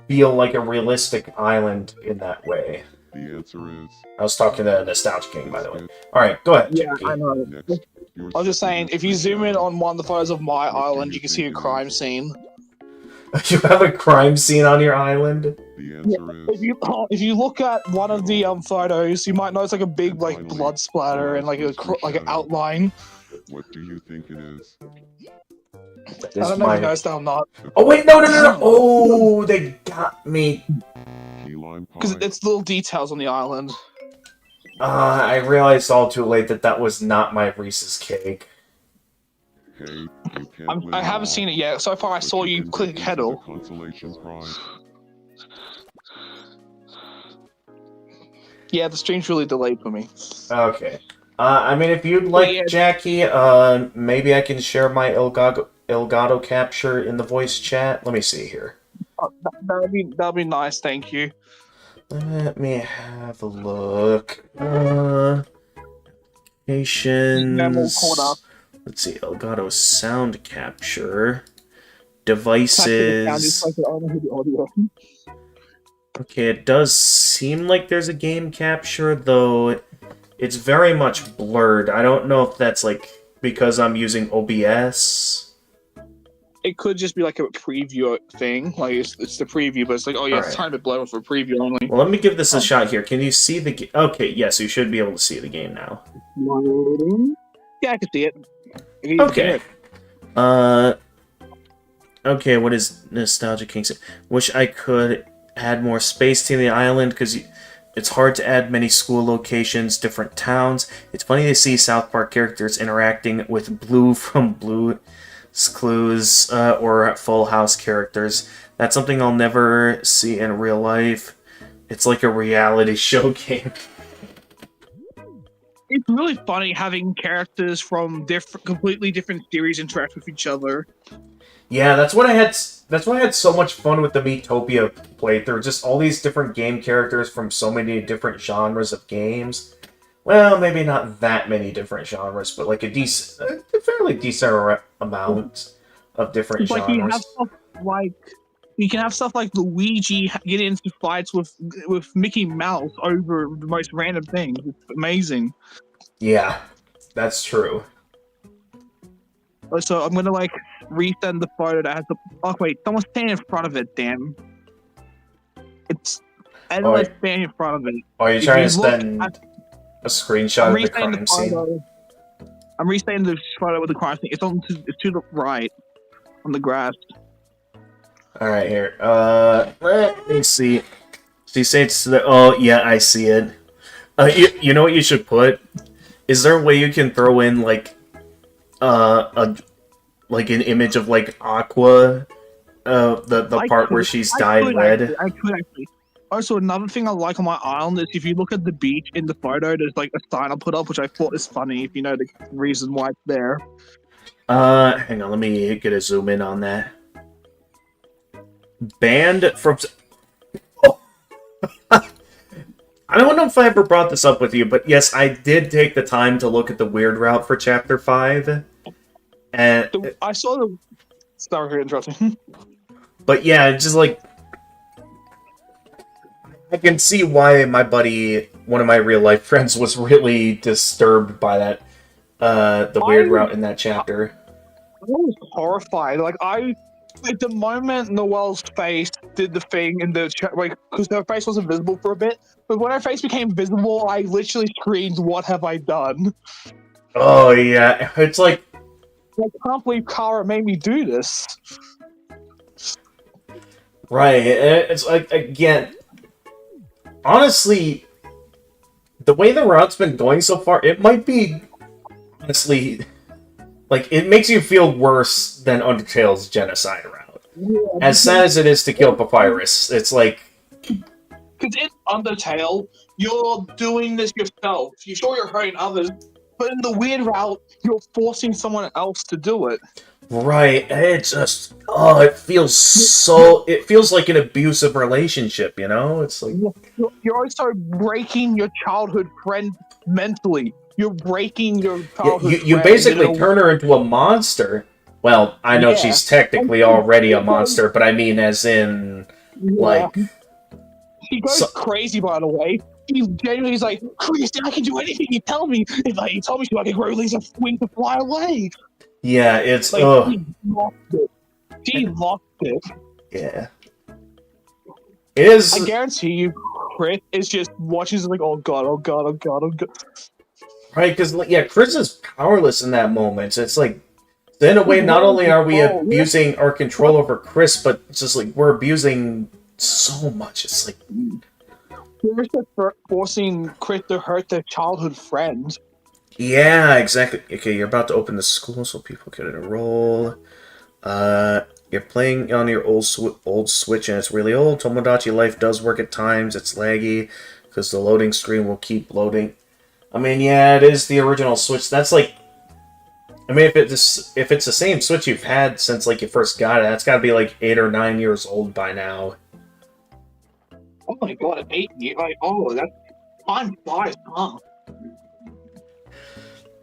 feel like a realistic island in that way. The answer is... I was talking to Nostalgia King, by the way. Alright, go ahead, Yeah, Jackie. I know. Next, I was just saying, if you zoom in on one of the photos of my island, you can see a crime scene. You have a crime scene on your island? the answer is... If you look at one of the photos, you might notice like a big like blood splatter and like an outline. What do you think it is? I This don't know if might. you noticed that or not. Oh wait, no! Oh, they got me. Key lime pie. Because it's little details on the island. I realized all too late that was not my Reese's cake. Hey, you can't win I haven't all, seen it yet. So far, I but saw you can click get into the Kettle. consolation prize. Yeah, the stream's really delayed for me. Okay. I mean, if you'd But like, yeah. Jackie, maybe I can share my Elgato capture in the voice chat. Let me see here. That'd be nice. Thank you. Let me have a look. Memo Applications. corner. Let's see. Elgato sound capture. Capture the sound, Devices. just like I don't know who the audio. Okay, it does seem like there's a game capture, though it's very much blurred. I don't know if that's like because I'm using OBS. It could just be like a preview thing. Like it's the preview, but it's like, oh yeah, it's Alright. a tiny bit blurred for preview only. Well, let me give this a shot here. Can you see the game? Okay, yes, you should be able to see the game now. Yeah, I can see it. I can even hear Okay. it. Okay, what is Nostalgia Kings? Wish I could add more space to the island, because it's hard to add many school locations, different towns. It's funny to see South Park characters interacting with Blue from Blue's Clues or Full House characters. That's something I'll never see in real life. It's like a reality show game. It's really funny having characters from completely different series interact with each other. Yeah, that's what I had. That's why I had so much fun with the Miitopia playthrough. Just all these different game characters from so many different genres of games. Well, maybe not that many different genres, but like a fairly decent amount of different Like genres. you can have stuff like Luigi get into fights with Mickey Mouse over the most random things. It's amazing. Yeah, that's true. So I'm gonna like resend the photo that has the. Oh wait, someone's standing in front of it. Damn. It's endless standing in front of it. Are you If trying you to look send at- a screenshot I'm of the resending crime scene? I'm resending the photo with the crime scene. It's to the right on the grass. Alright, here. Let me see. She says that. Oh, yeah, I see it. You know what you should put? Is there a way you can throw in, like, an image of, like, Aqua? The part where she's dyed red? I could actually. Also, another thing I like on my island is if you look at the beach in the photo, there's like a sign I put up, which I thought is funny if you know the reason why it's there. Hang on, let me get a zoom in on that. Banned from... Oh. I don't know if I ever brought this up with you, but yes, I did take the time to look at the weird route for Chapter 5. And... I saw the... Sorry, interrupting. But yeah, just like... I can see why my buddy, one of my real-life friends, was really disturbed by that, the weird route in that chapter. I was horrified. Like the moment Noelle's face did the thing in the chat, like, because her face was invisible for a bit, but when her face became visible, I literally screamed, "What have I done?" Oh yeah, it's like... I can't believe Kara made me do this. Right, it's like, again... Honestly, the way the route's been going so far, it might be, honestly, like, it makes you feel worse than Undertale's genocide route. Yeah, As sad as it is to kill Papyrus, it's like... Because in Undertale, you're doing this yourself. You sure you're hurting others, but in the weird route, you're forcing someone else to do it. Right, it just... Oh, it feels so... It feels like an abusive relationship, you know? It's like... You're also breaking your childhood friend mentally. You're breaking your childhood You friend basically turn her into a monster. Well, I know she's technically already a monster, but I mean as in... Like... She goes crazy, by the way. He genuinely is like, Christy, I can do anything you tell me. If like, you tell me to, I can grow these wings to fly away. Yeah, it's... Like, ugh. she lost it. She lost it. Yeah. It is... I guarantee you, Chris is just watching like, oh god, oh god, oh god, oh god. Right, because, yeah, Chris is powerless in that moment. It's like So in a way, not only are we Control, yeah. abusing our control over Chris, but it's just like we're abusing so much. It's like, You're just forcing Chris to hurt their childhood friend. yeah, exactly. Okay, you're about to open the school so people can enroll. You're playing on your old Switch and it's really old. Tomodachi Life does work at times. It's laggy because the loading screen will keep loading. I mean, yeah, it is the original Switch. That's like, I mean, if it's the same Switch you've had since like you first got it, that's got to be like 8 or 9 years old by now. Oh my god, 8 years? Like, oh, that's time flies, huh?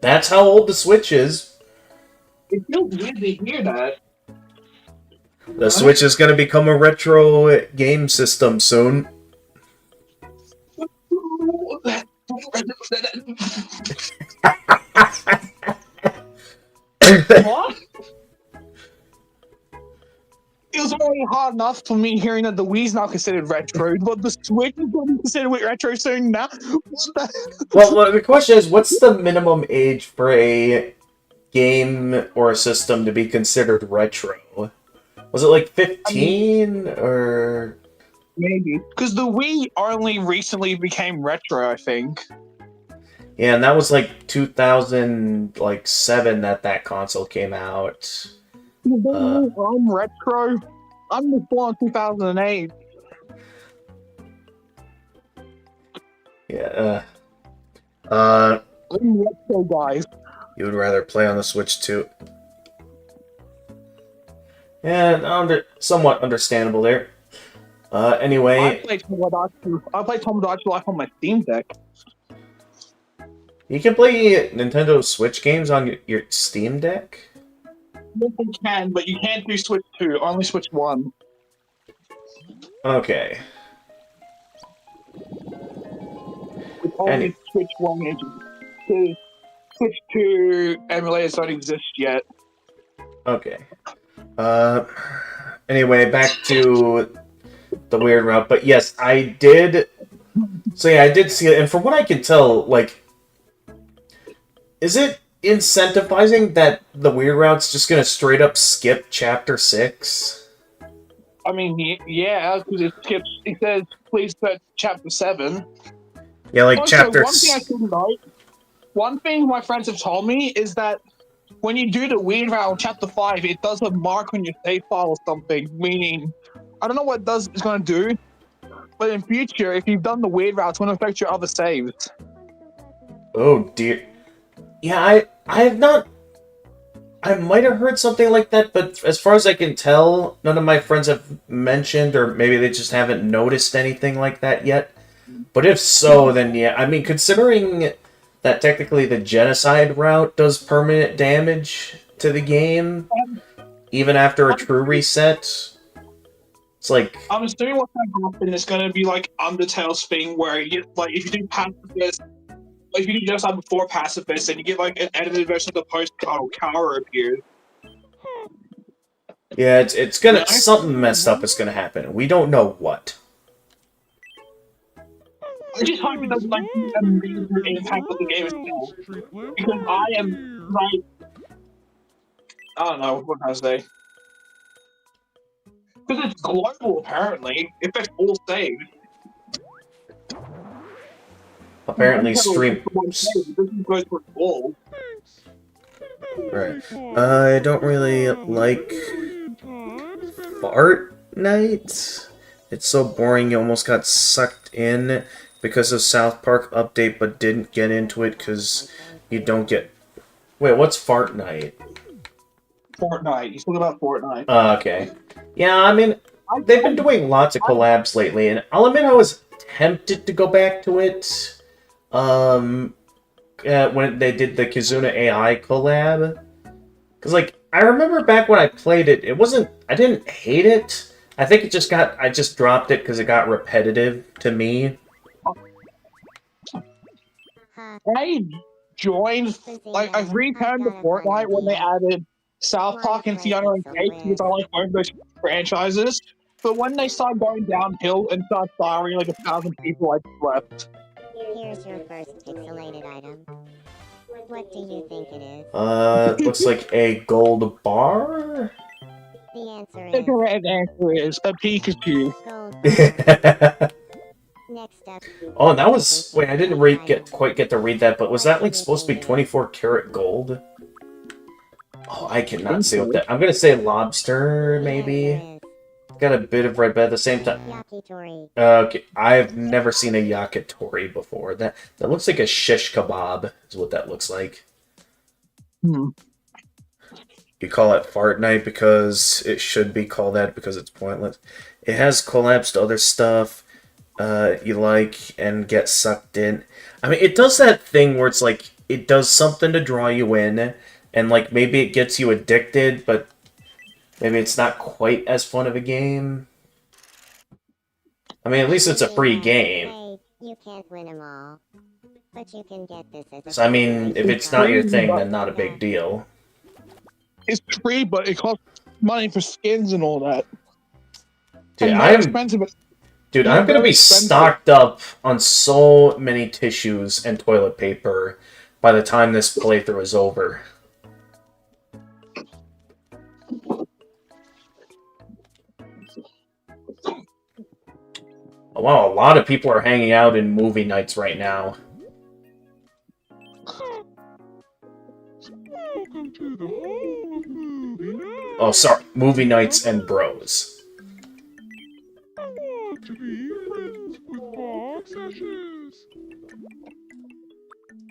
That's how old the Switch is. It feels weird to hear that. The Switch is going to become a retro game system soon. What? It was already hard enough for me hearing that the Wii's now considered retro, but the Switch is going to be considered retro soon now. What the? Well, the question is, what's the minimum age for a game or a system to be considered retro? Was it like 15 or Maybe because the Wii only recently became retro, I think. yeah, and that was like 2007 that console came out. I'm retro. I'm just born in 2008. Yeah. I'm retro, guys. You would rather play on the Switch too. Yeah, somewhat understandable there. Anyway, I played Tomodachi Life on my Steam Deck. you can play Nintendo Switch games on your Steam Deck? Yes, you can, but you can't do Switch 2, only Switch 1. Okay. It's only Switch 1 engine. Switch 2 emulators don't exist yet. Okay. Anyway, back to the weird route. But yes, I did. So yeah, I did see it, and from what I can tell, like, is it incentivizing that the weird route's just gonna straight up skip Chapter 6? I mean, yeah, because it says please put Chapter 7. Yeah, like Also, Chapter. One thing my friends have told me is that when you do the weird route on Chapter 5, it does a mark on your save file or something, meaning, I don't know what it's going to do, but in future, if you've done the weird route, it's going to affect your other saves. Oh dear. Yeah, I have not. I might have heard something like that, but as far as I can tell, none of my friends have mentioned, or maybe they just haven't noticed anything like that yet. But if so, then yeah, I mean, considering that technically the genocide route does permanent damage to the game, even after a true reset, it's like... I'm assuming what's going to happen is going to be like Undertale's thing, where you get, like, if you do pacifist, like, if you do genocide before pacifist, and you get like an edited version of the post-title Kara appears. Yeah, it's gonna... something messed up is gonna happen. We don't know what. I just hope it doesn't like a major impact on the game itself. Because I am like, I don't know what can I say. Because it's global apparently. It affects all saves. Apparently stream... Right. I don't really like Fortnite. It's so boring, you almost got sucked in because of South Park update, but didn't get into it because you don't get... Wait, what's Fortnite? Fortnite. You spoke about Fortnite. Okay. Yeah, I mean, they've been doing lots of collabs lately, and I'll admit I was tempted to go back to it. When they did the Kizuna AI collab. Because, like, I remember back when I played it, I didn't hate it. I think I just dropped it because it got repetitive to me. I joined, like, I returned to Fortnite when they added South Park and Fiona and Cake because I like both those franchises. But when they started going downhill and started firing like 1,000 people, I just left. Here's your first pixelated item. What do you think it is? Looks like a gold bar? The answer The is correct answer is a Pikachu. gold bar. Next up. Oh, that was... Wait, I didn't quite get to read that, but was that, like, supposed to be 24 karat gold? Oh, I cannot see what that... I'm gonna say lobster, The maybe? answer is Got a bit of red, but at the same time... yakitori. Okay, I've never seen a yakitori before. That looks like a shish kebab, is what that looks like. Hmm. You call it Fart Night because it should be called that because it's pointless. It has collapsed other stuff you like and get sucked in. I mean, it does that thing where it's like, it does something to draw you in, and like maybe it gets you addicted, but maybe it's not quite as fun of a game. I mean, at least it's a free game. Hey, you can't win them all. But you can get this as a So, I mean, if it's not your thing, then not a big Yeah. deal. It's free, but it costs money for skins and all that. Dude, And they're expensive. Dude, Yeah, I'm gonna very be expensive. stocked up on so many tissues and toilet paper by the time this playthrough is over. Oh, wow, a lot of people are hanging out in movie nights right now. Welcome to the home of movie night. Oh, sorry, movie nights and bros. I want to be friends with Fox Ashes.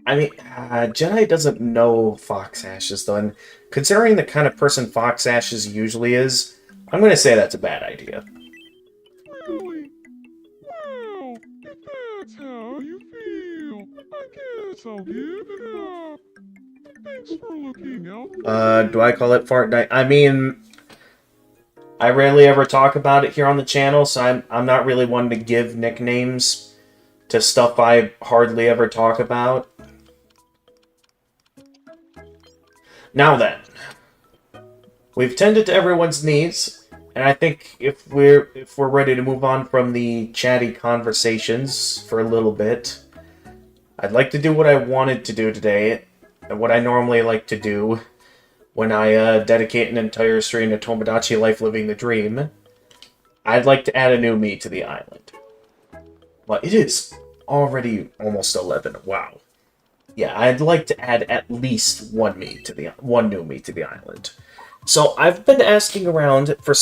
I mean, Jedi doesn't know Fox Ashes, though, and considering the kind of person Fox Ashes usually is, I'm gonna say that's a bad idea. Really? Well, if that's how you feel, I guess I'll give it up. Thanks for looking out. Do I call it Fart Night? I mean, I rarely ever talk about it here on the channel, so I'm not really one to give nicknames to stuff I hardly ever talk about. Now then, we've tended to everyone's needs, and I think if we're ready to move on from the chatty conversations for a little bit, I'd like to do what I wanted to do today, and what I normally like to do when I dedicate an entire stream to Tomodachi Life Living the Dream. I'd like to add a new Mii to the island. Well, it is already almost 11. Wow. Yeah, I'd like to add at least one new Mii to the island. So I've been asking around with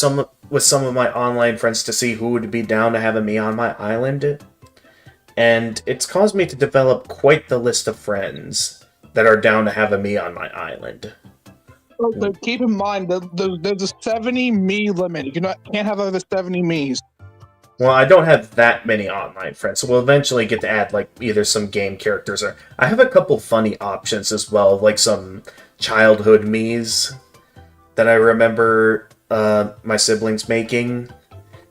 some of my online friends to see who would be down to have a Mii on my island, and it's caused me to develop quite the list of friends that are down to have a Mii on my island. So keep in mind that there's a 70 Mii limit. You can't have over 70 Miis. Well, I don't have that many online friends, so we'll eventually get to add, like, either some game characters or... I have a couple funny options as well, like some childhood Miis that I remember my siblings making.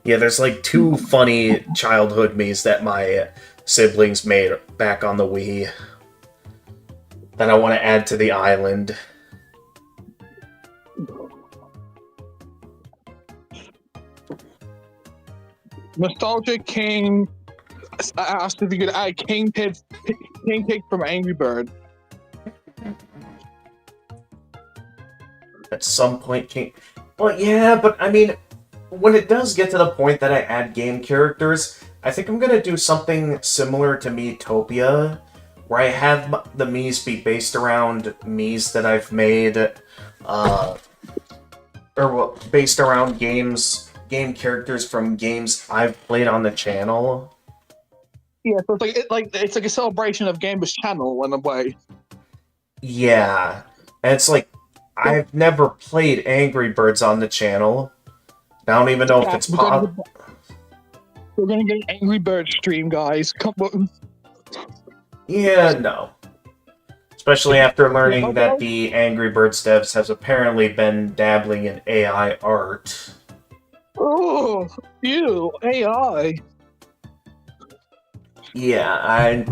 Yeah, there's, like, 2 funny childhood Miis that my siblings made back on the Wii that I want to add to the island. Nostalgia King asked if you could add King Pig from Angry Bird. At some point, well, yeah, but I mean, when it does get to the point that I add game characters, I think I'm gonna do something similar to Miitopia, where I have the Miis be based around Miis that I've made, based around game characters from games I've played on the channel. Yeah, so it's like a celebration of Gamers channel in a way. Yeah, and it's like, I've never played Angry Birds on the channel. I don't even know if it's possible. We're gonna get an Angry Bird stream, guys. Come on. Yeah, no. Especially after learning that the Angry Birds devs has apparently been dabbling in AI art. Oh, ew, AI. Yeah,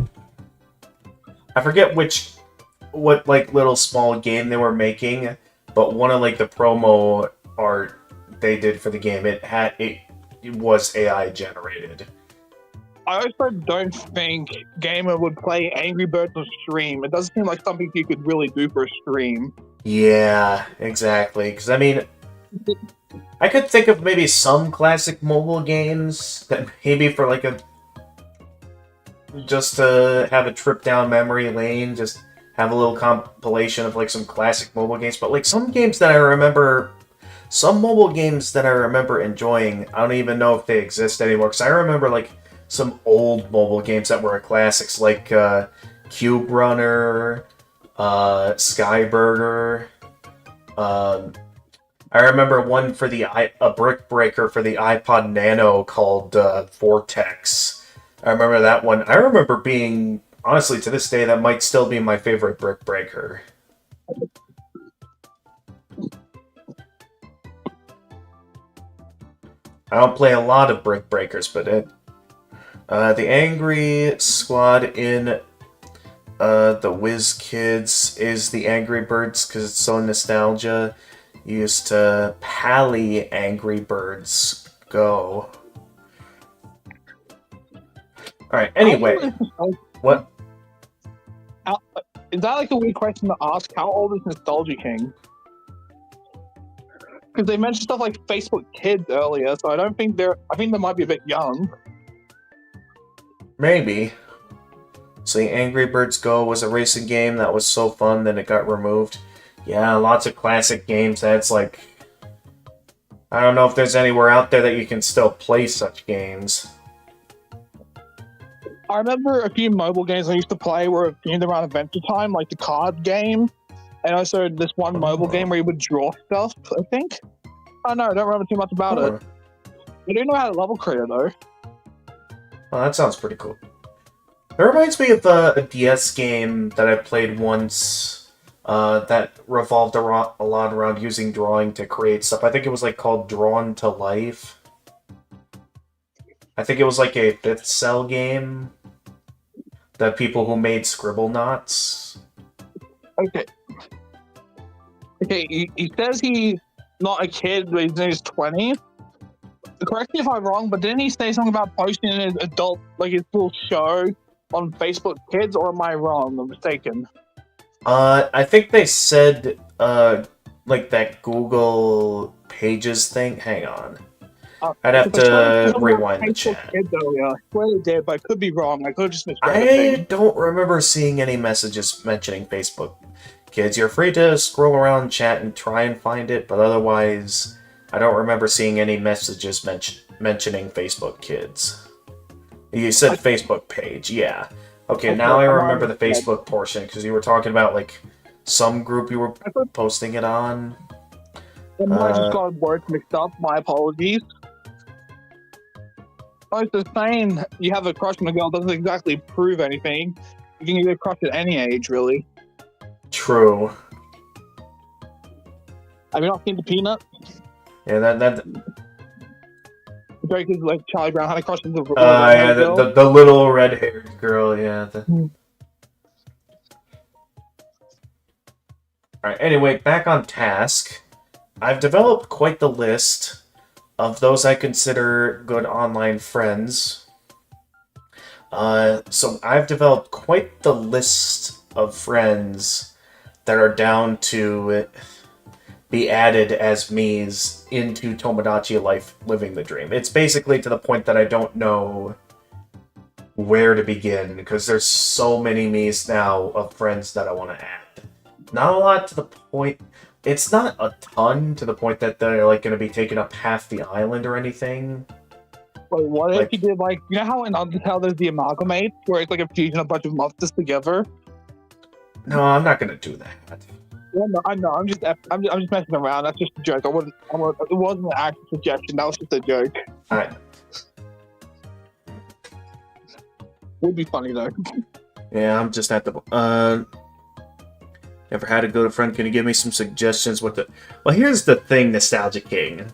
I forget what like little small game they were making, but one of like the promo art they did for the game, it was AI generated. I also don't think Gamer would play Angry Birds on stream. It doesn't seem like something you could really do for a stream. Yeah, exactly. Because, I mean, I could think of maybe some classic mobile games that maybe for like a... just to have a trip down memory lane, just have a little compilation of like some classic mobile games. But like some games that I remember... Some mobile games that I remember enjoying, I don't even know if they exist anymore. Because I remember like some old mobile games that were classics, like Cube Runner, Skyburger. I remember one for a brick breaker for the iPod Nano called Vortex. I remember that one. I remember being, honestly, to this day, that might still be my favorite brick breaker. I don't play a lot of brick breakers, but the Angry Squad in the Whiz Kids is the Angry Birds because it's so nostalgia. Used to Pally Angry Birds Go. Alright, anyway. What? Is that like a weird question to ask? How old is Nostalgia King? Because they mentioned stuff like Facebook Kids earlier, so I think they might be a bit young. Maybe. So the Angry Birds Go was a racing game that was so fun that it got removed. Yeah, lots of classic games that's like... I don't know if there's anywhere out there that you can still play such games. I remember a few mobile games I used to play were themed around Adventure Time, like the card game, and also this one mobile game where you would draw stuff, I think. I don't know, I don't remember too much about it. I do know how to level creator, though. Well, that sounds pretty cool. It reminds me of a DS game that I played once that revolved a lot around using drawing to create stuff. I think it was like called Drawn to Life. I think it was like a 5th Cell game. The people who made Scribblenauts. Okay. Okay, he says he's not a kid, but he's 20. Correct me if I'm wrong, but didn't he say something about posting his adult, like his full show on Facebook Kids, or am I wrong? I'm mistaken. I think they said, like that Google Pages thing. Hang on. I'd have to rewind the chat. Kids earlier. I swear they did, but I could be wrong. I could have just misread I don't remember seeing any messages mentioning Facebook Kids. You're free to scroll around chat and try and find it, but otherwise, I don't remember seeing any messages mentioning Facebook Kids. You said Facebook page, yeah. Okay, now I remember the Facebook portion, because you were talking about, like, some group you were posting it on. I might have just got words mixed up. My apologies. I was just saying, you have a crush on a girl doesn't exactly prove anything. You can get a crush at any age, really. True. Have you not seen the Peanut? Yeah, that. Drake is like Charlie Brown had a crush on the Yeah, the little red-haired girl, yeah. Alright, anyway, back on task. I've developed quite the list of those I consider good online friends. So I've developed quite the list of friends that are down to be added as Miis into Tomodachi Life Living the Dream. It's basically to the point that I don't know where to begin, because there's so many Miis now of friends that I want to add. Not a lot to the point... It's not a ton to the point that they're like going to be taking up half the island or anything. But what if you did like, you know how in Undertale there's the amalgamate, where it's like a fusion of a bunch of monsters together? No, I'm not going to do that. Yeah, no, I know. I'm just messing around. That's just a joke. It wasn't an actual suggestion. That was just a joke. Alright. Would be funny though. Yeah, I'm just at the... Ever had a good friend? Can you give me some suggestions? Well, here's the thing, Nostalgia King.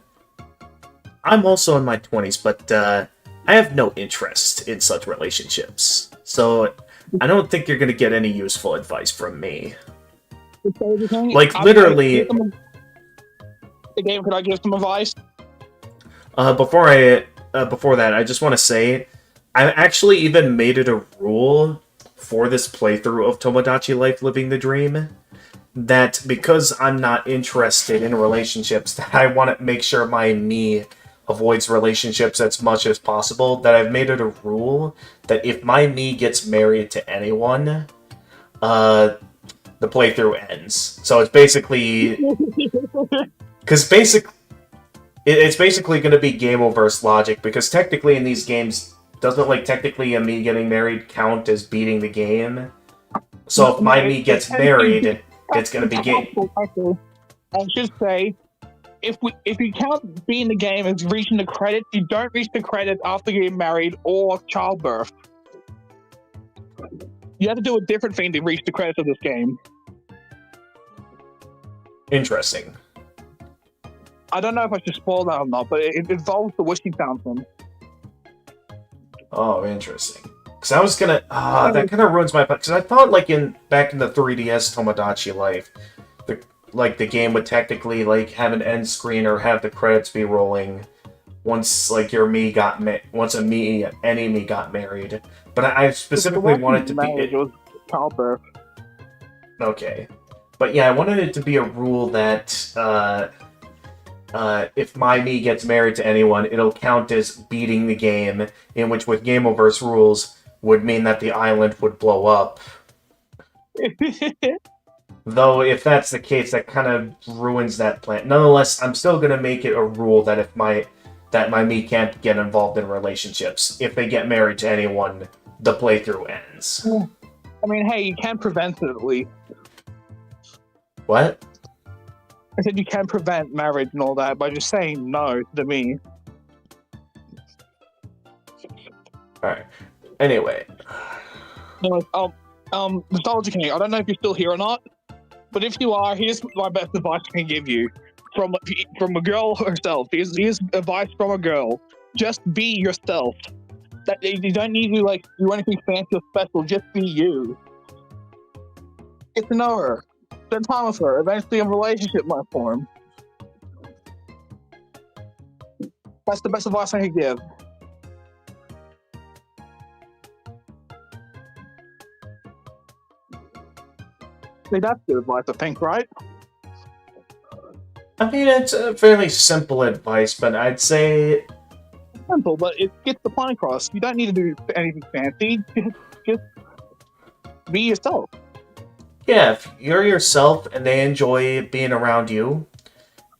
I'm also in my 20s, but I have no interest in such relationships. So I don't think you're going to get any useful advice from me. Like, literally... Game, could I give some advice? Before that, I just want to say, I actually even made it a rule for this playthrough of Tomodachi Life Living the Dream that because I'm not interested in relationships, that I want to make sure my me avoids relationships as much as possible, that I've made it a rule that if my me gets married to anyone, the playthrough ends. So it's basically... Because it's basically going to be game over's logic, because technically in these games, doesn't like technically a me getting married count as beating the game? So if my me gets married, it's going to be game. I should say, if you count being the game as reaching the credits, you don't reach the credits after getting married or childbirth. You have to do a different thing to reach the credits of this game. Interesting. I don't know if I should spoil that or not, but it involves the wishing fountain. Oh, interesting. Because I was gonna... that kind of ruins my... Because I thought, like, back in the 3DS Tomodachi Life, the game would technically, like, have an end screen or have the credits be rolling once, like, your me got... once any me got married. But I specifically wanted to be... It was childbirth. Okay. But yeah, I wanted it to be a rule that, if my me gets married to anyone, it'll count as beating the game, in which with Game Over's rules would mean that the island would blow up. Though, if that's the case, that kind of ruins that plan. Nonetheless, I'm still going to make it a rule that if my me can't get involved in relationships. If they get married to anyone, the playthrough ends. I mean, hey, you can prevent it at least. What? I said you can prevent marriage and all that by just saying no to me. Alright. Anyway. Anyways, Nostalgia King, I don't know if you're still here or not, but if you are, here's my best advice I can give you. From a girl herself. Here's advice from a girl. Just be yourself. That you don't need to like do anything fancy or special, just be you. Get to know her. Spend time with her. Eventually a relationship might form. That's the best advice I can give. See, that's good advice, I think, right? I mean, it's a fairly simple advice, but I'd say... Simple, but it gets the point across. You don't need to do anything fancy. Just be yourself. Yeah, if you're yourself and they enjoy being around you,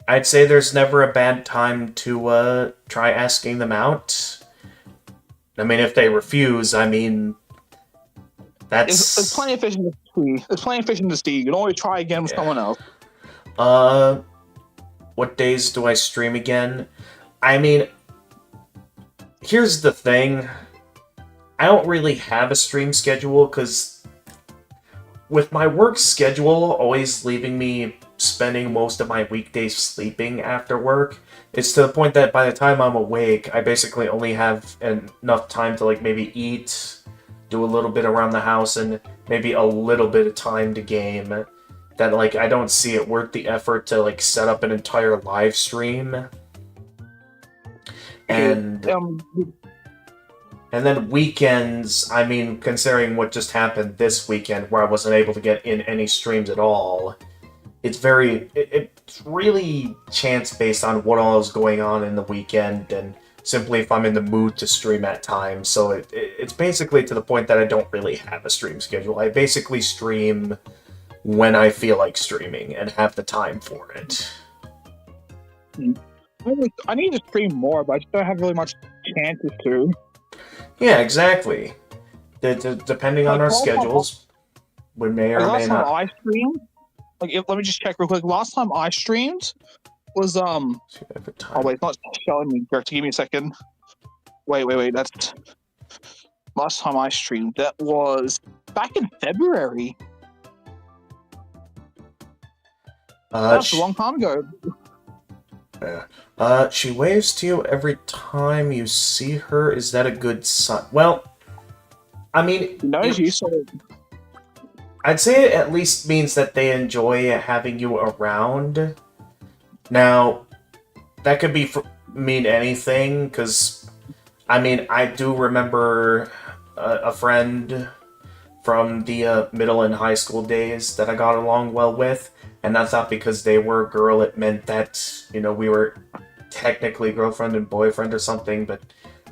I'd say there's never a bad time to try asking them out. I mean, if they refuse, I mean, that's... There's plenty of fish in the sea. There's plenty of fish in the sea. You can always try again with someone else. What days do I stream again? I mean, here's the thing. I don't really have a stream schedule, because with my work schedule always leaving me spending most of my weekdays sleeping after work, it's to the point that by the time I'm awake, I basically only have enough time to, like, maybe eat, do a little bit around the house, and maybe a little bit of time to game. That, like, I don't see it worth the effort to, like, set up an entire live stream. And then weekends, I mean, considering what just happened this weekend, where I wasn't able to get in any streams at all, it's really chance-based on what all is going on in the weekend, and simply if I'm in the mood to stream at times. So it's basically to the point that I don't really have a stream schedule. I basically stream when I feel like streaming and have the time for it. I need to stream more, but I just don't have really much chances to. Yeah, exactly. Depending on our schedules, we may or may not. Last time I streamed, let me just check real quick. Last time I streamed was Oh wait, it's not showing me. Give me a second. Wait. That's last time I streamed. That was back in February. That was a long time ago. She waves to you every time you see her. Is that a good sign? Well, I mean... Knows you, so... I'd say it at least means that they enjoy having you around. Now, that could mean anything, because I mean, I do remember a friend from the middle and high school days that I got along well with, and that's not because they were a girl. It meant that, we were technically girlfriend and boyfriend or something, but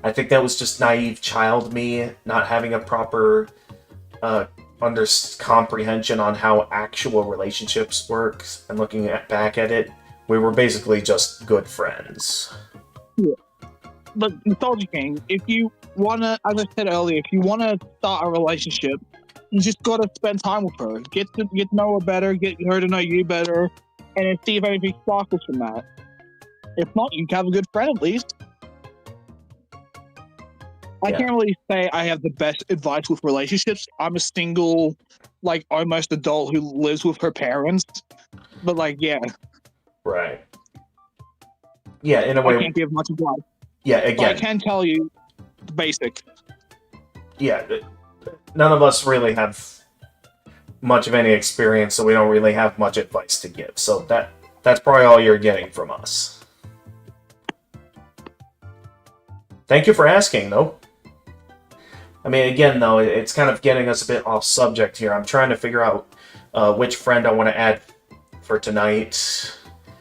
I think that was just naive child me, not having a proper comprehension on how actual relationships work, and looking back at it, we were basically just good friends. But Nostalgia King, if you wanna, as I said earlier, if you wanna start a relationship, you just gotta spend time with her, get to know her better, get her to know you better, and then see if anything sparkles from that. If not, you can have a good friend at least. I can't really say I have the best advice with relationships. I'm a single, almost adult who lives with her parents. But yeah. Right. Yeah, in a way. I can't give much advice. Yeah, again. But I can tell you the basic. Yeah, none of us really have much of any experience, so we don't really have much advice to give. So that's probably all you're getting from us. Thank you for asking, though. I mean, again, though, it's kind of getting us a bit off subject here. I'm trying to figure out which friend I want to add for tonight.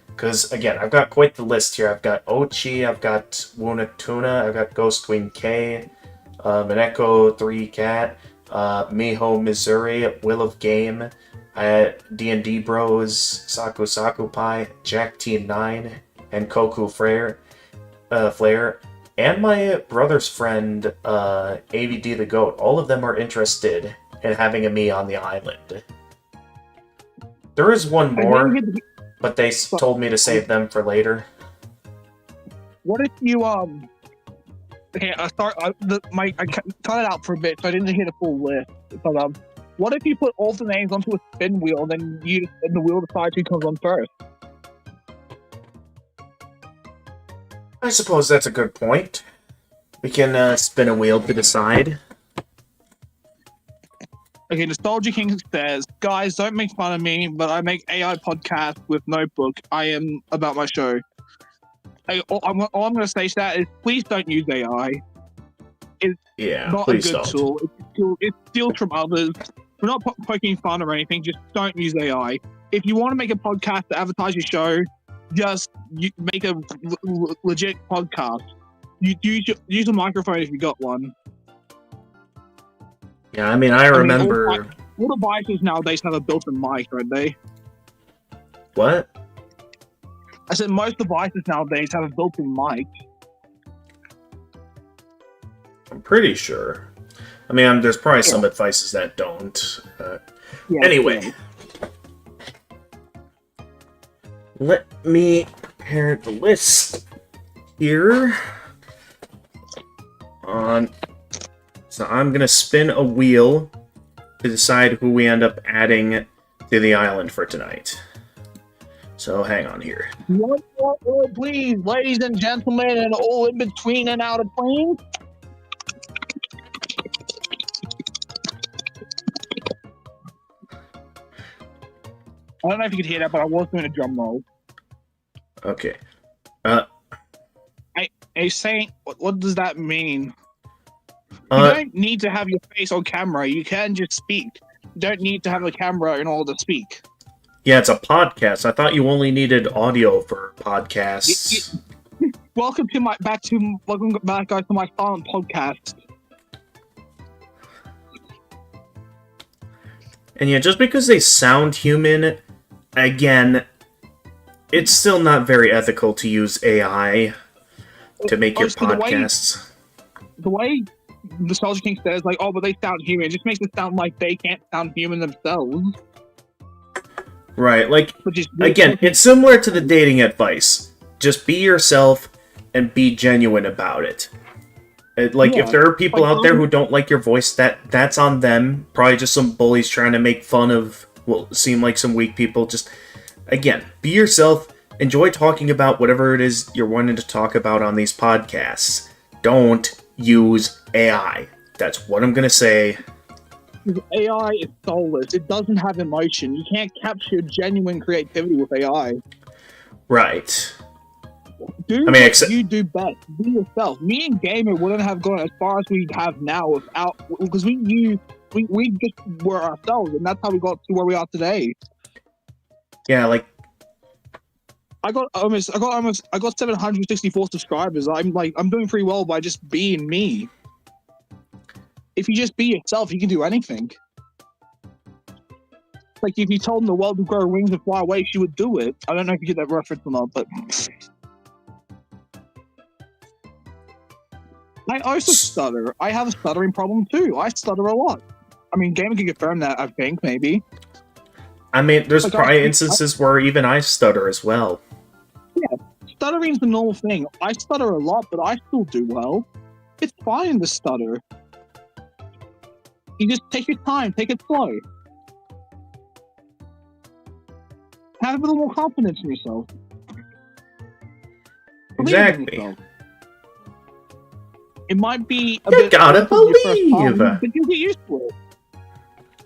Because, again, I've got quite the list here. I've got Ochi, I've got Wunatuna, I've got Ghost Queen K, Mineko 3 Cat, Miho Missouri, Will of Game, D&D Bros, Saku Saku Pai, Jack T9, and Koku Flare, and my brother's friend, AVD the Goat. All of them are interested in having a me on the island. There is one more, but they told me to save them for later. What if you, okay, I cut it out for a bit, so I didn't hear the full list. But, what if you put all the names onto a spin wheel, then the wheel decides who comes on first? I suppose that's a good point. We can spin a wheel to decide. Okay, Nostalgia King says, guys, don't make fun of me, but I make AI podcasts with Notebook. I am about my show. All I'm going to say to that is, please don't use AI. It's not a good tool. It steals from others. We're not poking fun or anything. Just don't use AI. If you want to make a podcast to advertise your show, just make a legit podcast. You use a microphone if you got one. Yeah, I mean, I remember... all devices nowadays have a built-in mic, don't they? What? I said most devices nowadays have a built-in mic. I'm pretty sure. I mean, there's probably some devices that don't. Anyway. Let me prepare the list here. So I'm going to spin a wheel to decide who we end up adding to the island for tonight. So hang on here. What, please, ladies and gentlemen, and all in between and out of between. I don't know if you could hear that, but I was doing a drum roll. Okay. Hey, Saint, what does that mean? You don't need to have your face on camera. You can just speak. You don't need to have a camera in order to speak. Yeah, it's a podcast. I thought you only needed audio for podcasts. Welcome back, guys, to my silent podcast. And yeah, just because they sound human, again, it's still not very ethical to use AI to make your podcasts. The way Nostalgia King says, but they sound human, it just makes it sound like they can't sound human themselves. Right, again, it's similar to the dating advice. Just be yourself and be genuine about it. If there are people out there who don't like your voice, that's on them. Probably just some bullies trying to make fun of what seem like some weak people. Just, again, be yourself. Enjoy talking about whatever it is you're wanting to talk about on these podcasts. Don't use AI. That's what I'm going to say. AI is soulless. It doesn't have emotion. You can't capture genuine creativity with AI. Right. Do I mean, what you do best. Be yourself. Me and Gamer wouldn't have gone as far as we have now without, because we knew we just were ourselves, and that's how we got to where we are today. Yeah, like, I got 764 subscribers. I'm doing pretty well by just being me. If you just be yourself, you can do anything. Like if you told the world to grow wings and fly away, she would do it. I don't know if you get that reference or not, but I also stutter. I have a stuttering problem too. I stutter a lot. I mean, Gamer can confirm that, I think, maybe. I mean, there's Like, probably instances where even I stutter as well. Yeah, stuttering's the normal thing. I stutter a lot, but I still do well. It's fine to stutter. You just take your time, take it slow. Have a little more confidence in yourself. Believe in Exactly. yourself. It might be a You bit gotta awkward your first believe. time, but you'll get used to it.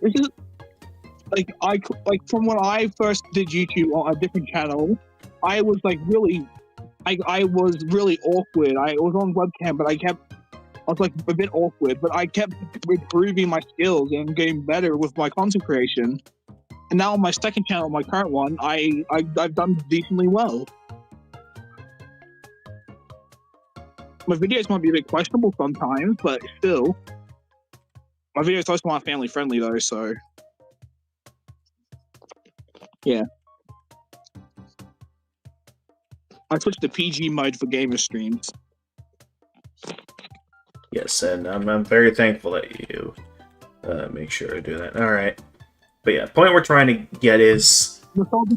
This is like from when I first did YouTube on a different channel, I was like really, I was really awkward. I was on webcam, but I was like a bit awkward, but I kept improving my skills and getting better with my content creation. And now on my second channel, my current one, I've done decently well. My videos might be a bit questionable sometimes, but still, my videos are also not family friendly though, so yeah. I switched to PG mode for gamer streams. Yes, and I'm very thankful that you make sure to do that. All right. But yeah, the point we're trying to get is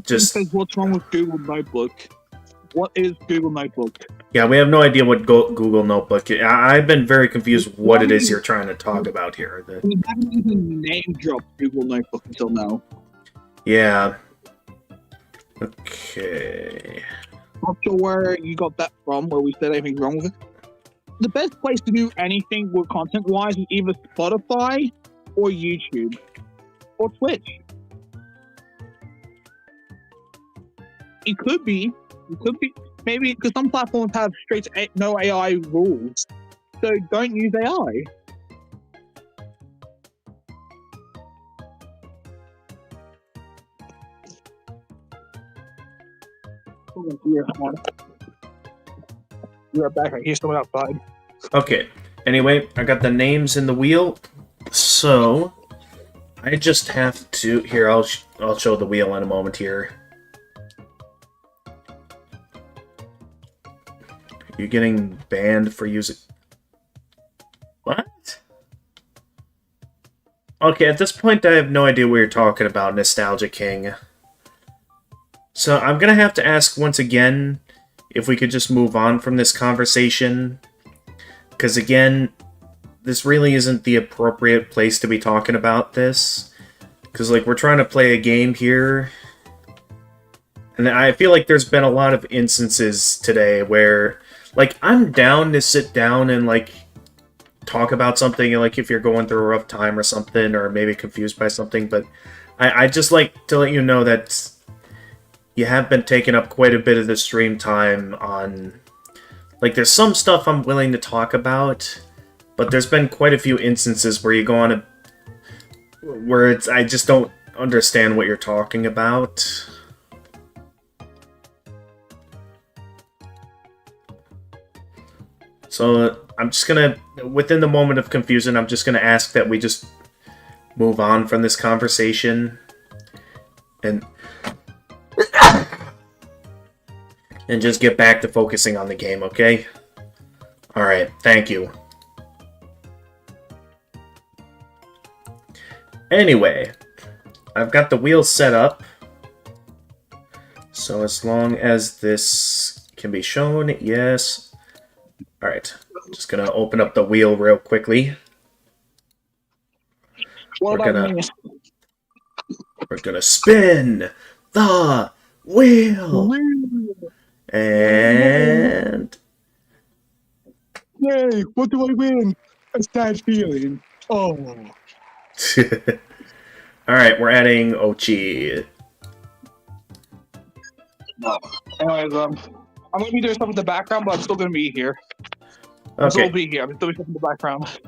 just... says, what's wrong with Google Notebook? What is Google Notebook? Yeah, we have no idea what Google Notebook is. I've been very confused what it is you're trying to talk about here. We haven't even name dropped Google Notebook until now. Yeah. Okay. Not sure where you got that from, where we said anything wrong with it. The best place to do anything with content-wise is either Spotify or YouTube or Twitch. It could be, maybe because some platforms have straight no AI rules, so don't use AI. You're back. I hear someone outside. Okay. Anyway, I got the names in the wheel, so I just have to... Here, I'll show the wheel in a moment here. You're getting banned for using... What? Okay, at this point, I have no idea what you're talking about, Nostalgia King. So I'm gonna have to ask once again if we could just move on from this conversation. Because again, this really isn't the appropriate place to be talking about this. Because, like, we're trying to play a game here. And I feel like there's been a lot of instances today where, like, I'm down to sit down and, like, talk about something, like, if you're going through a rough time or something, or maybe confused by something, but I just like to let you know that you have been taking up quite a bit of the stream time on... Like, there's some stuff I'm willing to talk about, but there's been quite a few instances where you go on a... where it's... I just don't understand what you're talking about. So, I'm just gonna... Within the moment of confusion, I'm just gonna ask that we just move on from this conversation. And just get back to focusing on the game, okay? Alright, thank you. Anyway, I've got the wheel set up. So as long as this can be shown, yes. Alright, just gonna open up the wheel real quickly. We're gonna spin the wheel. And... Yay! What do I win? A sad feeling. Oh. Alright, we're adding Ochi. Anyways, I'm gonna be doing stuff in the background, but I'm still gonna be here. I'm still Okay. be here. I'm doing stuff in the background.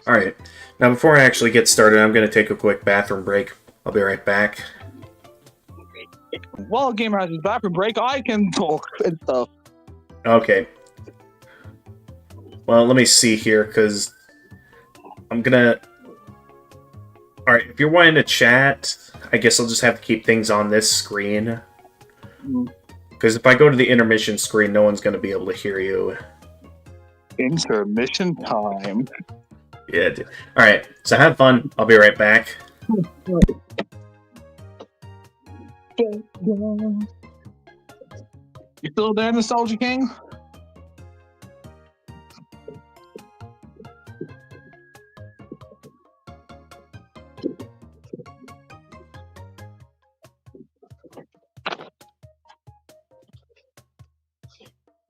All right. Now, before I actually get started, I'm going to take a quick bathroom break. I'll be right back. While a gamer has his bathroom break, I can talk and stuff. Okay. Well, let me see here, because I'm gonna... Alright, if you're wanting to chat, I guess I'll just have to keep things on this screen. Because if I go to the intermission screen, no one's gonna be able to hear you. Intermission time. Yeah, dude. Alright, so have fun. I'll be right back. You still there, Nostalgia King?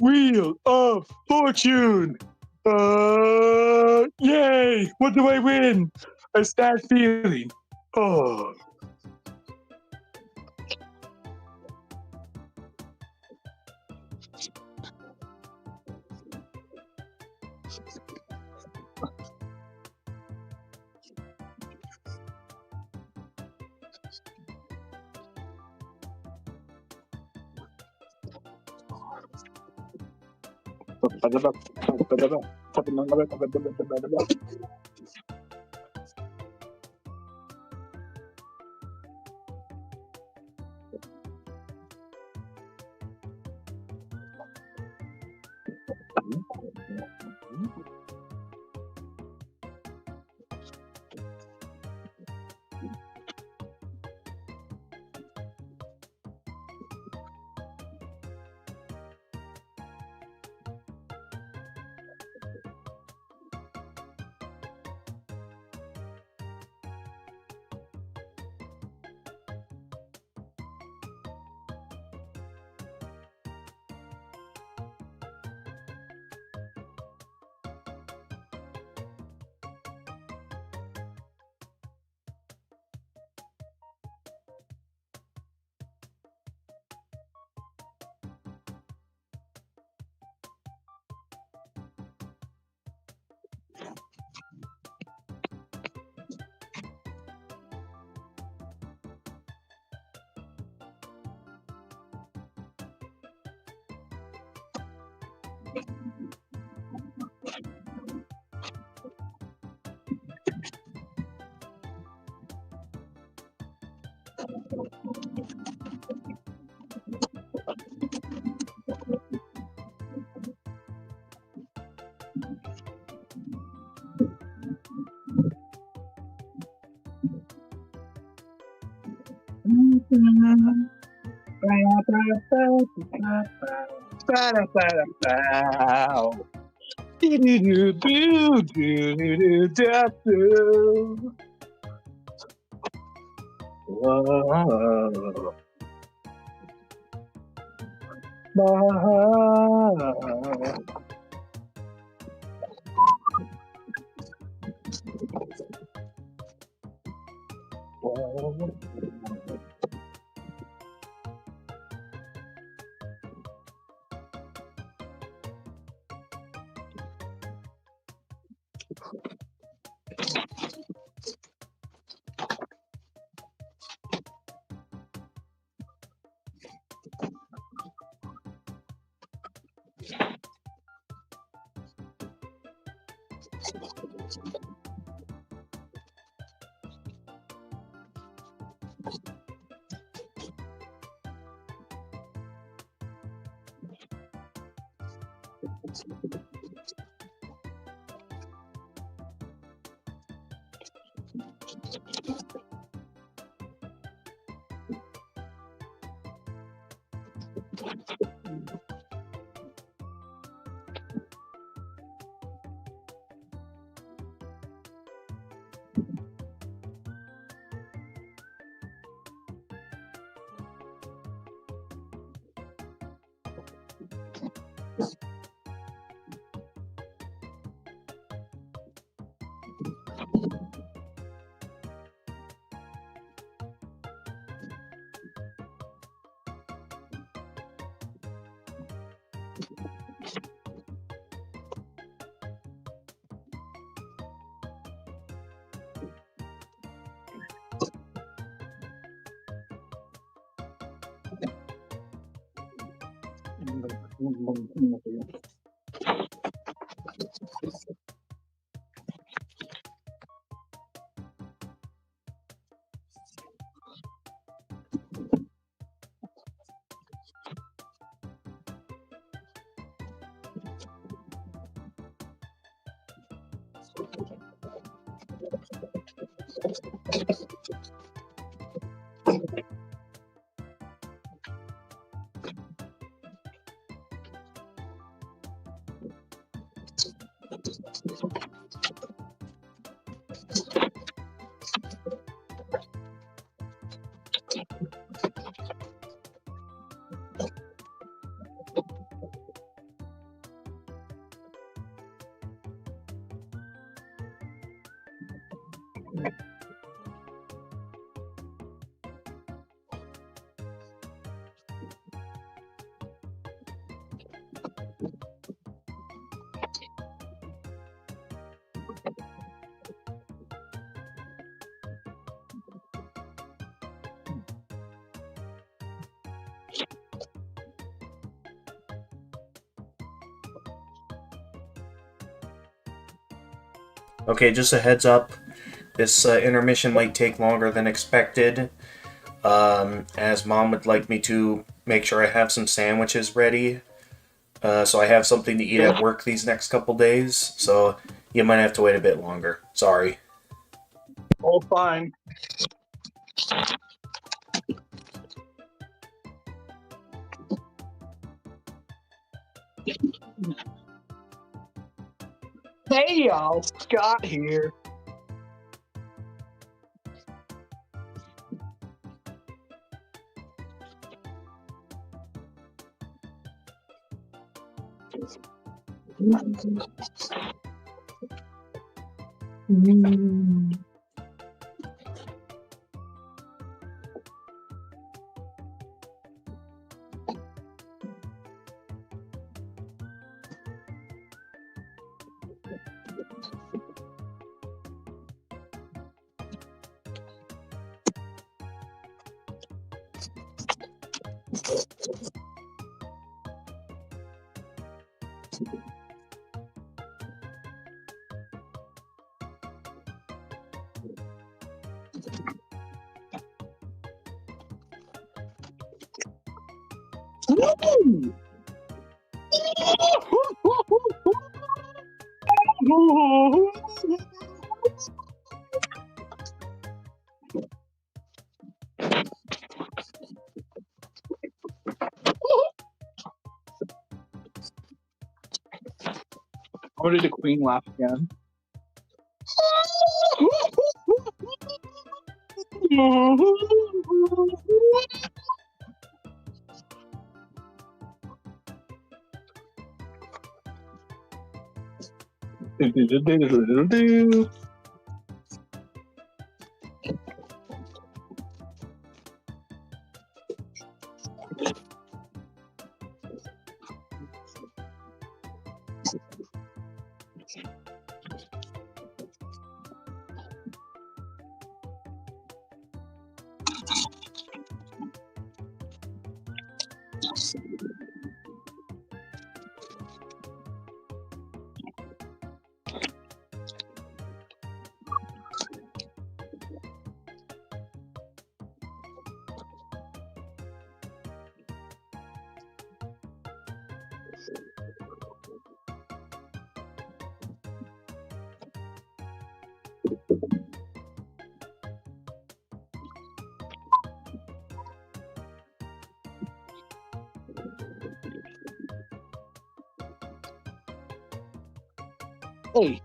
Wheel of Fortune! Yay! What do I win? A sad feeling. Oh. Okay, just a heads up. This intermission might take longer than expected, as Mom would like me to make sure I have some sandwiches ready. So I have something to eat at work these next couple days, so you might have to wait a bit longer. Sorry. All fine. Hey y'all, Scott here. I'm gonna do the Queen laugh again. Hey,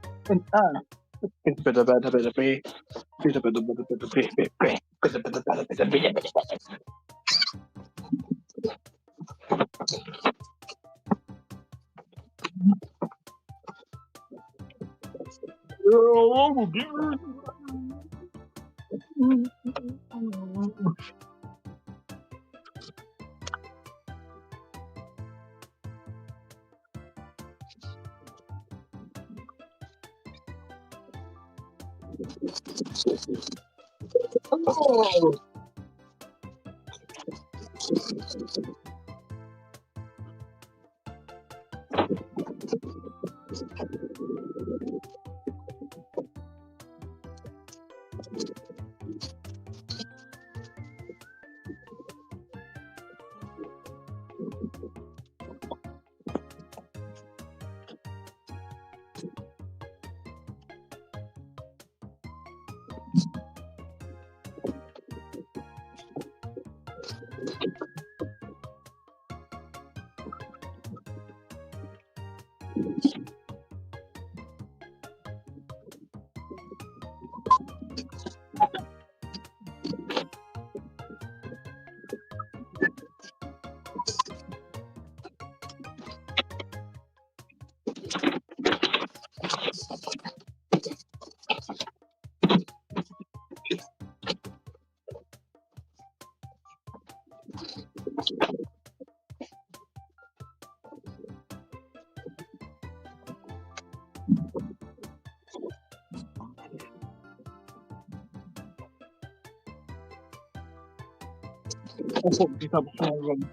Oh. That's what we got before them.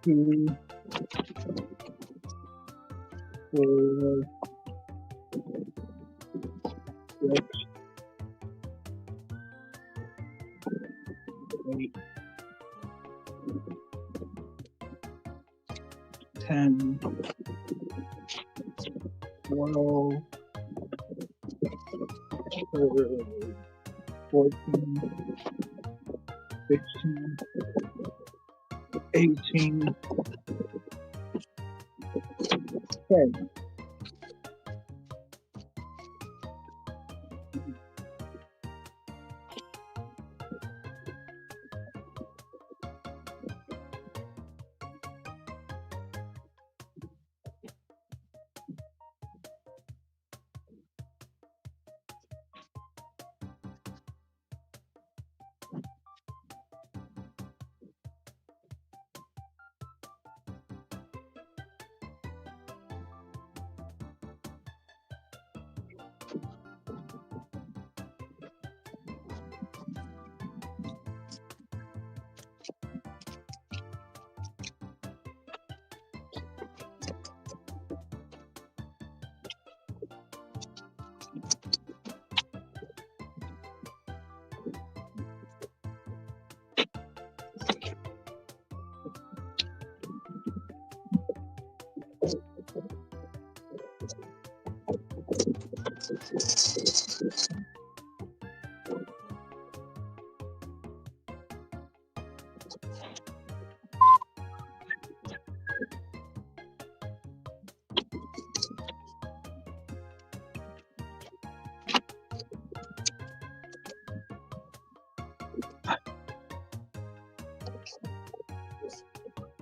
Two, 4, 6, 8, 10, 12, 14, 16, 18. Okay.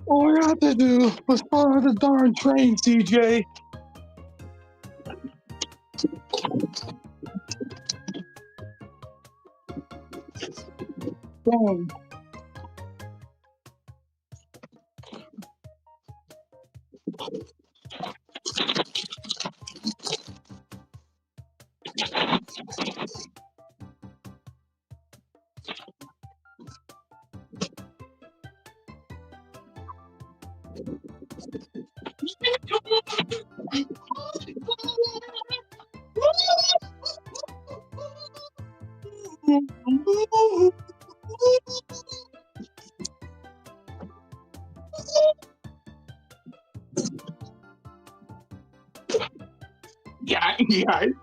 All we have to do was follow the darn train, CJ. Dang.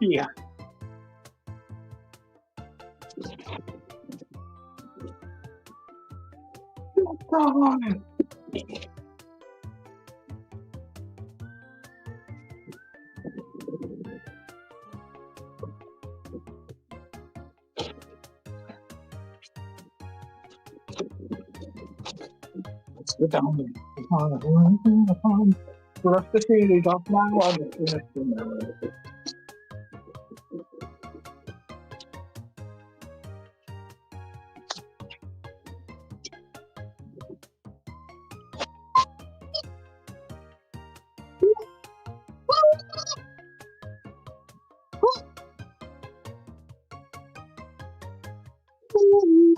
Yeah. God. Let's go down there. The rest of the series off now. I'm just gonna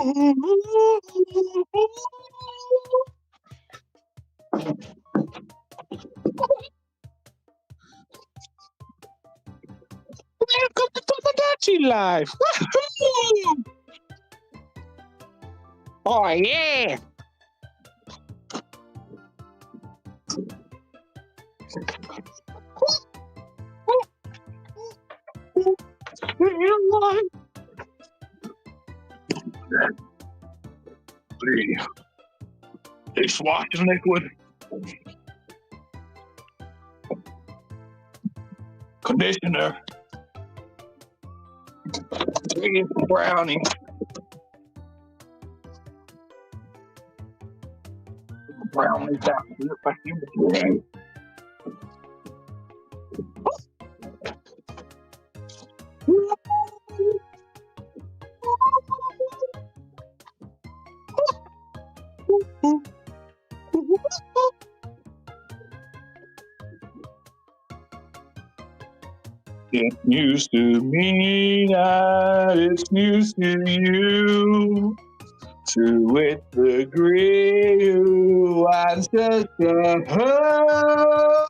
Welcome to Tomodachi life. Woohoo! Oh yeah. The dishwashing liquid, conditioner, brownie, brownie down. It's news to me that it's news to you. To which degree you ancestor her.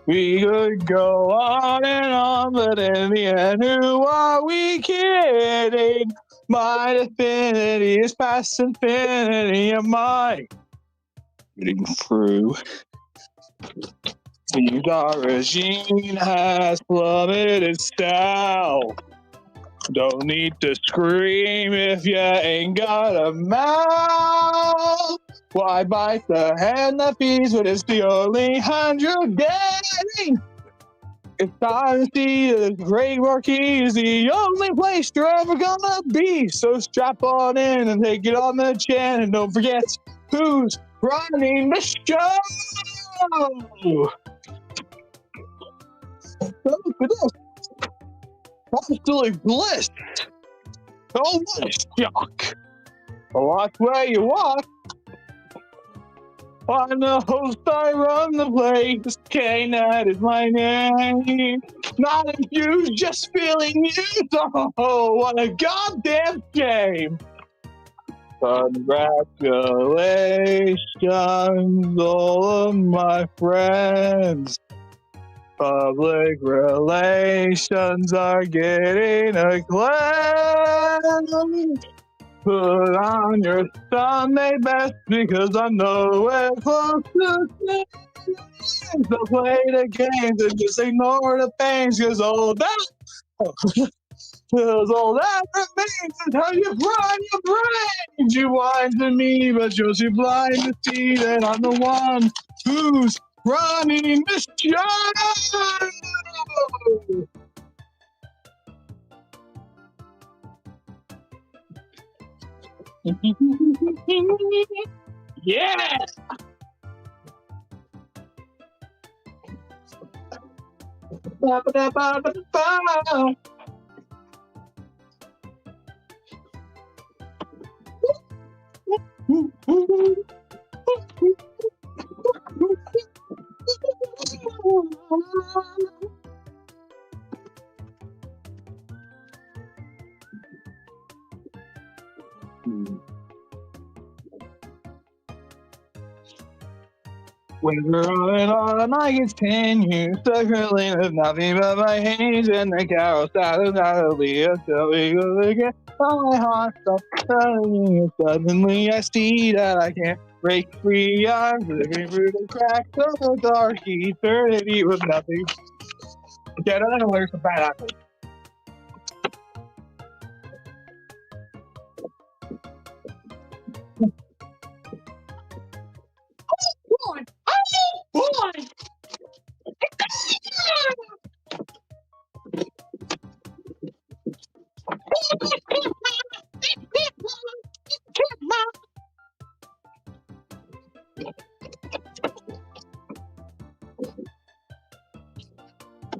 We could go on and on, but in the end, who are we kidding? My affinity is past infinity, and my getting through. The regime has plummeted style. Don't need to scream if you ain't got a mouth. Why bite the hand that feeds when it's the only hand you're getting? It's time to see that the Great Marquee is the only place you're ever gonna be. So strap on in and take it on the chin, and don't forget who's running the show. Look at this. Absolutely bliss. Oh, what a shock. Watch where you walk. I'm the host, I run the place. K-Nut is my name. Not infused, just feeling used. Oh, what a goddamn shame. Congratulations, all of my friends. Public relations are getting acclaimed. Put on your Sunday best because I know we're close to things. So play the games and just ignore the pains, because all that remains is how you run your brains. You whine to me, but you're too blind to see that I'm the one who's running the show. Yeah. Ba-ba-da-ba-ba-ba. When we're on and I continue, circling with nothing but my hands and the carousel of Natalie until we go again. My heart stops telling me, suddenly I see that I can't break free. I'm living through the cracks of a dark eternity with nothing. Okay, I don't know where's the bad apple. Boy! Oh, boy!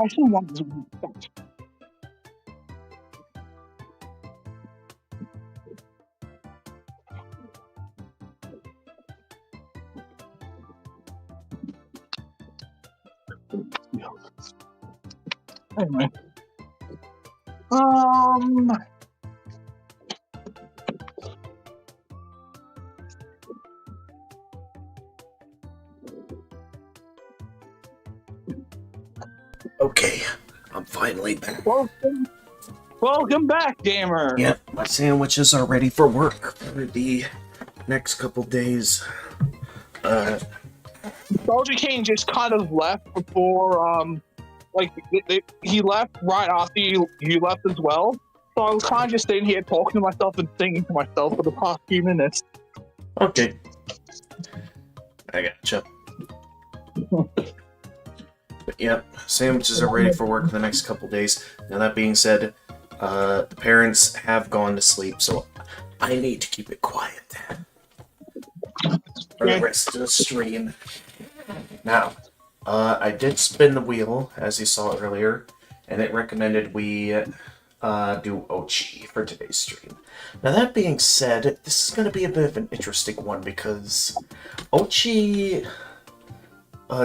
I should want this one. Anyway. Okay, I'm finally back. Welcome back, gamer. Yep, my sandwiches are ready for work for the next couple days. Soldier King just kind of left before, he left right after you left as well. So I was kind of just sitting here talking to myself and thinking to myself for the past few minutes. Okay. I gotcha. But yep, sandwiches are ready for work for the next couple days. Now that being said, the parents have gone to sleep, so I need to keep it quiet for the rest of the stream. Now, I did spin the wheel, as you saw earlier, and it recommended we do Ochi for today's stream. Now that being said, this is going to be a bit of an interesting one because Ochi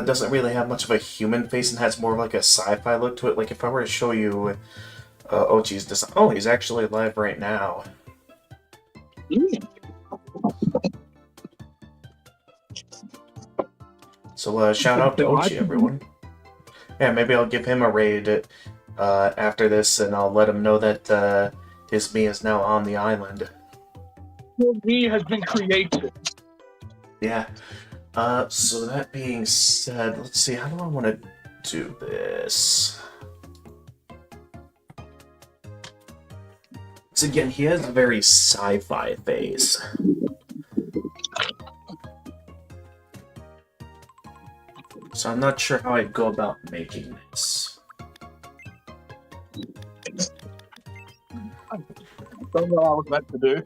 doesn't really have much of a human face and has more of like a sci-fi look to it. Like if I were to show you Ochi's design, oh, he's actually alive right now. So shout out to Ochi, everyone. Yeah, maybe I'll give him a raid after this, and I'll let him know that his Mii is now on the island. Mii has been created. Yeah. So that being said, let's see, how do I want to do this? So again, he has a very sci-fi face. So I'm not sure how I'd go about making this. Don't know what I was meant to do.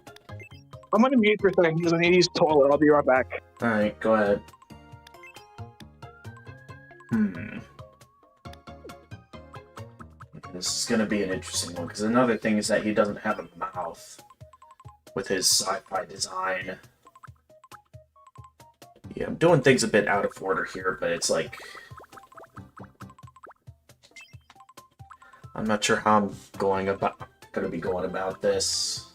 I'm gonna mute for a second because I need to use the toilet. I'll be right back. Alright, go ahead. This is gonna be an interesting one, because another thing is that he doesn't have a mouth with his sci-fi design. Yeah, I'm doing things a bit out of order here, but it's like... I'm not sure how I'm gonna be going about this.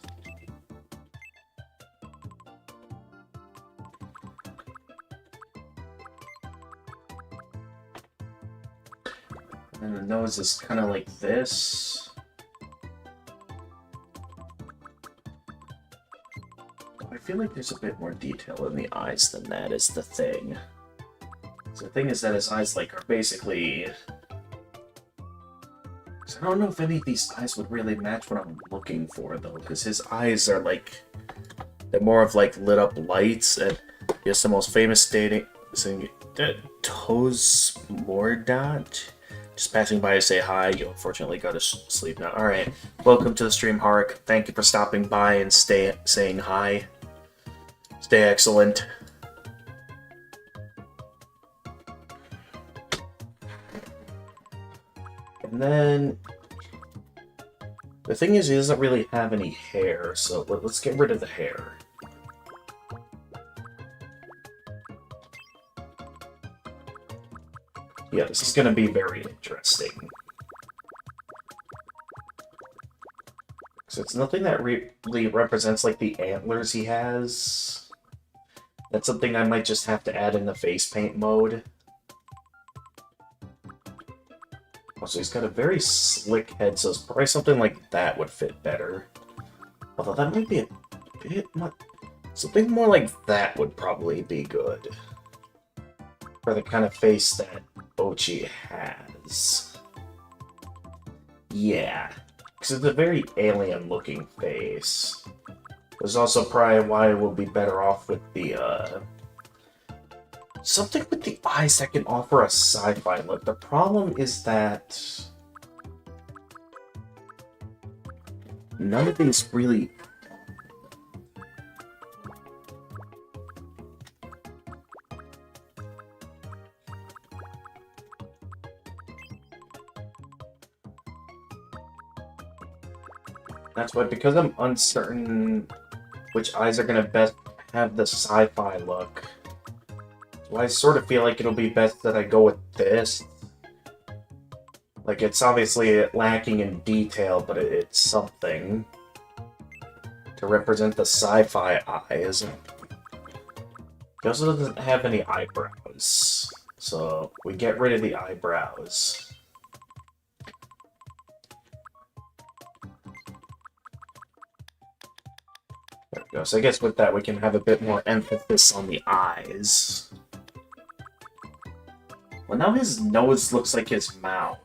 And the nose is kind of like this. I feel like there's a bit more detail in the eyes than that is the thing. So the thing is that his eyes like are basically... I don't know if any of these eyes would really match what I'm looking for though, because his eyes are like... They're more of like lit up lights, and he has the most famous stating... Tomodachi? Just passing by to say hi. You unfortunately go to sleep now. Alright. Welcome to the stream, Hark. Thank you for stopping by and saying hi. Stay excellent. And then... The thing is, he doesn't really have any hair, so let's get rid of the hair. Yeah, this is gonna be very interesting. So it's nothing that really represents, like, the antlers he has. That's something I might just have to add in the face paint mode. Also, he's got a very slick head, so it's probably something like that would fit better. Although that might be a bit much... Something more like that would probably be good. For the kind of face that Ochi has. Yeah. Because it's a very alien-looking face. There's also probably why we'll be better off with the, something with the eyes that can offer a sci-fi look. The problem is that... none of these really... That's why, because I'm uncertain which eyes are going to best have the sci-fi look. So I sort of feel like it'll be best that I go with this. Like, it's obviously lacking in detail, but it's something to represent the sci-fi eyes. He also doesn't have any eyebrows, so we get rid of the eyebrows. go. So I guess with that we can have a bit more emphasis on the eyes. Well, now his nose looks like his mouth.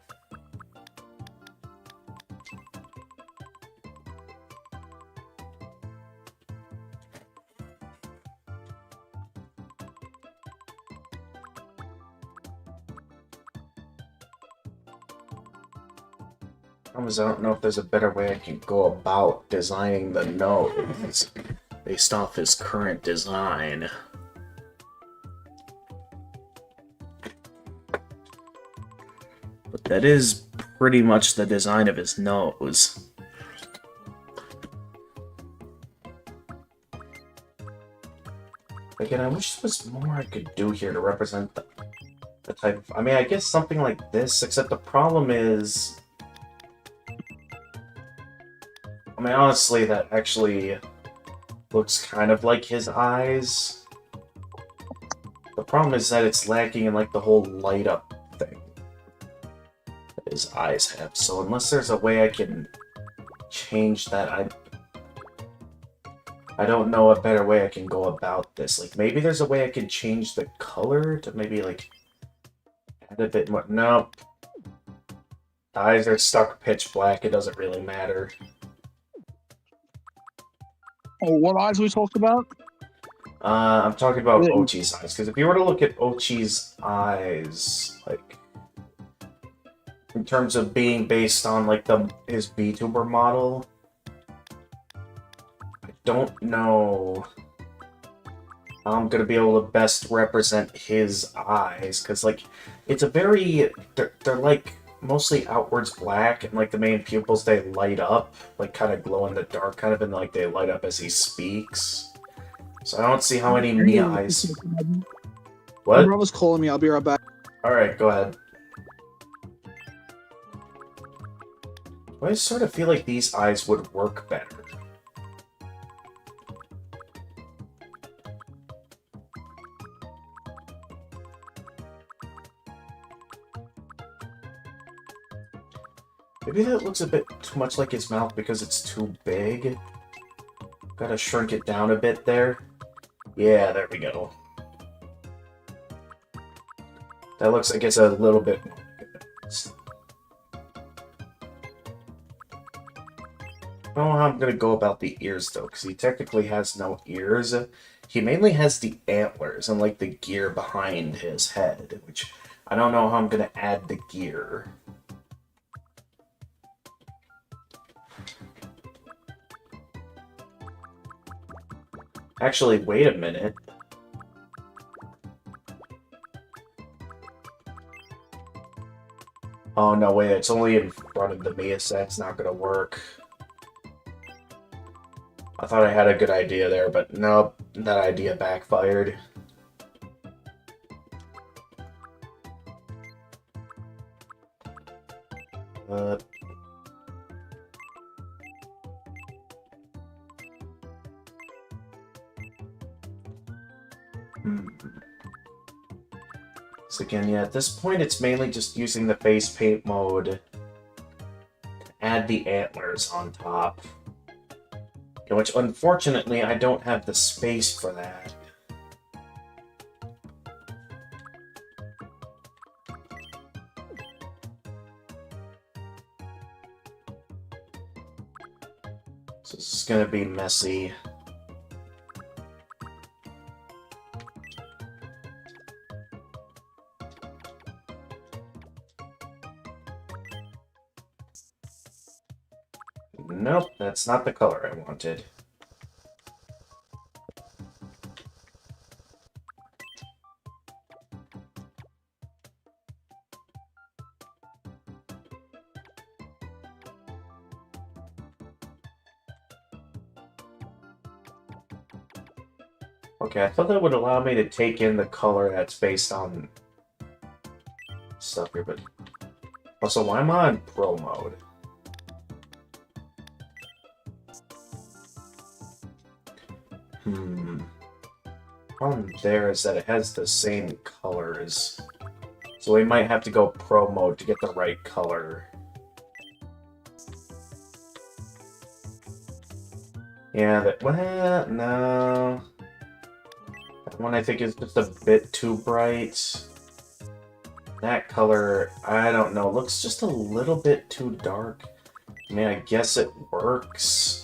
I don't know if there's a better way I can go about designing the nose based off his current design. But that is pretty much the design of his nose. Again, I wish there was more I could do here to represent the type of... I mean, I guess something like this, except the problem is... I mean, honestly, that actually looks kind of like his eyes. The problem is that it's lacking in, like, the whole light-up thing that his eyes have. So unless there's a way I can change that, I don't know a better way I can go about this. Like, maybe there's a way I can change the color to maybe, like, add a bit more... Nope. The eyes are stuck pitch black. It doesn't really matter. Oh, what eyes we talked about? I'm talking about Yeah. Ochi's eyes, because if you were to look at Ochi's eyes, like, in terms of being based on, like, his VTuber model, I don't know how I'm gonna be able to best represent his eyes, because, like, it's a very, they're like, mostly outwards black, and, like, the main pupils, they light up, like, kind of glow in the dark, kind of, and, like, they light up as he speaks. So I don't see how any Mii eyes... My What? brother's calling me. I'll be right back. Alright, go ahead. I sort of feel like these eyes would work better. Maybe that looks a bit too much like his mouth because it's too big. Gotta shrink it down a bit there. Yeah, there we go. That looks like it's a little bit more. I don't know how I'm gonna go about the ears though, because he technically has no ears. He mainly has the antlers and like the gear behind his head, which I don't know how I'm gonna add the gear. Actually, wait a minute. Oh no, wait, it's only in front of the Miis, that's not gonna work. I thought I had a good idea there, but nope, that idea backfired. So again, yeah, at this point it's mainly just using the face paint mode to add the antlers on top. Which, unfortunately, I don't have the space for that. So this is gonna be messy. Nope, that's not the color I wanted. Okay, I thought that would allow me to take in the color that's based on stuff here, but... Also, why am I on Pro mode? Problem there is that it has the same colors. So we might have to go Pro mode to get the right color. Yeah, well, no. That one I think is just a bit too bright. That color, I don't know, looks just a little bit too dark. I mean, I guess it works.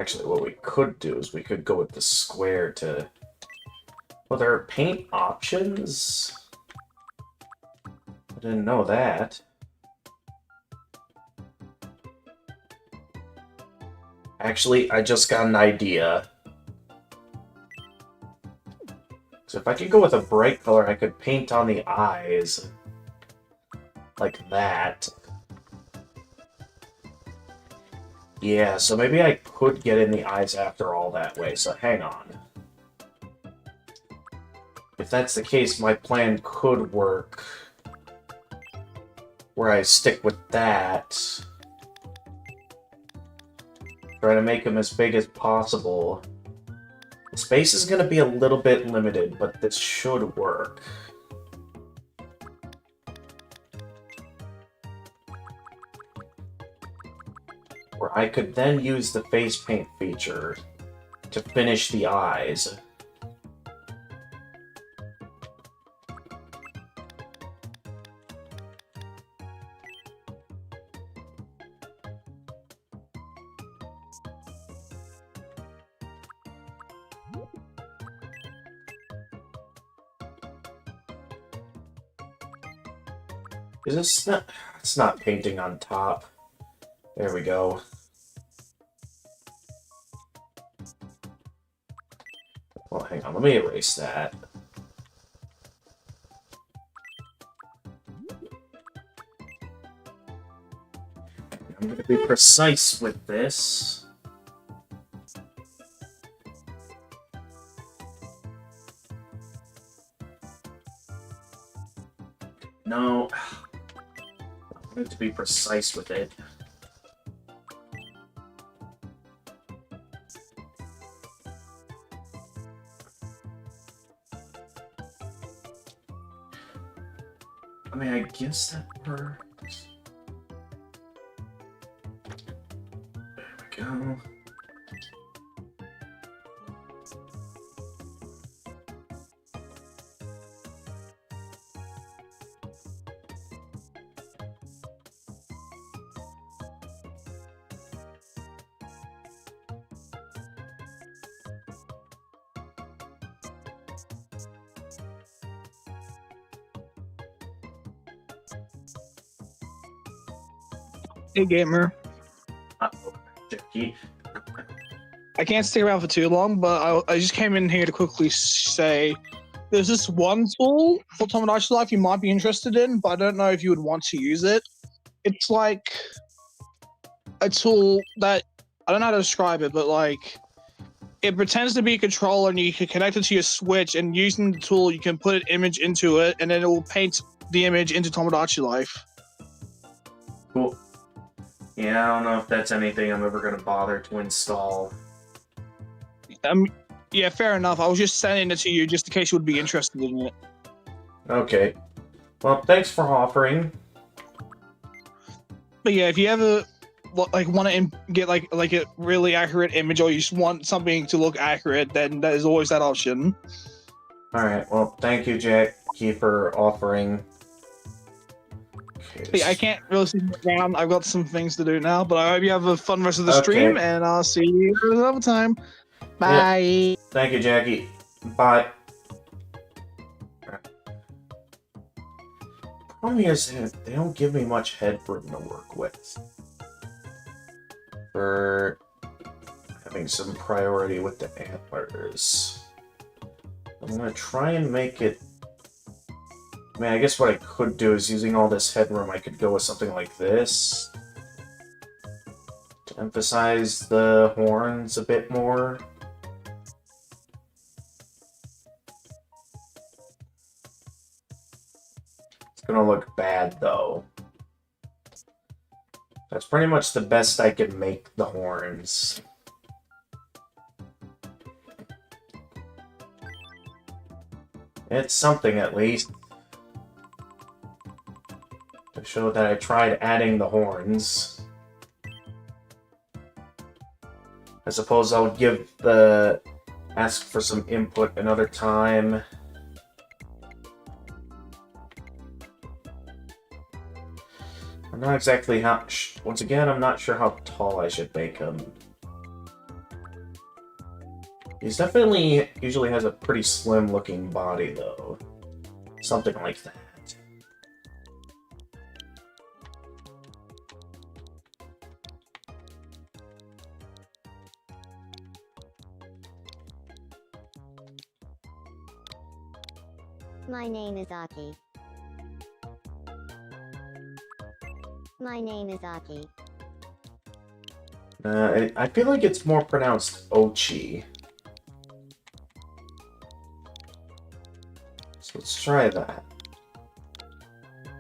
Actually, what we could do is we could go with the square to... Well, there are paint options? I didn't know that. Actually, I just got an idea. So if I could go with a bright color, I could paint on the eyes. Like that. Yeah, so maybe I could get in the eyes after all that way, so hang on. If that's the case, my plan could work. Where I stick with that. Try to make them as big as possible. The space is going to be a little bit limited, but this should work. Where I could then use the face paint feature to finish the eyes. Is this not... It's not painting on top. There we go. Well, hang on, let me erase that. I'm going to be precise with this. No. I need to be precise with it. I mean, I guess that works. There we go. Hey, gamer. Jackie. I can't stick around for too long, but I just came in here to quickly say there's this one tool for Tomodachi Life you might be interested in, but I don't know if you would want to use it. It's like a tool that I don't know how to describe it, but like it pretends to be a controller and you can connect it to your Switch, and using the tool you can put an image into it and then it will paint the image into Tomodachi Life. Cool. Yeah, I don't know if that's anything I'm ever going to bother to install. Yeah, fair enough. I was just sending it to you just in case you would be interested in it. Okay. Well, thanks for offering. But yeah, if you ever like want to get like a really accurate image, or you just want something to look accurate, then there's always that option. Alright, well, thank you, Jackie, for offering. Okay, But yeah, I can't really see around. I've got some things to do now, but I hope you have a fun rest of the Okay. stream, and I'll see you another time. Bye. Thank you, Jackie. Bye. Problem is that they don't give me much headroom to work with. For having some priority with the antlers. I'm gonna try and make it... I mean, I guess what I could do is, using all this headroom, I could go with something like this. To emphasize the horns a bit more. gonna look bad, though. That's pretty much the best I can make the horns. It's something, at least. To show that I tried adding the horns. I suppose I'll ask for some input another time. I'm not exactly once again, I'm not sure how tall I should make him. He's definitely usually has a pretty slim looking body, though. Something like that. My name is Aki. My name is Aki. I feel like it's more pronounced Ochi. So let's try that.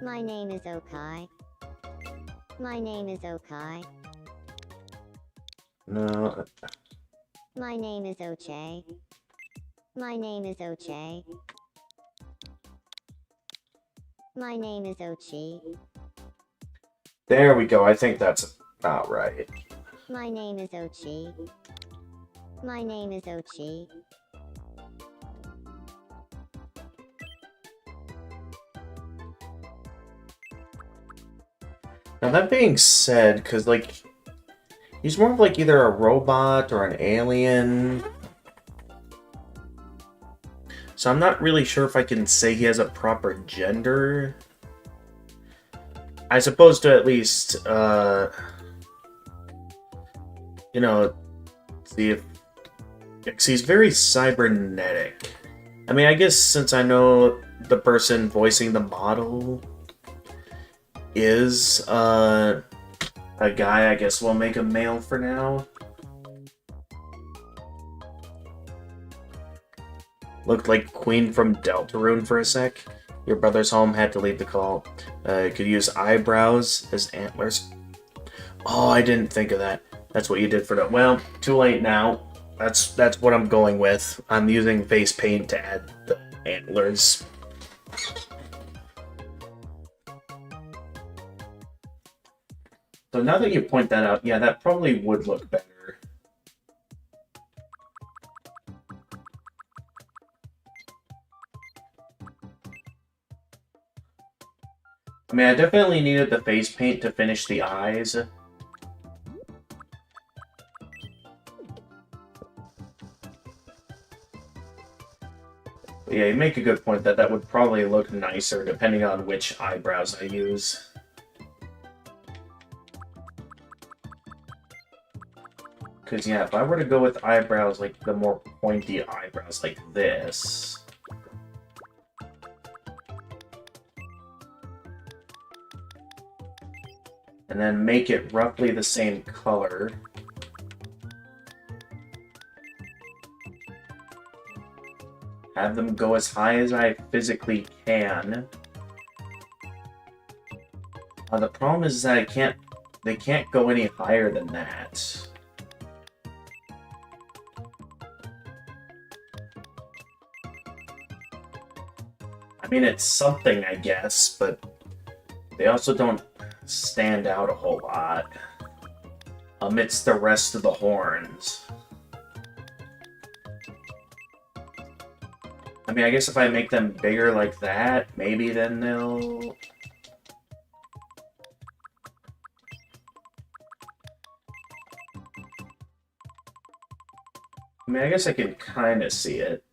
My name is Okai. My name is Okai. No. My name is Oche. My name is Oche. My name is Ochi. There we go. I think that's about right. My name is Ochi. My name is Ochi. Now that being said, because like he's more of like either a robot or an alien. So I'm not really sure if I can say he has a proper gender. I suppose to at least, you know, see if... Because he's very cybernetic. I mean, I guess since I know the person voicing the model is a guy, I guess we'll make him male for now. Looked like Queen from Deltarune for a sec. Your brother's home, had to leave the call. Could use eyebrows as antlers. Oh, I didn't think of that. That's what you did for the... Well, too late now. That's what I'm going with. I'm using face paint to add the antlers. So now that you point that out, yeah, that probably would look better. I mean, I definitely needed the face paint to finish the eyes. But yeah, you make a good point that that would probably look nicer depending on which eyebrows I use. Because yeah, if I were to go with eyebrows, like the more pointy eyebrows like this... and then make it roughly the same color. Have them go as high as I physically can. The problem is that they can't go any higher than that. I mean, it's something, I guess, but they also don't stand out a whole lot amidst the rest of the horns. I mean, I guess if I make them bigger like that, maybe then they'll... I mean, I guess I can kind of see it.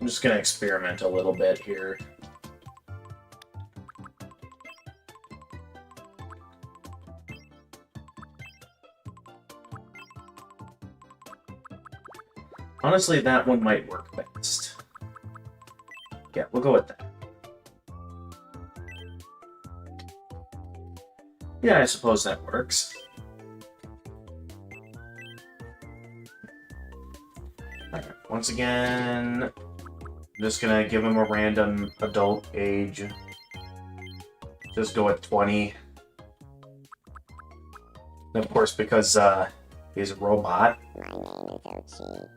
I'm just gonna experiment a little bit here. Honestly, that one might work best. Yeah, we'll go with that. Yeah, I suppose that works. Alright, once again, I'm just gonna give him a random adult age. Just go with 20. And of course, because he's a robot, My name is Ochi.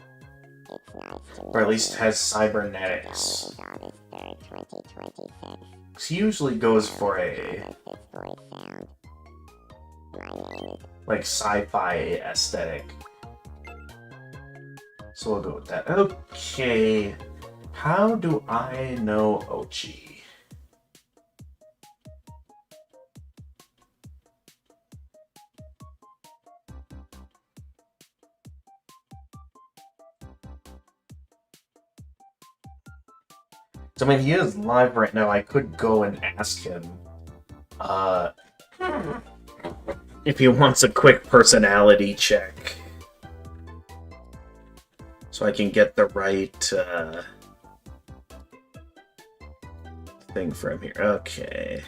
It's nice to meet or at least you. has Today cybernetics. is August 3rd, 2026. He usually goes for How a, does this voice sound? My name is like, sci-fi aesthetic. So we'll go with that. Okay. How do I know Ochi? So, I mean, he is live right now. I could go and ask him if he wants a quick personality check. So I can get the right thing for him here. Okay.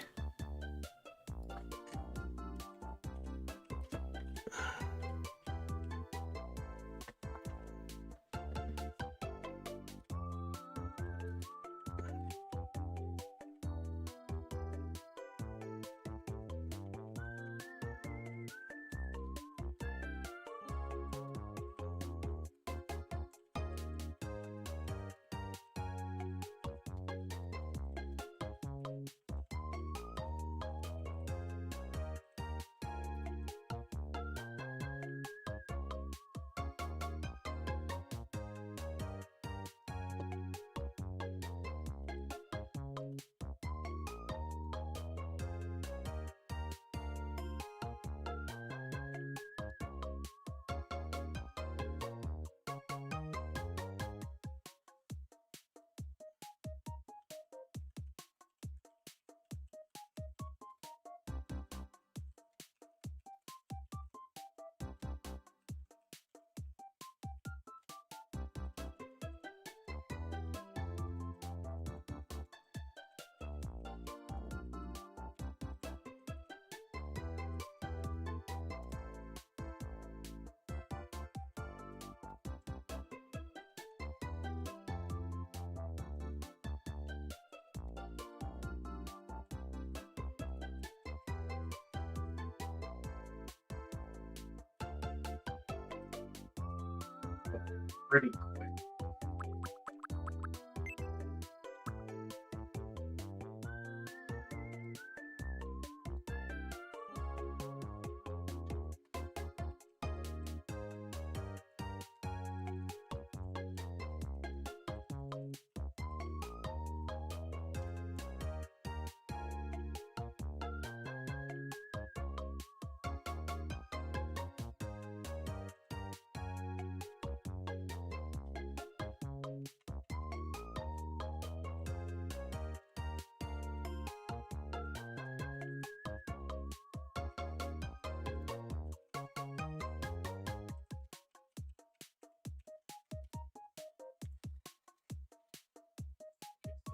Pretty quick.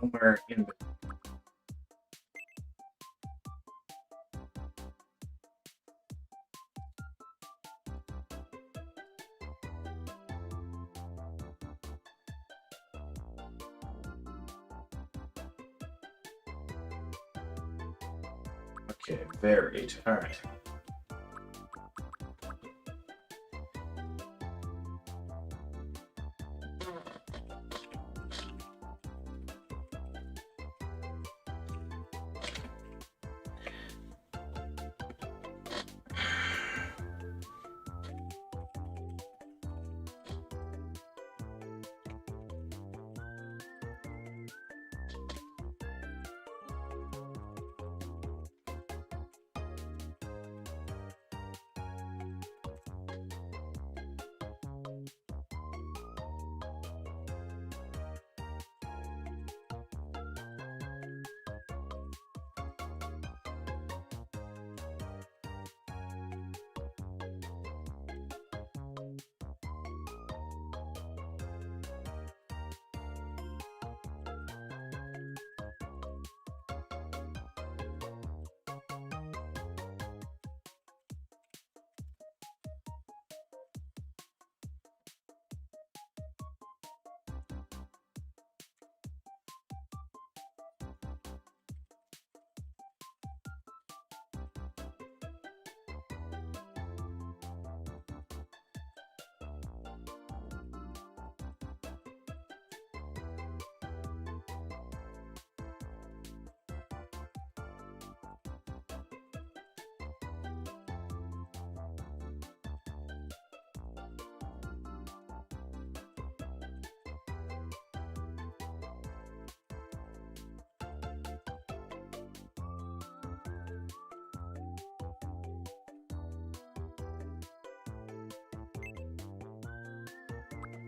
Somewhere in Okay, varied. Alright.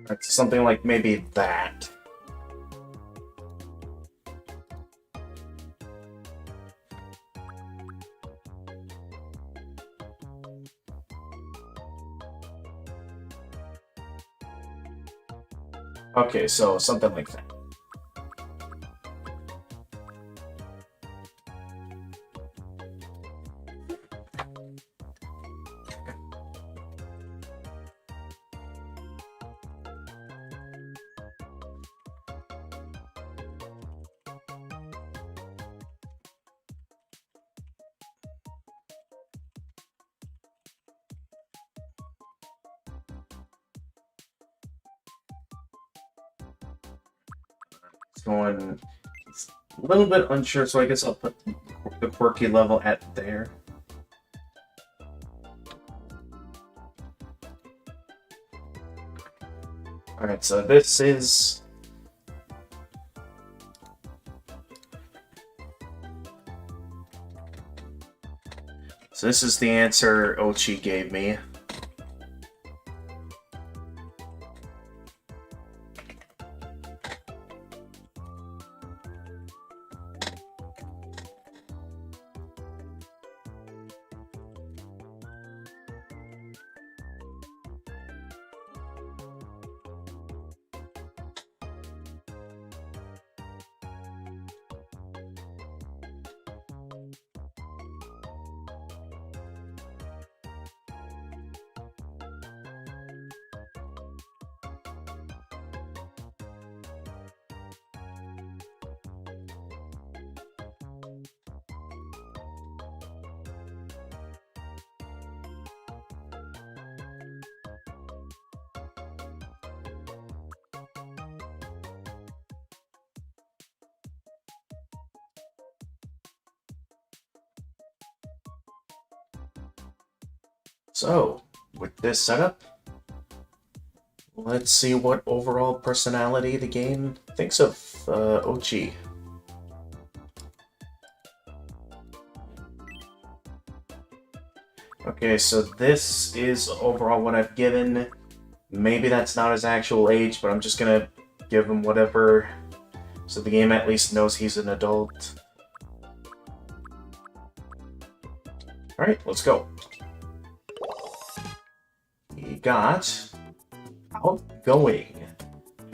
That's something like maybe that. Okay, so something like that. Going a little bit unsure, so I guess I'll put the quirky level at there. Alright, so this is... So this is the answer Ochi gave me. So, with this setup, let's see what overall personality the game thinks of Ochi. Okay, so this is overall what I've given. Maybe that's not his actual age, but I'm just gonna give him whatever, so the game at least knows he's an adult. Alright, let's go. He got outgoing.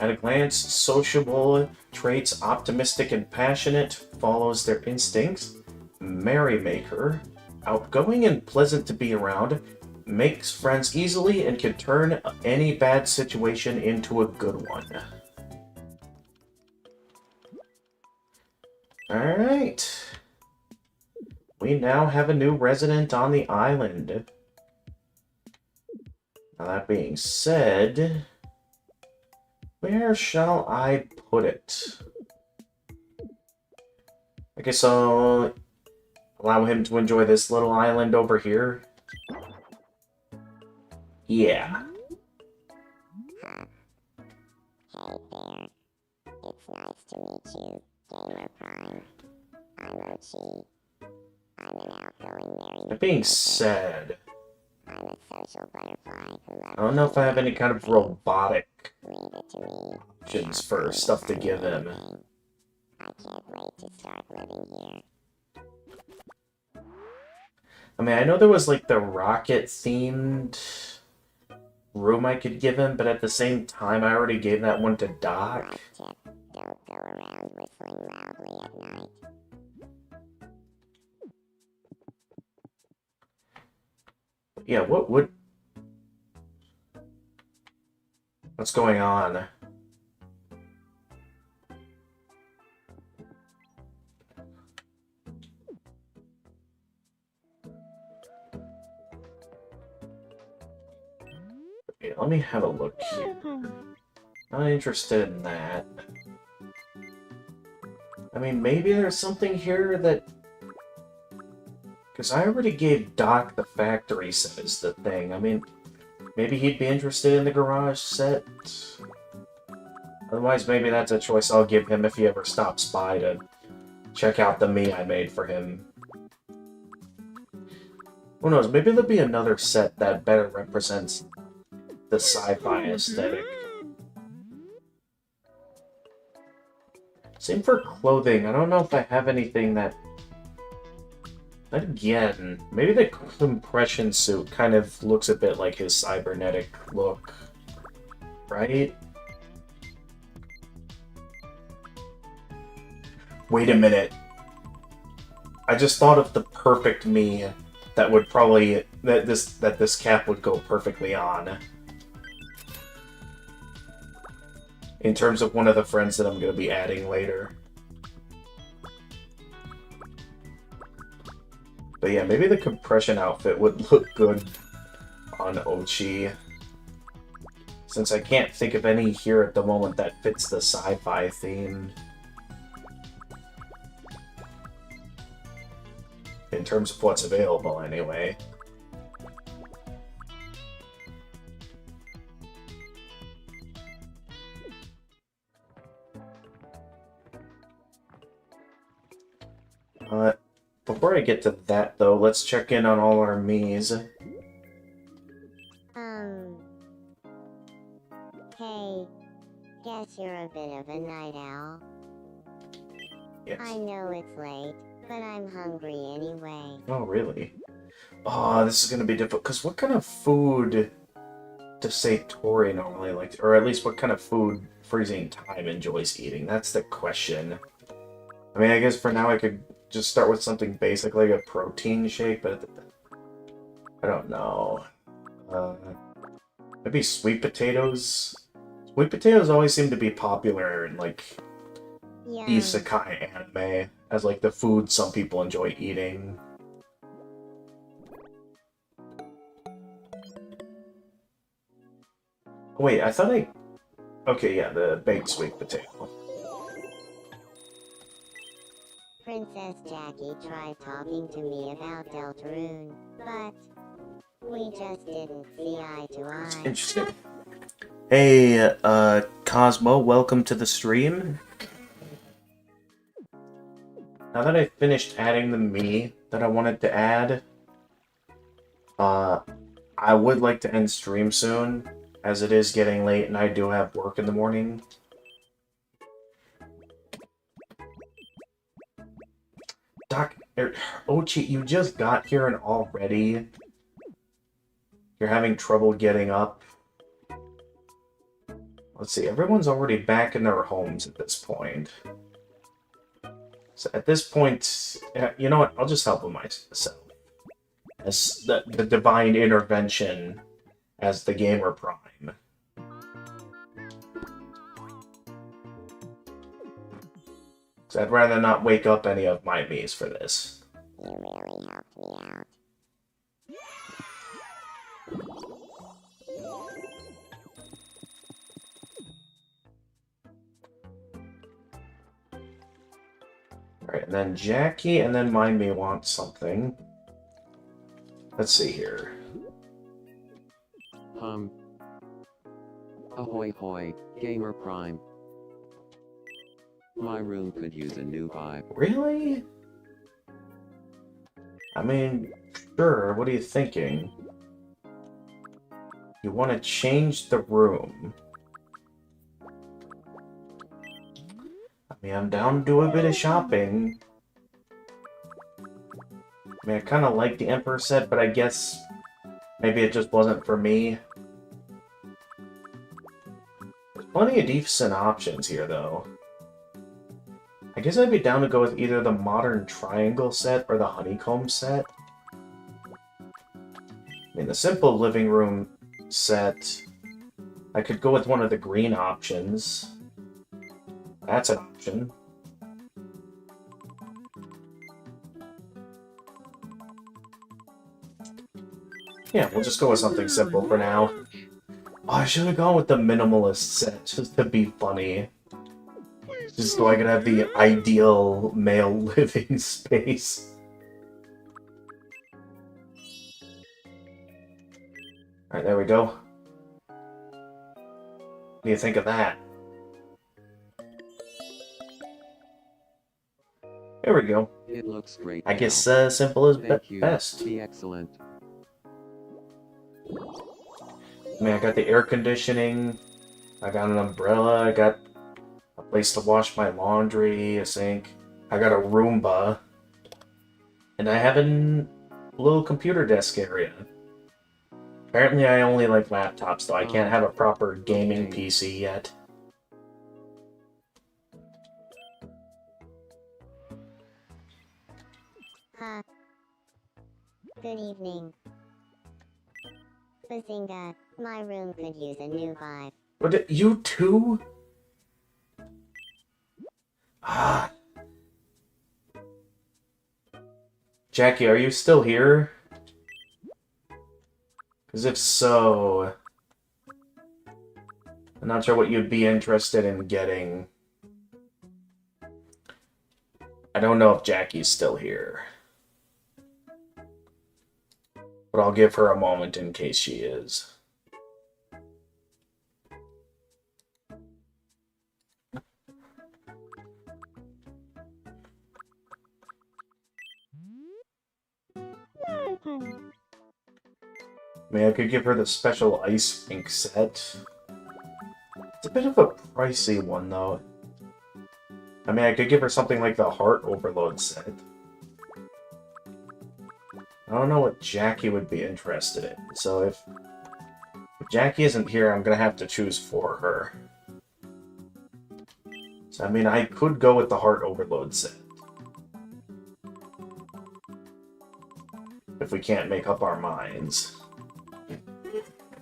At a glance, sociable traits, optimistic and passionate, follows their instincts. Merrymaker, outgoing and pleasant to be around, makes friends easily and can turn any bad situation into a good one. Alright. We now have a new resident on the island. Now that being said, where shall I put it? I guess I'll allow him to enjoy this little island over here. Yeah. Hey there. It's nice to meet you, Gamer Prime. I'm Ochi. I'm an outgoing married. That being said, I'm a social butterfly who loves I don't know if I have any kind of robotic Leave it to me. options for stuff to give him. I can't wait to start living here. I mean, I know there was like the rocket-themed room I could give him, but at the same time, I already gave that one to Doc. Life tip, don't go around whistling loudly at night. Yeah, what's going on? Okay, let me have a look here. Not interested in that. I mean, maybe there's something here that... Because I already gave Doc the factory set as the thing. I mean, maybe he'd be interested in the garage set. Otherwise, maybe that's a choice I'll give him if he ever stops by to check out the Mii I made for him. Who knows, maybe there'll be another set that better represents the sci-fi aesthetic. Same for clothing. I don't know if I have anything that... Again, maybe the compression suit kind of looks a bit like his cybernetic look, right? Wait a minute. I just thought of the perfect me that would probably that this cap would go perfectly on. In terms of one of the friends that I'm going to be adding later. But yeah, maybe the compression outfit would look good on Ochi. Since I can't think of any here at the moment that fits the sci-fi theme. In terms of what's available, anyway. Before I get to that, though, let's check in on all our Miis. Hey, guess you're a bit of a night owl. Yes. I know it's late, but I'm hungry anyway. Oh, really? Oh, this is going to be difficult, because what kind of food does Satori normally like, or at least what kind of food Freezing Time enjoys eating? That's the question. I mean, I guess for now I could just start with something basic like a protein shake, but I don't know. Maybe sweet potatoes? Sweet potatoes always seem to be popular in, like, Yeah. isekai anime as, like, the food some people enjoy eating. Wait, I thought I... Okay, yeah, the baked sweet potato. Princess Jackie tried talking to me about Deltarune, but we just didn't see eye to eye. Interesting. Hey, Cosmo, welcome to the stream. Now that I've finished adding the Mii that I wanted to add, I would like to end stream soon, as it is getting late and I do have work in the morning. Ochi, you just got here and already you're having trouble getting up. Let's see, everyone's already back in their homes at this point. So at this point, you know what? I'll just help with myself. As the divine intervention as the Gamer Prime. So I'd rather not wake up any of my Miis for this. You really helped me out. Alright, and then Jackie and then my Mii want something. Let's see here. Ahoy hoy, Gamer Prime. My room could use a new vibe. Really? I mean, sure, what are you thinking? You want to change the room. I mean, I'm down to do a bit of shopping. I mean, I kind of like the Emperor set, but I guess maybe it just wasn't for me. There's plenty of decent options here, though. I guess I'd be down to go with either the modern triangle set or the honeycomb set. I mean, the simple living room set, I could go with one of the green options. That's an option. Yeah, we'll just go with something simple for now. Oh, I should have gone with the minimalist set, just to be funny. Just so I could have the ideal male living space. Alright, there we go. What do you think of that? There we go. It looks great. I now. guess simple is Thank you. best. Be excellent. I mean, I got the air conditioning, I got an umbrella, I got a place to wash my laundry, a sink. I got a Roomba. And I have a little computer desk area. Apparently I only like laptops, though I can't have a proper gaming PC yet. Ha. Good evening. Bazinga, my room could use a new vibe. What, you too? Ah. Jackie, are you still here? Because if so, I'm not sure what you'd be interested in getting. I don't know if Jackie's still here. But I'll give her a moment in case she is. Welcome. I mean, I could give her the special ice rink set. It's a bit of a pricey one, though. I mean, I could give her something like the Heart Overload set. I don't know what Jackie would be interested in, so if Jackie isn't here, I'm gonna have to choose for her. So, I mean, I could go with the Heart Overload set. If we can't make up our minds.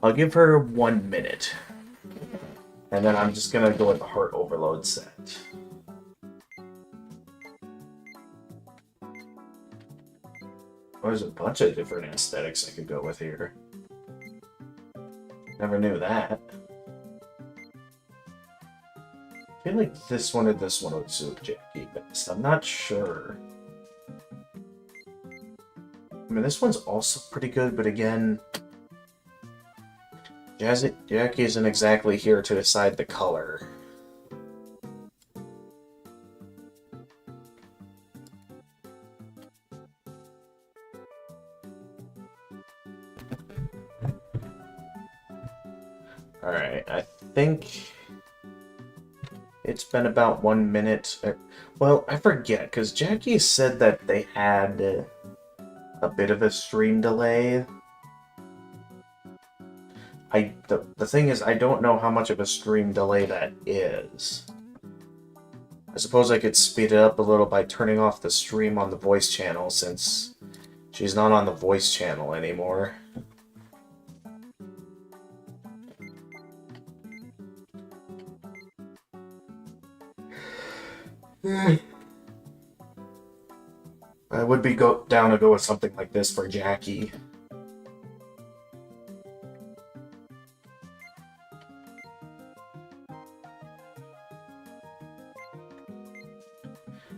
I'll give her 1 minute. And then I'm just gonna go with the Heart Overload set. There's a bunch of different aesthetics I could go with here. Never knew that. I feel like this one or this one would suit Jackie best. I'm not sure. I mean, this one's also pretty good, but again, Jackie isn't exactly here to decide the color. Alright, I think it's been about 1 minute. Well, I forget, because Jackie said that they had a bit of a stream delay. The thing is, I don't know how much of a stream delay that is. I suppose I could speed it up a little by turning off the stream on the voice channel, since she's not on the voice channel anymore. I would be down to go with something like this for Jackie.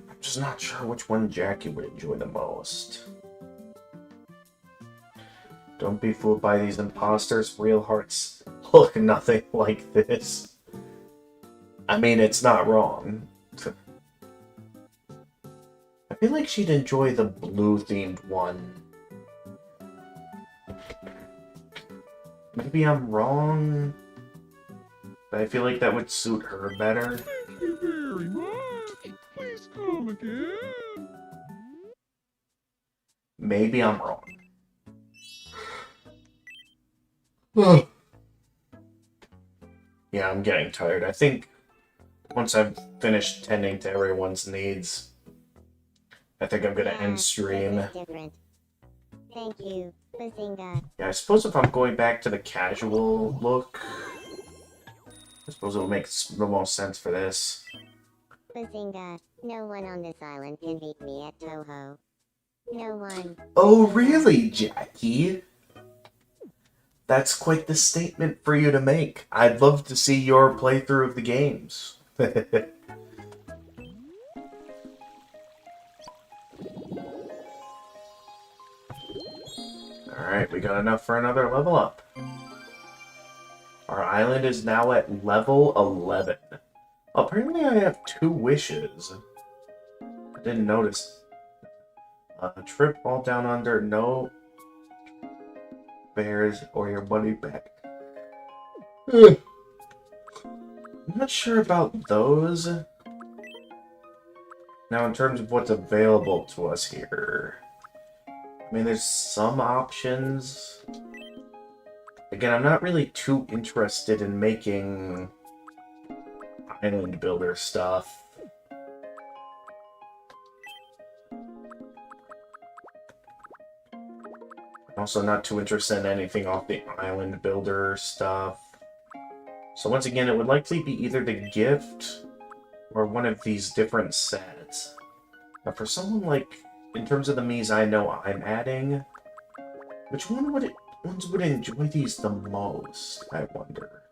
I'm just not sure which one Jackie would enjoy the most. Don't be fooled by these imposters. Real hearts look nothing like this. I mean, it's not wrong. I feel like she'd enjoy the blue-themed one. Maybe I'm wrong, but I feel like that would suit her better. Thank you very much. Please come again. Maybe I'm wrong. Yeah, I'm getting tired. I think once I've finished tending to everyone's needs, I think I'm gonna end stream. This is different. Thank you, Bazinga. Yeah, I suppose if I'm going back to the casual look, I suppose it'll make the most sense for this. Bazinga, no one on this island can beat me at Toho. No one. Oh, really, Jackie? That's quite the statement for you to make. I'd love to see your playthrough of the games. Alright, we got enough for another level up. Our island is now at level 11. Apparently I have 2 wishes. I didn't notice. A trip all down under, no bears or your money back. I'm not sure about those. Now, in terms of what's available to us here, I mean, there's some options. Again, I'm not really too interested in making island builder stuff. Also not too interested in anything off the island builder stuff. So once again, it would likely be either the gift or one of these different sets. Now for someone like, in terms of the Miis I know I'm adding, which ones would enjoy these the most, I wonder?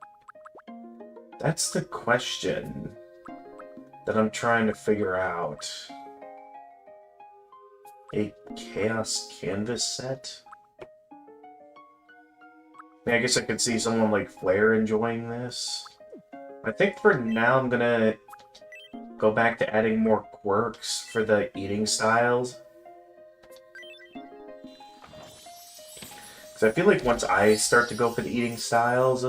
That's the question that I'm trying to figure out. A Chaos Canvas set? I guess I could see someone like Flair enjoying this. I think for now I'm gonna go back to adding more quirks for the eating styles. Because I feel like once I start to go for the eating styles,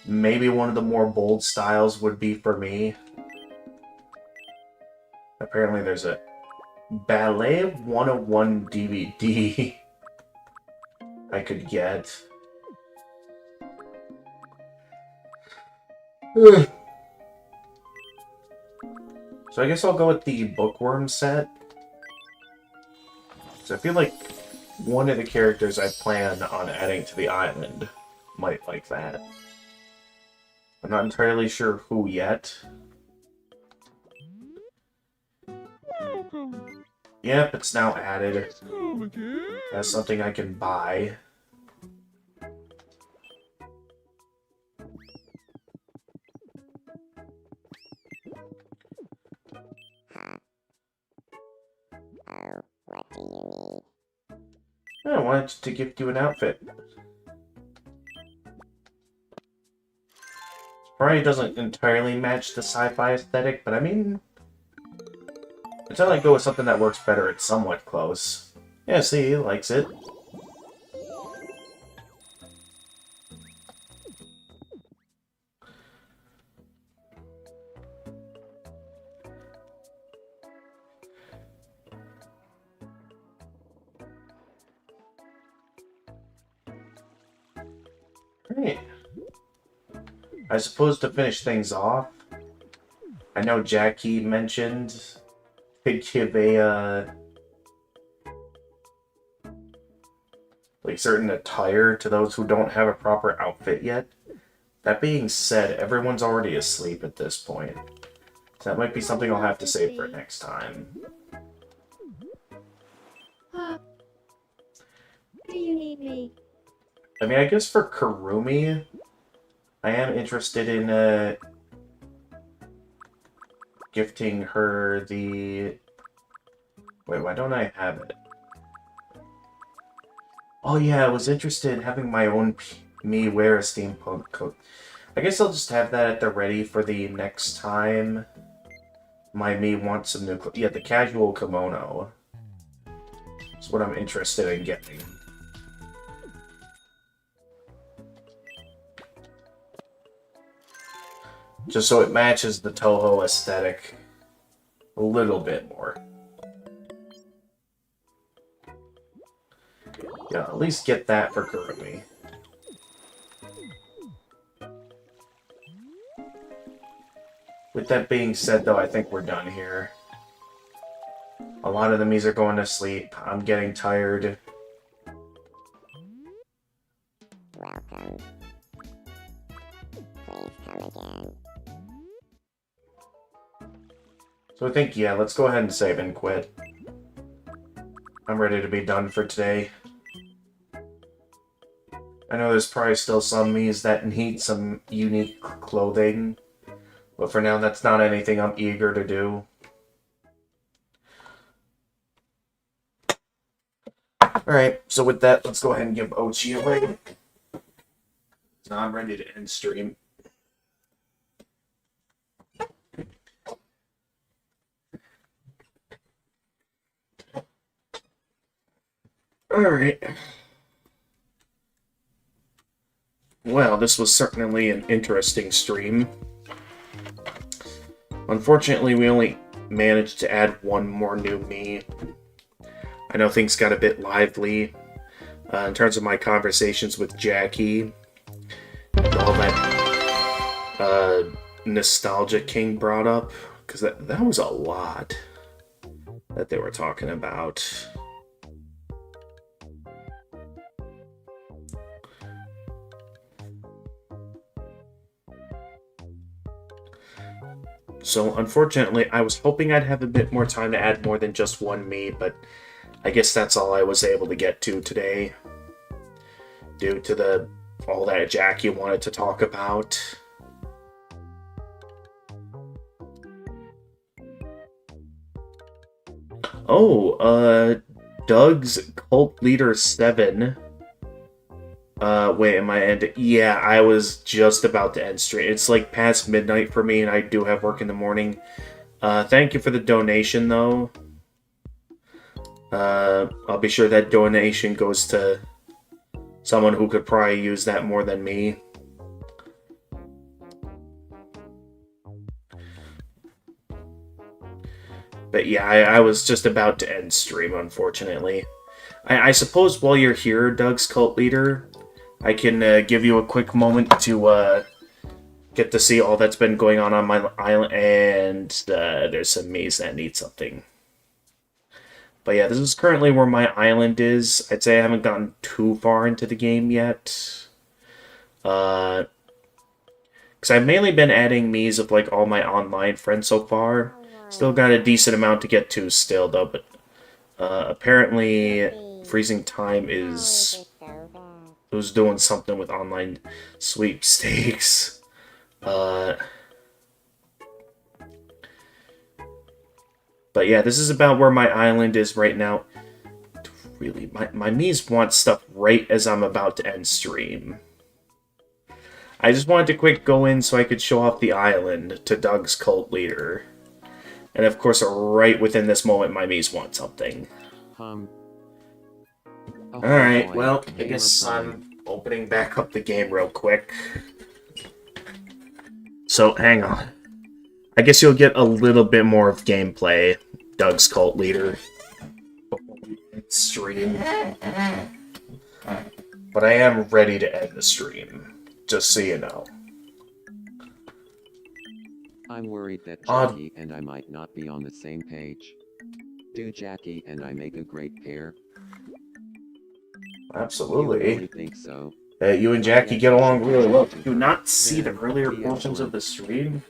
maybe one of the more bold styles would be for me. Apparently there's a Ballet 101 DVD I could get. So I guess I'll go with the Bookworm set. So I feel like one of the characters I plan on adding to the island might like that. I'm not entirely sure who yet. Welcome. Yep, it's now added Please come again. as something I can buy. Huh? Oh, what do you need? I wanted to gift you an outfit. Probably doesn't entirely match the sci-fi aesthetic, but I mean, until I go with something that works better, it's somewhat close. Yeah, see, he likes it. Right. I suppose to finish things off, I know Jackie mentioned to give a, like, certain attire to those who don't have a proper outfit yet. That being said, everyone's already asleep at this point. So that might be something I'll have to save for next time. Do you need me? I mean, I guess for Kurumi, I am interested in gifting her the... Wait, why don't I have it? Oh yeah, I was interested in having my own me wear a steampunk coat. I guess I'll just have that at the ready for the next time my me wants some new yeah, the casual kimono. That's what I'm interested in getting. Just so it matches the Toho aesthetic a little bit more. Yeah, at least get that for Kurumi. With that being said, though, I think we're done here. A lot of the Miis are going to sleep. I'm getting tired. Welcome. Please come again. So I think, yeah, let's go ahead and save and quit. I'm ready to be done for today. I know there's probably still some Miis that need some unique clothing, but for now, that's not anything I'm eager to do. Alright, so with that, let's go ahead and give Ochi away. Now I'm ready to end stream. Alright. Well, well, this was certainly an interesting stream. Unfortunately, we only managed to add one more new me. I know things got a bit lively in terms of my conversations with Jackie. All that Nostalgia King brought up, because that was a lot that they were talking about. So unfortunately, I was hoping I'd have a bit more time to add more than just one me, but I guess that's all I was able to get to today, due to all that Jackie wanted to talk about. Oh, Doug's Cult Leader 7. Wait, am I ending? Yeah, I was just about to end stream. It's like past midnight for me, and I do have work in the morning. Thank you for the donation, though. I'll be sure that donation goes to someone who could probably use that more than me. But yeah, I was just about to end stream, unfortunately. I suppose while you're here, Doug's Cult Leader, I can give you a quick moment to get to see all that's been going on my island, and there's some Miis that need something. But yeah, this is currently where my island is. I'd say I haven't gotten too far into the game yet. Because I've mainly been adding Miis of like all my online friends so far. Still got a decent amount to get to still, though, but apparently Freezing Time is... It was doing something with online sweepstakes. But yeah, this is about where my island is right now. Really, my Miis want stuff right as I'm about to end stream. I just wanted to quick go in so I could show off the island to Doug's Cult Leader. And of course, right within this moment, my Miis want something. Alright, well, I guess I'm opening back up the game real quick. So, hang on. I guess you'll get a little bit more of gameplay, Doug's Cult Leader. Stream. But I am ready to end the stream, just so you know. I'm worried that Jackie and I might not be on the same page. Do Jackie and I make a great pair? Absolutely. You really think so? You and Jackie get along really well. Do not see the earlier portions of the stream.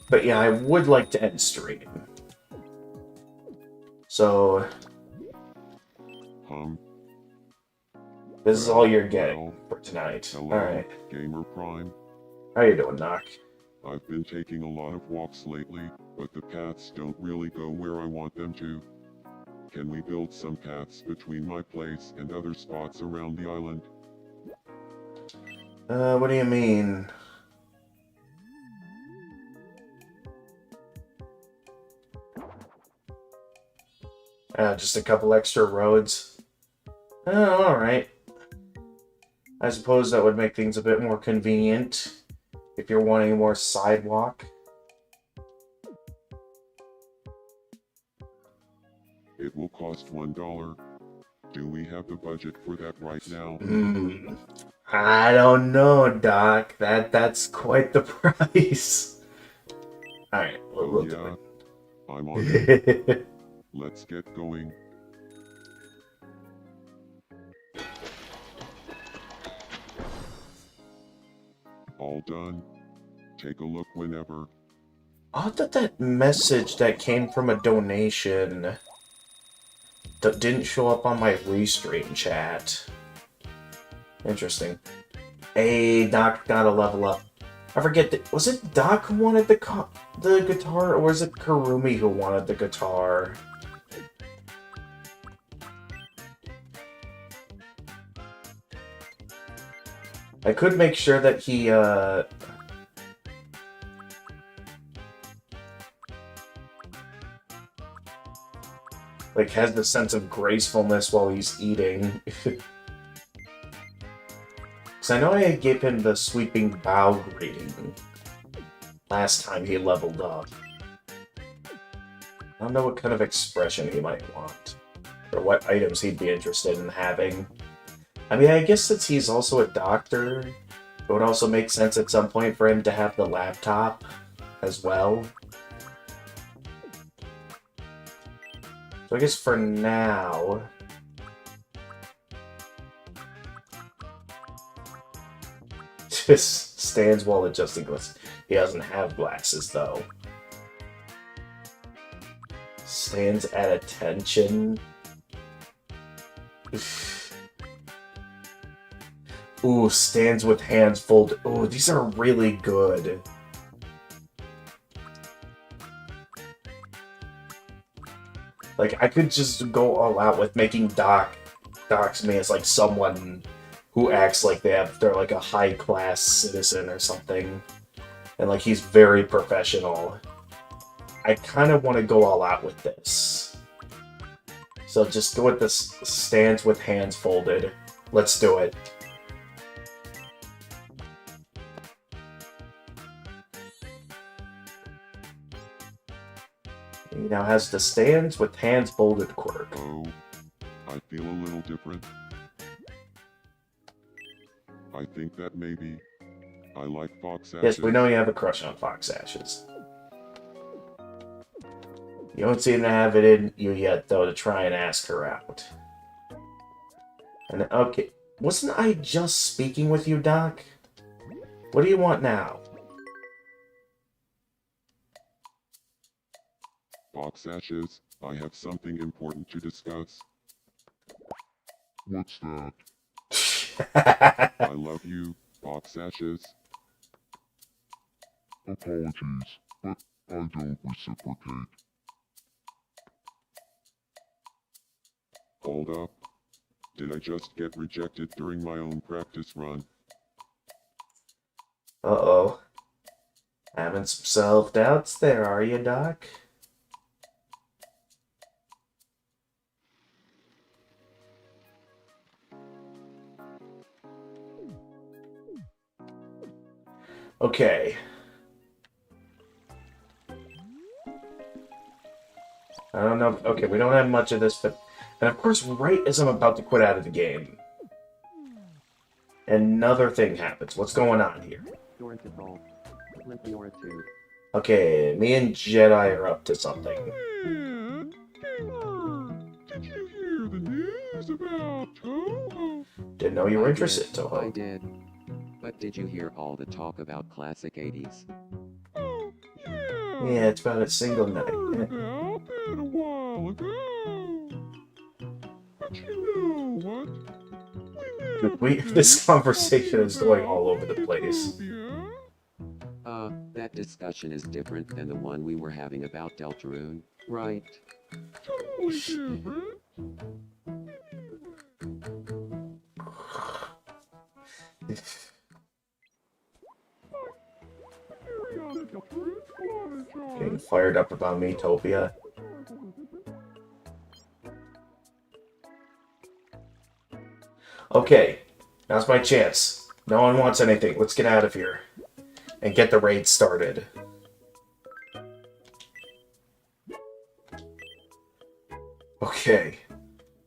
But yeah, I would like to end stream. So... this is all you're getting for tonight. Hello, Alright. Gamer Prime. How you doing, Knock? I've been taking a lot of walks lately, but the paths don't really go where I want them to. Can we build some paths between my place and other spots around the island? What do you mean? Just a couple extra roads. Oh, alright. I suppose that would make things a bit more convenient if you're wanting more sidewalk. It will cost $1. Do we have the budget for that right now? I don't know, Doc. That's quite the price. Alright, we'll do Yeah, it. I'm on it. Let's get going. All done. Take a look whenever. Odd that that message that came from a donation that didn't show up on my restream chat. Interesting. Hey, Doc gotta level up. I forget, was it Doc who wanted the guitar, or was it Karumi who wanted the guitar? I could make sure that he, Like, has the sense of gracefulness while he's eating. Because I know I gave him the sweeping bow greeting last time he leveled up. I don't know what kind of expression he might want, or what items he'd be interested in having. I mean, I guess since he's also a doctor, it would also make sense at some point for him to have the laptop as well. So I guess for now... just stands while adjusting glasses. He doesn't have glasses, though. Stands at attention. Ooh, stands with hands folded. Ooh, these are really good. Like, I could just go all out with making Doc's me as like someone who acts like they're like a high-class citizen or something. And like he's very professional. I kind of want to go all out with this. So just go with this stands with hands folded. Let's do it. He now has the stands with hands folded quirk. Oh, I feel a little different. I think that maybe I like Fox Ashes. Yes, we know you have a crush on Fox Ashes. You don't seem to have it in you yet, though, to try and ask her out. And okay, wasn't I just speaking with you, Doc? What do you want now? Fox Ashes, I have something important to discuss. What's that? I love you, Fox Ashes. Apologies, but I don't reciprocate. Hold up. Did I just get rejected during my own practice run? Uh-oh. Having some self-doubts there, are you, Doc? Okay. I don't know. Okay, we don't have much of this, but... And of course, right as I'm about to quit out of the game, another thing happens. What's going on here? Okay, me and Jedi are up to something. Man, Gamer, did you hear the news about Toho? Didn't know you were I interested, did, I Toho. did. But did you hear all the talk about classic 80s? Oh, yeah. Yeah, it's about a single I heard night. about that a while ago. But you know what? This conversation is going all over the place. That discussion is different than the one we were having about Deltarune, right? Totally different. Getting fired up about Metopia. Okay, now's my chance. No one wants anything. Let's get out of here and get the raid started. Okay.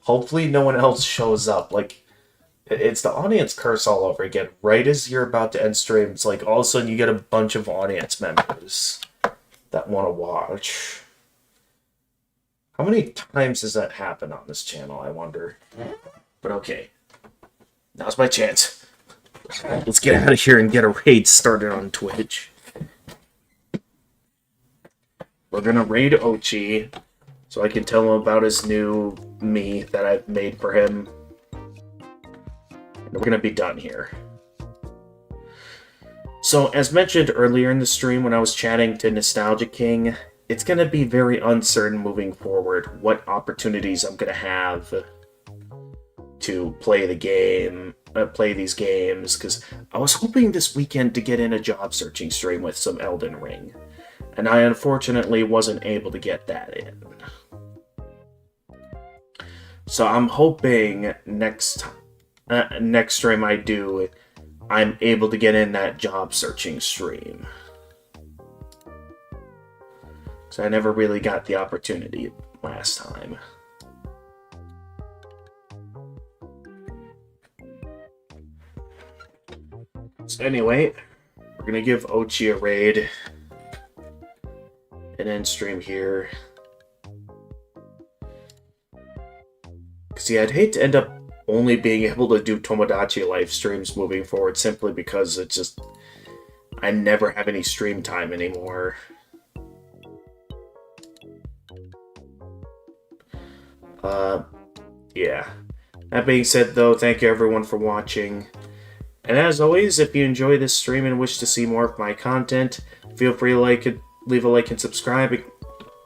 Hopefully no one else shows up. Like, it's the audience curse all over again. Right as you're about to end stream, it's like all of a sudden you get a bunch of audience members that want to watch. How many times does that happen on this channel, I wonder? But okay. Now's my chance. Let's get out of here and get a raid started on Twitch. We're gonna raid Ochi, so I can tell him about his new me that I've made for him. And we're gonna be done here. So, as mentioned earlier in the stream when I was chatting to Nostalgia King, it's gonna be very uncertain moving forward what opportunities I'm gonna have to play the game, play these games, because I was hoping this weekend to get in a job searching stream with some Elden Ring, and I unfortunately wasn't able to get that in. So I'm hoping next stream I do, I'm able to get in that job searching stream. So I never really got the opportunity last time. So anyway, we're gonna give Ochi a raid. And end stream here. Because yeah, I'd hate to end up only being able to do Tomodachi live streams moving forward simply because it's just I never have any stream time anymore. Yeah. That being said, though, thank you everyone for watching. And as always, if you enjoy this stream and wish to see more of my content, feel free to like it, leave a like and subscribe, and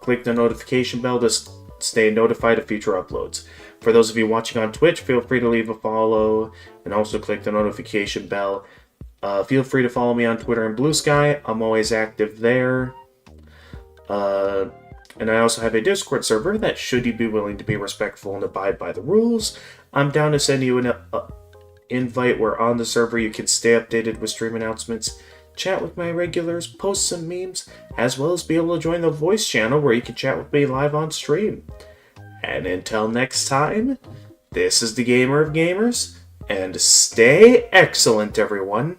click the notification bell to stay notified of future uploads. For those of you watching on Twitch, feel free to leave a follow and also click the notification bell. Feel free to follow me on Twitter and Blue Sky. I'm always active there. And I also have a Discord server that, should you be willing to be respectful and abide by the rules, I'm down to send you an invite where on the server you can stay updated with stream announcements, chat with my regulars, post some memes, as well as be able to join the voice channel where you can chat with me live on stream. And until next time, this is the Gamer of Gamers, and stay excellent, everyone.